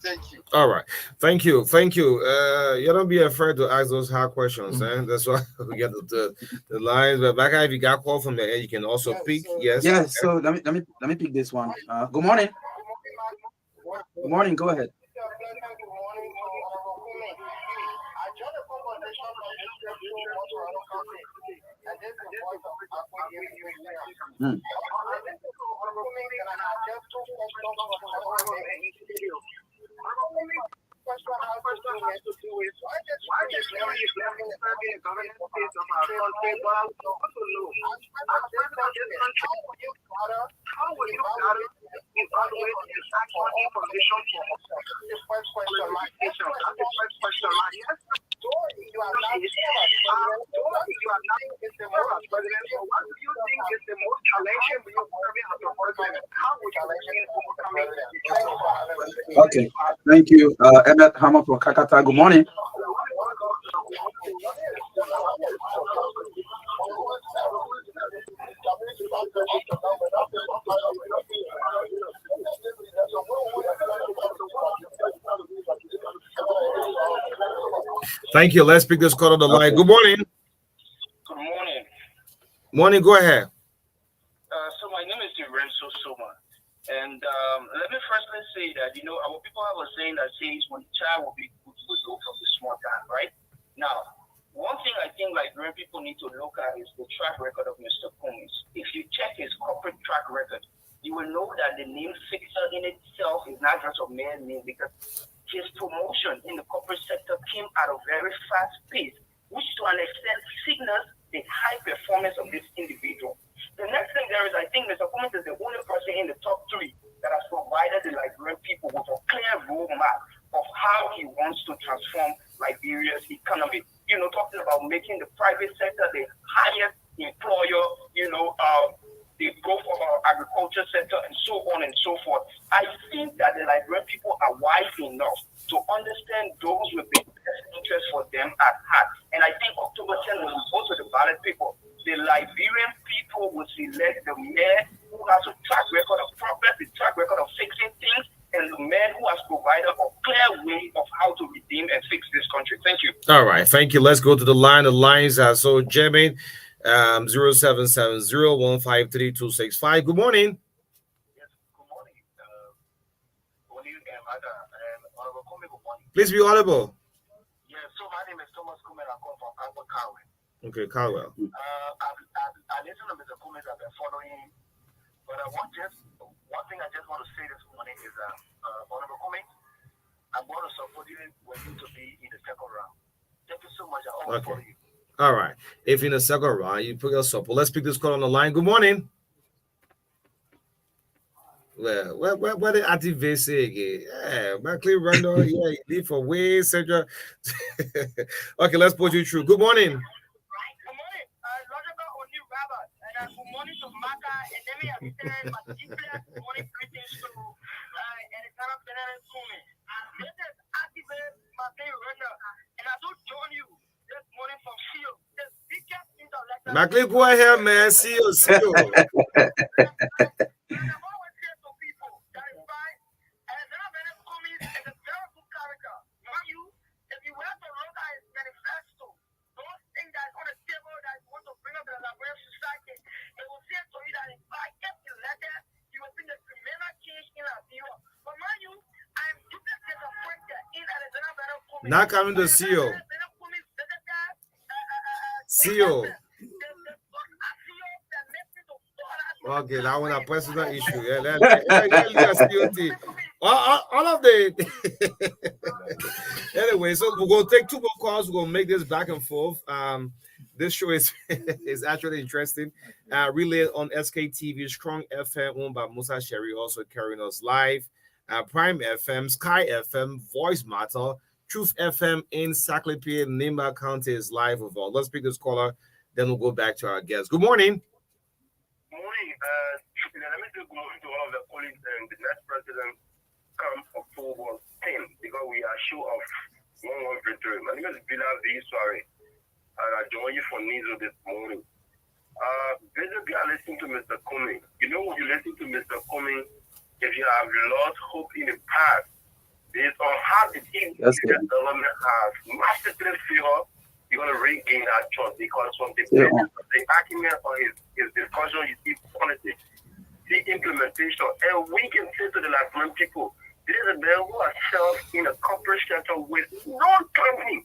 Thank you. All right. Thank you. You don't be afraid to ask those hard questions. That's why we get the lines. But back if you got call from the air, you can also pick. Yes. Yeah. So let me pick this one. Good morning. Good morning. Go ahead. Okay, thank you, Emmett Hammer from Kakata. Good morning. Thank you. Let's pick this call on the line. Good morning. Good morning. Morning. Go ahead. So my name is Lorenzo Soma. And let me firstly say that, our people have a saying that says when the child will be good, will go from the small town, right? Now, one thing I think Liberian people need to look at is the track record of Mr. Cummins. If you check his corporate track record, you will know that the name Fixer in itself is not just a mere name, because his promotion in the corporate sector came at a very fast pace, which to an extent signals the high performance of this individual. The next thing that I think Mr. Cummings is the only person in the top 3 that has provided the Liberian people with a clear roadmap of how he wants to transform Liberia's economy. Talking about making the private sector the highest employer, the growth of our agriculture sector, and so on and so forth. I think that the Liberian people are wise enough to understand those with the best interest for them at heart. And I think October 10th, when we go to the ballot paper, the Liberian people will select the mayor who has a track record of progress, a track record of fixing things, and the man who has provided a clear way of how to redeem and fix this country. Thank you. All right, thank you. Let's go to the line. The lines are so jamming. 0770153265. Good morning. Yes, good morning. Honorable Kumi, good morning. Please be audible. Yes, so my name is Thomas Kumi. I come from Albert Cowell. Okay, Caldwell. I listen to Mr. Cummings. I've been following him, but one thing I just want to say this morning is Honorable Cummings, I'm going to support you when you to be in the second round. Thank you so much. I always follow you. All right. If in the second round you put your support, let's pick this call on the line. Good morning. Well, what did Ative say again? Yeah, Berkeley Randall. Yeah, you leave for way central. Okay, let's put you through. Good morning. Good morning. Good morning to MARKA, and let me extend my deepest morning greetings to Alexander Fernandez Cummings. This is Active Berkeley Randall, and I do join you this morning from CEO, the biggest intellectual. Berkeley, go ahead, man. See you. Not coming to see you. See you. Okay, that one a personal issue. Yeah, all of the anyway, so we're gonna take 2 more calls. We're gonna make this back and forth. This show is is actually interesting. Relay on SKTV, Strong FM, owned by Musa Sherry, also carrying us live. Prime FM, Sky FM, Voice Matter, Truth FM in Saclipie, Nimba County is live with all. Let's pick this caller, then we'll go back to our guests. Good morning. Good morning. Let me say good morning to all of the colleagues and the next president come October 10th because we are sure of 1-1 victory. My name is Bilal V. Sorry. And I join you for Nizo this morning. Basically, I listen to Mr. Cummings. You know, when you listen to Mr. Cummings, if you have lost hope in the past, based on how the team development has massively failed, you're going to regain that trust because from the argument on his discussion, you see politics, see implementation, and we can say to the Liberian people, this is a man who has served in a corporate sector with no company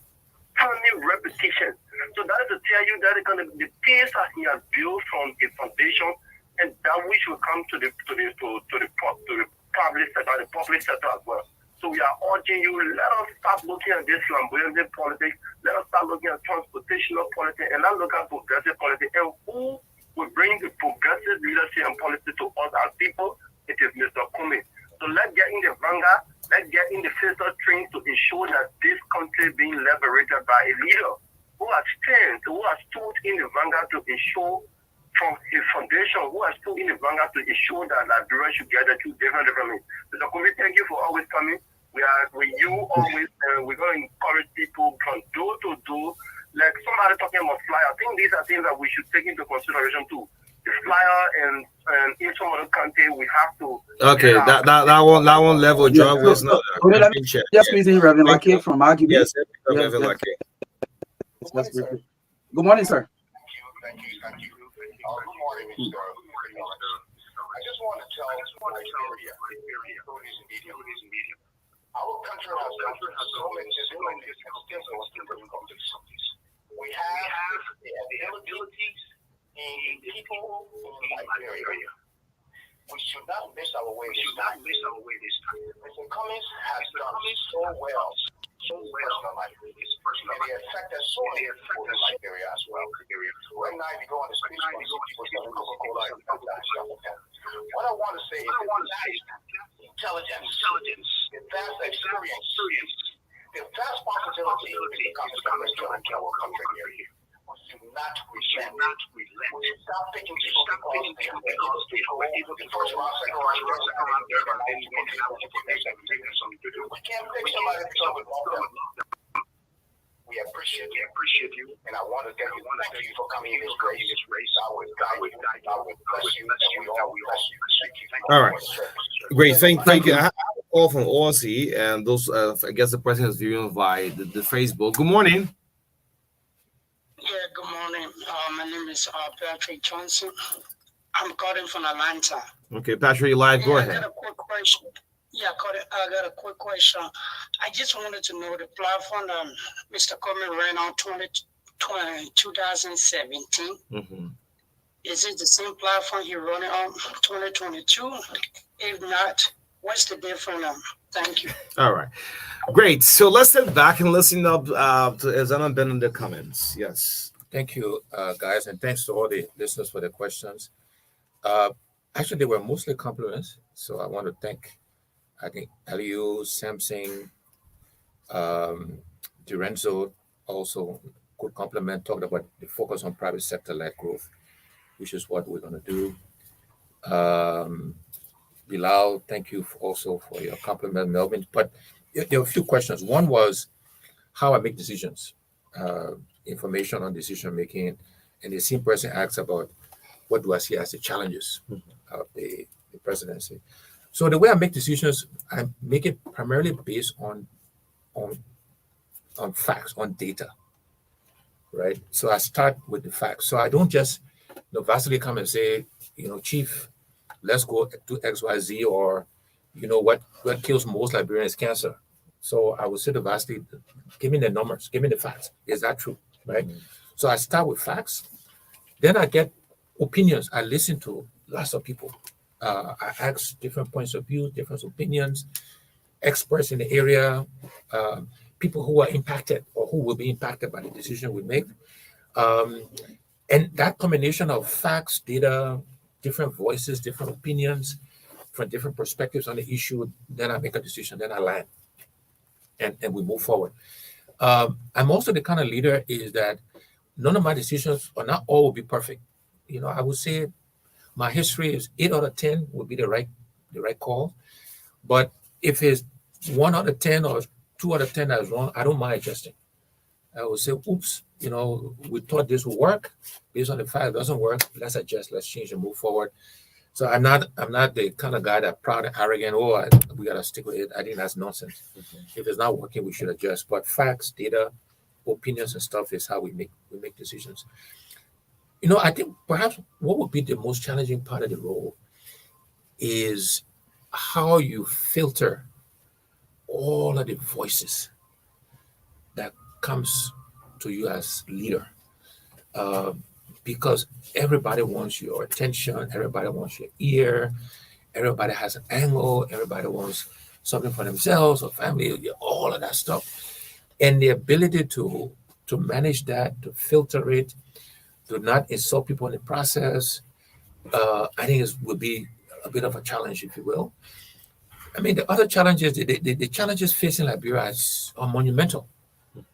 repetition. So that is to tell you that the pace that he has built from his foundation, and that which will come to the public sector as well. So we are urging you, let us start looking at this flamboyant politics, let us start looking at transportational politics, and not look at progressive politics. And who will bring the progressive leadership and policy to us as people? It is Mr. Cummings. So let's get in the vanguard, let's get in the filter train to ensure that this country is being liberated by a leader who has stood in the vanguard to ensure from his foundation, who has stood in the vanguard to ensure that Liberia should get the 2 different means. Mr. Cummings, thank you for always coming. We are with you always, and we're going to encourage people from door to door. Like somebody talking about flyer, I think these are things that we should take into consideration too. The flyer and in some other country, we have to. Okay, that one level job was not. Just meeting Reverend Lake from Marky. Yes, Reverend Lake. Good morning, sir. Thank you. Good morning, Mr. I just want to tell Liberia, our country has so many difficulties. We have the abilities in people in Liberia. We should not miss our way this time. Mr. Cummings has done so well. They affected so many people in Liberia as well. Right now, if you go on the streets, people selling Coca-Cola and intelligence, the vast experience, the vast possibility to come to our country here. Do not relent. Stop thinking people because they were able to first round, second round, we can't fix somebody because we love them. We appreciate you, and I want to thank you for coming in this race. I would bless you, and we all bless you. Thank you. All right. Great. Thank you. I have a call from Aussie, and those, I guess the president is viewing via the Facebook. Good morning. Yeah, good morning. My name is Patrick Johnson. I'm calling from Atlanta. Okay, Patrick, you're live. Go ahead. I got a quick question. I got a quick question. I just wanted to know the platform Mr. Coleman ran on 2017. Mm-hmm. Is it the same platform he running on 2022? If not, what's the difference? Thank you. All right. Great. So let's sit back and listen up to Ezana Ben in the comments. Yes. Thank you, guys, and thanks to all the listeners for the questions. Actually, they were mostly compliments, so I want to thank, I think, Aliu, Samsung, Durenzo, also good compliment, talked about the focus on private sector-led growth, which is what we're going to do. Bilal, thank you also for your compliment, Melvin. But there were a few questions. One was how I make decisions, information on decision making, and the same person asks about what do I see as the challenges of the presidency. So the way I make decisions, I make it primarily based on facts, on data, right? So I start with the facts. So I don't just vastly come and say, Chief, let's go to XYZ, or what kills most Liberians is cancer. So I would say to vastly, give me the numbers, give me the facts. Is that true, right? Mm-hmm. So I start with facts. Then I get opinions. I listen to lots of people. I ask different points of view, different opinions, experts in the area, people who are impacted or who will be impacted by the decision we make. And that combination of facts, data, different voices, different opinions, from different perspectives on the issue, then I make a decision, then I land, and we move forward. I'm also the kind of leader is that none of my decisions, or not all, will be perfect. I would say my history is 8 out of 10 would be the right call. But if it's 1 out of 10 or 2 out of 10 that is wrong, I don't mind adjusting. I would say, oops, we thought this would work. Based on the fact it doesn't work, let's adjust, let's change and move forward. So I'm not the kind of guy that proud and arrogant, we gotta stick with it. I think that's nonsense. Mm-hmm. If it's not working, we should adjust. But facts, data, opinions and stuff is how we make decisions. I think perhaps what would be the most challenging part of the role is how you filter all of the voices that comes to you as leader, because everybody wants your attention, everybody wants your ear, everybody has an angle, everybody wants something for themselves or family, all of that stuff. And the ability to manage that, to filter it, to not insult people in the process, I think would be a bit of a challenge, if you will. I mean, the other challenges, the challenges facing Liberia are monumental.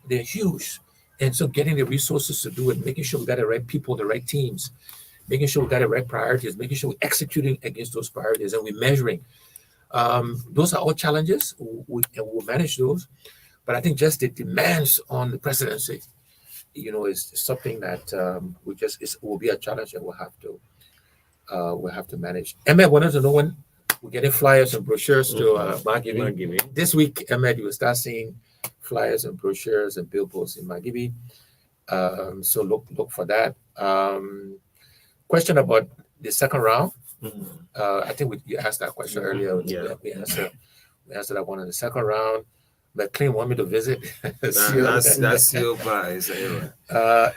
They're huge. And so getting the resources to do it, making sure we got the right people, the right teams, making sure we got the right priorities, making sure we're executing against those priorities and we're measuring. Those are all challenges. We'll manage those. But I think just the demands on the presidency, is something that will be a challenge that we'll have to manage. Emmett wanted to know when we're getting flyers and brochures to Margibi. This week, Emmett, you will start seeing flyers and brochures and billboards in Margibi. So look for that. Question about the second round. Mm-hmm. I think you asked that question earlier. Yeah. We answered that one in the second round. McLean want me to visit. That's your advice.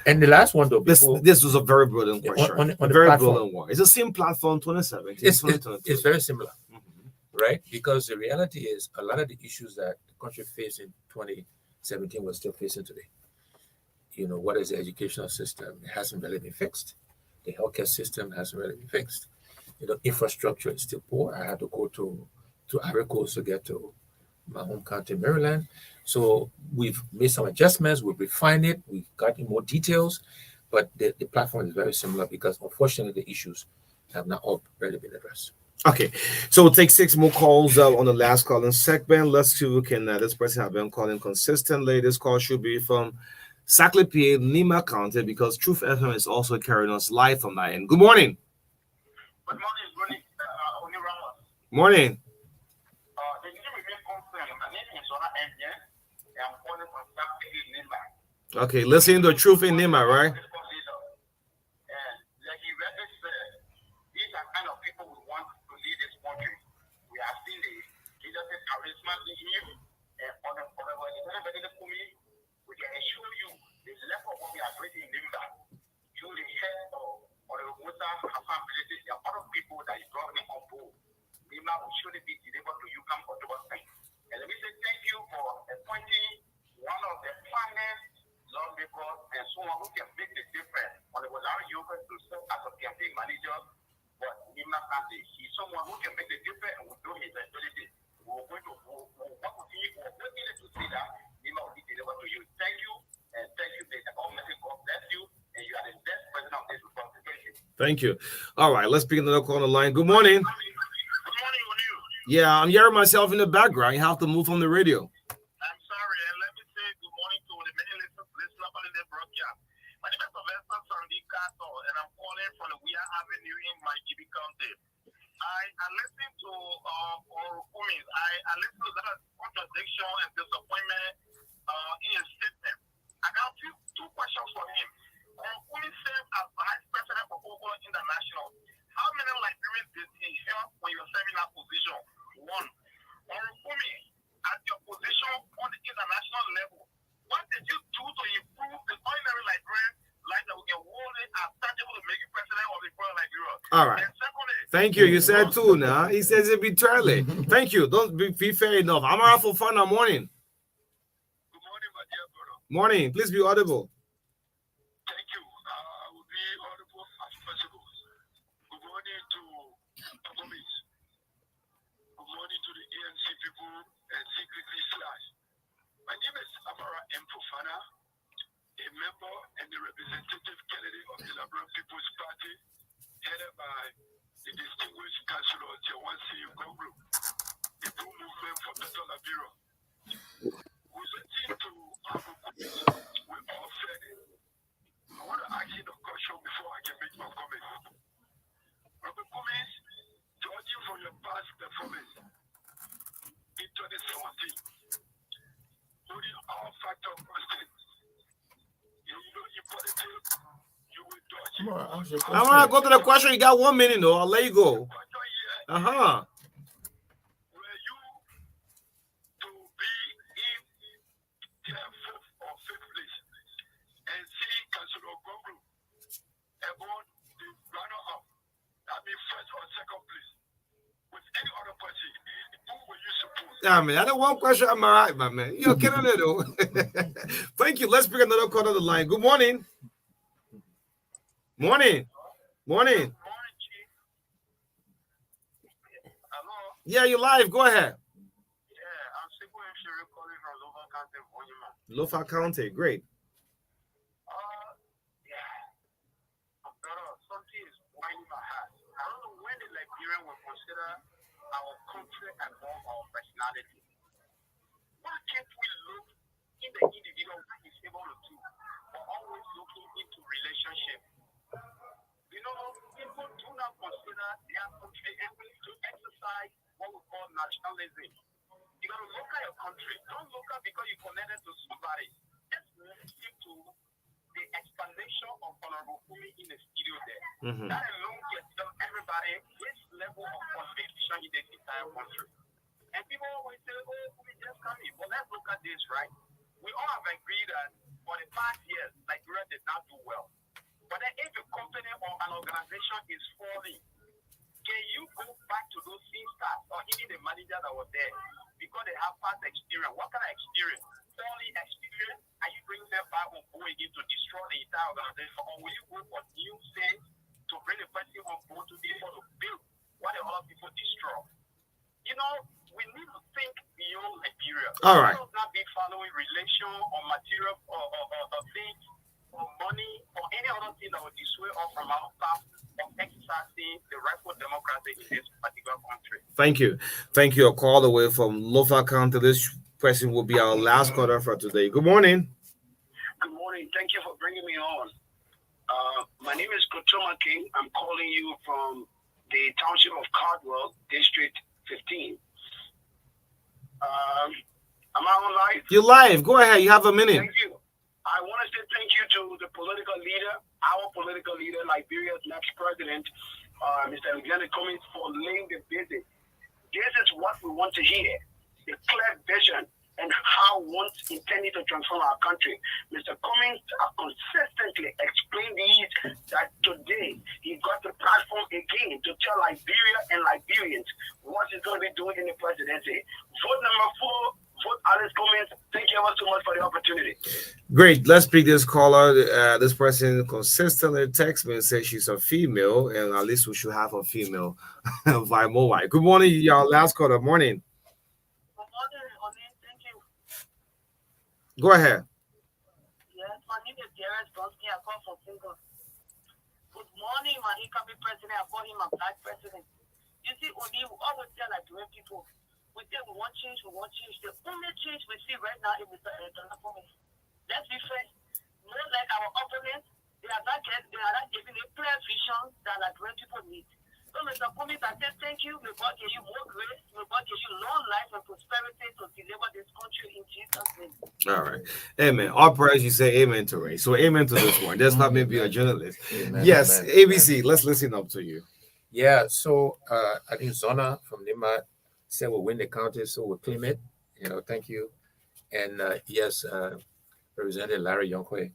And the last one, though. This was a very brilliant question. On very brilliant one. It's the same platform 2017. It's very similar, right? Because the reality is a lot of the issues that the country faced in 2017 we're still facing today. What is the educational system? It hasn't really been fixed. The healthcare system hasn't really been fixed. Infrastructure is still poor. I had to go to through Ivory Coast to get to my home county, Maryland. So we've made some adjustments, we've refined it, we've gotten more details, but the platform is very similar because unfortunately the issues have not all really been addressed. Okay, so we'll take 6 more calls on the last calling segment. Let's see who can. This person have been calling consistently. This call should be from Saclay, Nima County, because Truth FM is also carrying us live from that end. Good morning. Good morning, Oni Ramos. Morning. The name remain confirmed. My name is Ona Engineer. I'm calling from Saclay, Nima. Okay, listening to Truth in Nima, right? And let me say thank you for appointing one of the finest lawmakers and someone who can make the difference. On the allowing you to serve as a campaign manager, but Nima County, he's someone who can make the difference and will do his ability. We're going to to see that Nima will be delivered to you. Thank you, and thank you, Mr. Almighty. God bless you, and you are the best president of this republic. Thank you. All right, let's begin another call on the line. Good morning. Good morning, with you. Yeah, I'm hearing myself in the background. You have to move from the radio. I'm sorry, and let me say good morning to the many listeners on the broadcast. My name is Sylvester Sandy Castle, and I'm calling from the Weir Avenue in my GB County. I listened to Orukumi. I listened to that contradiction and disappointment in his statement. I got two questions for him. Orukumi served as vice president for Ogo International. How many Liberians did he help when you were serving that position? One. Orukumi, at your position on the international level, what did you do to improve the ordinary Liberian life that we can hold it as tangible to make you president of the world like Europe? All right. Thank you. You said two now. He says it arbitrarily. Thank you. Don't be fair enough. I'm around for fun in the morning. Good morning, my dear brother. Morning. Please be audible. Thank you. I will be audible as possible. Good morning to Tokomis. Good morning to the ANC people and secretly slash. My name is Amara M. Fofana, a member and the representative candidate of the Liberal People's Party, headed by the distinguished Councilor Jawansi Goglu, the Blue Movement for Total Bureau. We listen to we all said it. I want to ask you the question before I can make my comment. Robert Cummings, judging from your past performance in 2017, holding all factor constant, you know, in politics, you will dodge. I want to go to the question. You got 1 minute, though. I'll let you go. Uh-huh. Were you to be in the fourth or fifth place and see Councilor Goglu about the runner-up, that means first or second place, with any other party, who will you support? Yeah, man. I don't want question. I'm all right, my man. You're killing it, though. Thank you. Let's bring another call on the line. Good morning. Morning. Morning. Hello? Yeah, you're live. Go ahead. Yeah, I'm Siku M. Sherry calling from Local County, Onyema. Lofa County. Great. Yeah. Something is winding my heart. I don't know when the Liberian will consider our country and more our personality. Why can't we look in the individual that is able to do, but always looking into relationship? You know, people do not consider their country able to exercise what we call nationalism. You got to look at your country. Don't look at because you connected to somebody. Just listen to the explanation of Honorable Kumi in the studio there. Mm-hmm. That alone can tell everybody which level of contribution in the entire country. And people always say, oh, Kumi just coming. But let's look at this, right? We all have agreed that for the past years, Nigeria did not do well. But then if a company or an organization is falling, can you go back to those same staff or even the manager that was there because they have past experience? What kind of experience? Falling experience? Are you bringing them back on board again to destroy the entire organization? Or will you go for new things to bring the person on board to be able to build what the other people destroy? You know, we need to think beyond Liberia. All right. We should not be following relation or material or things or money or any other thing that would dissuade us from our path of exercising the rightful democracy in this particular country. Thank you. Thank you. A call away from Lofa County. This person will be our last caller for today. Good morning. Good morning. Thank you for bringing me on. My name is Kotoma King. I'm calling you from the township of Cardwell, District 15. Am I on live? You're live. Go ahead. You have a minute. Thank you. I want to say thank you to the political leader, our political leader, Liberia's next president, Mr. Alexander Cummings, for laying the basics. This is what we want to hear, the clear vision and how we want intended to transform our country. Mr. Cummings consistently explained these, that today he got the platform again to tell Liberia and Liberians what he's going to be doing in the presidency. Vote number 4. Vote Alex Cummings. Thank you ever so much for the opportunity. Great. Let's pick this caller. This person consistently texts me and says she's a female, and at least we should have a female via mobile. Good morning, y'all. Last caller. Morning. Good morning, Oni. Thank you. Go ahead. Yes, my name is Gareth Bonsky. I come from Single. Good morning, my incoming president. I call him a black president. You see, Oni, we always tell Liberian people, we say we want change, we want change. The only change we see right now is Mr. Cummings. Let's be fair. Not like our opponents, they are not giving a clear vision that Liberian people need. So, Mr. Cummings, I say thank you. May God give you more grace. May God give you long life and prosperity to deliver this country in Jesus' name. All right. Amen. All prayers you say amen to, Ray. So amen to this one. That's not me be a journalist. Amen. Yes, Amen. ABC. Let's listen up to you. Yeah, so I think Zona from Nima said we'll win the county, so we'll claim it. Thank you. And yes, Representative Larry Yonkwe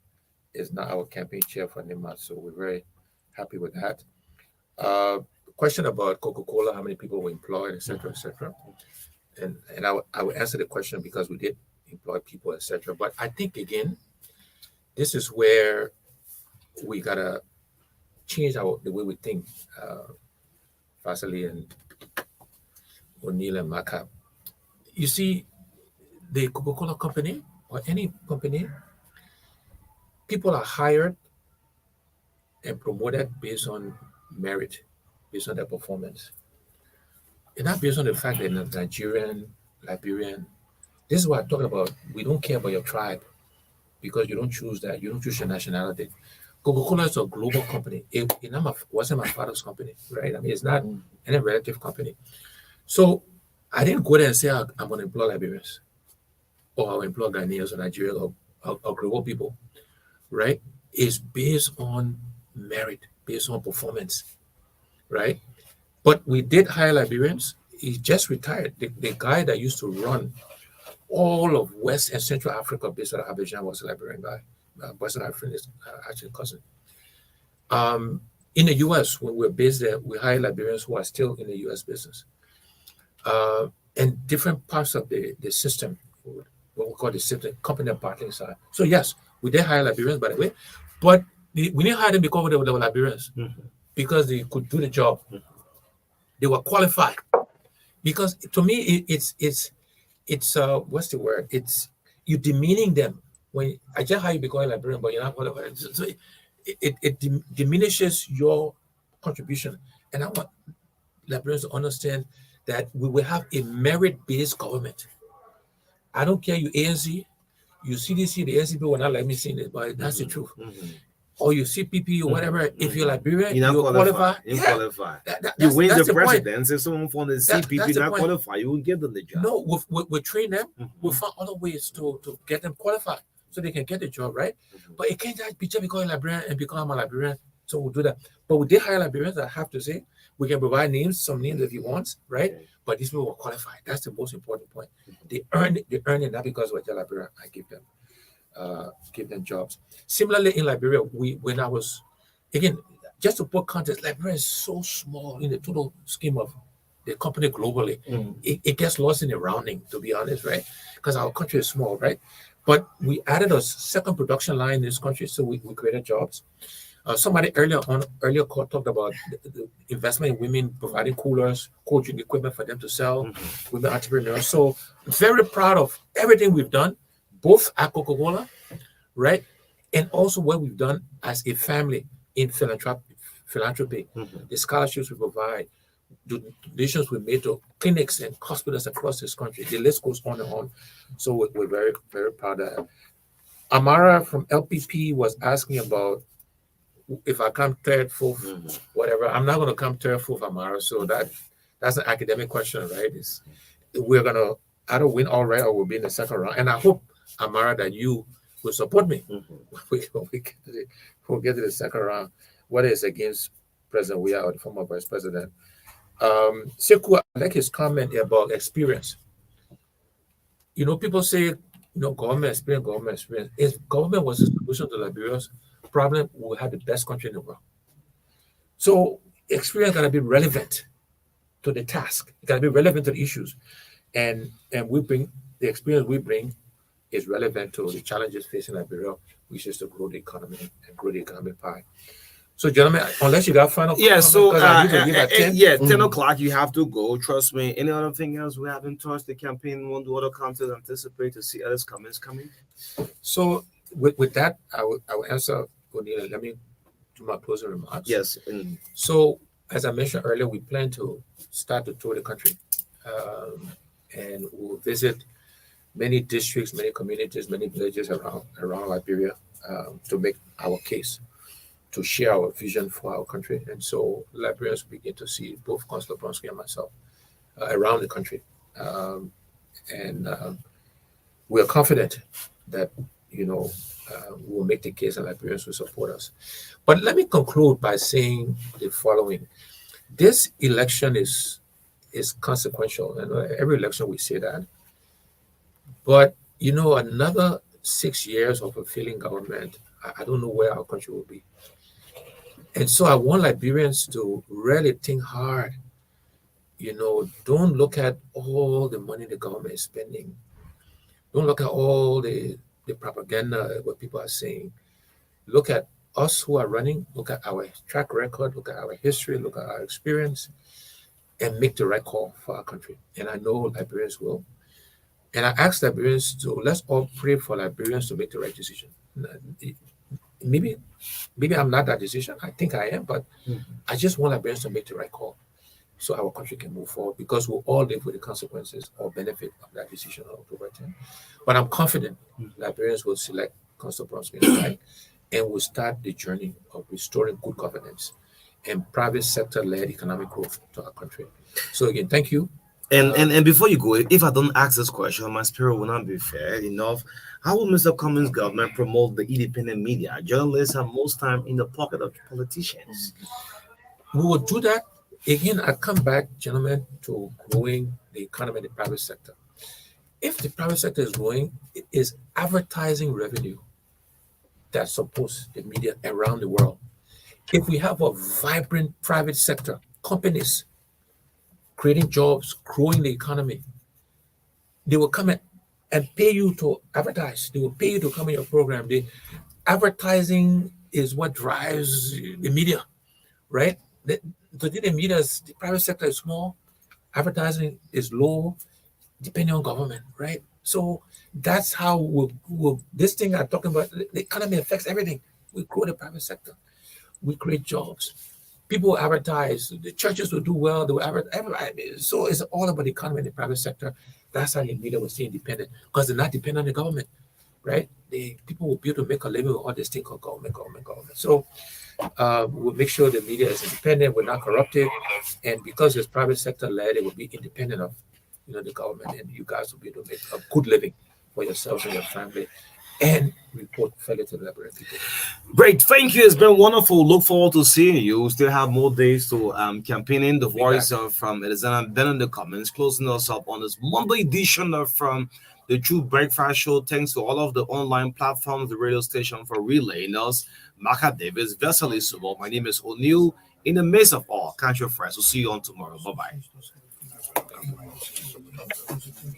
is now our campaign chair for Nima, so we're very happy with that. Question about Coca-Cola, how many people were employed, etc., etc. And I will answer the question because we did employ people, etc. But I think again, this is where we gotta change the way we think. Vasily and NEAL and MARKA. You see, the Coca-Cola company or any company, people are hired and promoted based on merit, based on their performance. And not based on the fact that they're Nigerian, Liberian. This is what I'm talking about. We don't care about your tribe because you don't choose that. You don't choose your nationality. Coca-Cola is a global company. It wasn't my father's company, right? I mean, it's not any relative company. So I didn't go there and say, I'm going to employ Liberians or I'll employ Ghanaians or Nigerians or global people, right? It's based on merit, based on performance, right? But we did hire Liberians. He just retired. The guy that used to run all of West and Central Africa based on Abidjan was a Liberian guy. Western African is actually cousin. In the US, when we're based there, we hire Liberians who are still in the US business. And different parts of the system, what we call the system, company and partnering side. So yes, we did hire Liberians, by the way, but we didn't hire them because they were Liberians, because they could do the job. They were qualified. Because to me, it's what's the word? It's you demeaning them. When I just hire you because you're Liberian, but you're not qualified. So it diminishes your contribution. And I want Liberians to understand that we will have a merit-based government. I don't care, you ANC, you CDC, the ANC people will not let me say it, but that's the truth. Or you CPP or whatever, if you're Liberian, you're qualified. You qualify. You win the presidency, someone from the CPP not qualify, you will give them the job. No, we train them, we find other ways to get them qualified so they can get the job, right? But it can't just be just because you're Liberian and become a Liberian, so we'll do that. But we did hire Liberians, I have to say. We can provide some names if you want, right? But these people were qualified. That's the most important point. They earned it not because we're Liberian. I give them jobs. Similarly, in Liberia, when I was, again, just to put context, Liberia is so small in the total scheme of the company globally. It gets lost in the rounding, to be honest, right? Because our country is small, right? But we added a second production line in this country, so we created jobs. Somebody earlier call talked about the investment in women, providing coolers, coaching equipment for them to sell, women entrepreneurs. So very proud of everything we've done, both at Coca-Cola, right, and also what we've done as a family in philanthropy, the scholarships we provide, the donations we made to clinics and hospitals across this country. The list goes on and on. So we're very, very proud of that. Amara from LPP was asking about if I come third, fourth, whatever. I'm not going to come third, fourth, Amara. So that's an academic question, right? We're going to either win all right or we'll be in the second round. And I hope, Amara, that you will support me. We'll get to the second round, whether it's against President Weah or the former Vice President. Sekou, I like his comment about experience. People say, government experience. If government was the solution to Liberia's problem, we would have the best country in the world. So experience got to be relevant to the task. It got to be relevant to the issues. And we bring the experience we bring is relevant to the challenges facing Liberia, which is to grow the economy and grow the economic pie. So, gentlemen, unless you got final comment, so 10 o'clock you have to go. Trust me. Any other thing else we haven't touched the campaign? Want to other content anticipate to see others comments coming? So, with that, I will answer. Let me do my closing remarks. Yes. So, as I mentioned earlier, we plan to start to tour the country, and we'll visit many districts, many communities, many villages around Liberia to make our case, to share our vision for our country. And so Liberians begin to see both Councillor Bronsky and myself around the country. We are confident that, we'll make the case and Liberians will support us. But let me conclude by saying the following. This election is consequential. And every election we say that. But, another 6 years of a failing government, I don't know where our country will be. And so I want Liberians to really think hard. Don't look at all the money the government is spending. Don't look at all the propaganda, what people are saying. Look at us who are running, look at our track record, look at our history, look at our experience, and make the right call for our country. And I know Liberians will. And I ask Liberians let's all pray for Liberians to make the right decision. Maybe I'm not that decision. I think I am, but I just want Liberians to make the right call so our country can move forward, because we'll all live with the consequences or benefit of that decision on October 10th. But I'm confident Liberians will select Councillor Bronsky and will start the journey of restoring good governance and private sector-led economic growth to our country. So again, thank you. And before you go, if I don't ask this question, my spirit will not be fair enough. How will Mr. Cummings' government promote the independent media? Journalists are most time in the pocket of politicians. We will do that. Again, I come back, gentlemen, to growing the economy in the private sector. If the private sector is growing, it is advertising revenue that supports the media around the world. If we have a vibrant private sector, companies creating jobs, growing the economy, they will come and pay you to advertise. They will pay you to come in your program. The advertising is what drives the media, right? Today the private sector is small, advertising is low, depending on government, right? So that's how we'll this thing I'm talking about, the economy affects everything. We grow the private sector, we create jobs. People advertise, the churches will do well, they will advertise. So it's all about the economy in the private sector. That's how the media will stay independent, because they're not dependent on the government, right? People will be able to make a living with all this thing called government. So we'll make sure the media is independent, we're not corrupted, and because it's private sector led, it will be independent of the government, and you guys will be able to make a good living for yourselves and your family, and report fairly to the Liberian people. Great, thank you. It's been wonderful. Look forward to seeing you. We still have more days to campaigning. The voice from Elizana Ben in the comments, closing us up on this Monday edition from the True Breakfast Show. Thanks to all of the online platforms, the radio station for relaying us. MARKA Davis, Vesely Subo. My name is O'Neill. In the midst of all, catch your friends. We'll see you on tomorrow. Bye-bye.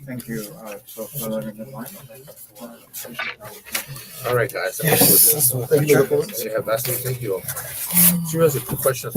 Thank you. So following the line. All right, guys. That was good. Thank you for the comments. Thank you all. Seriously, good questions.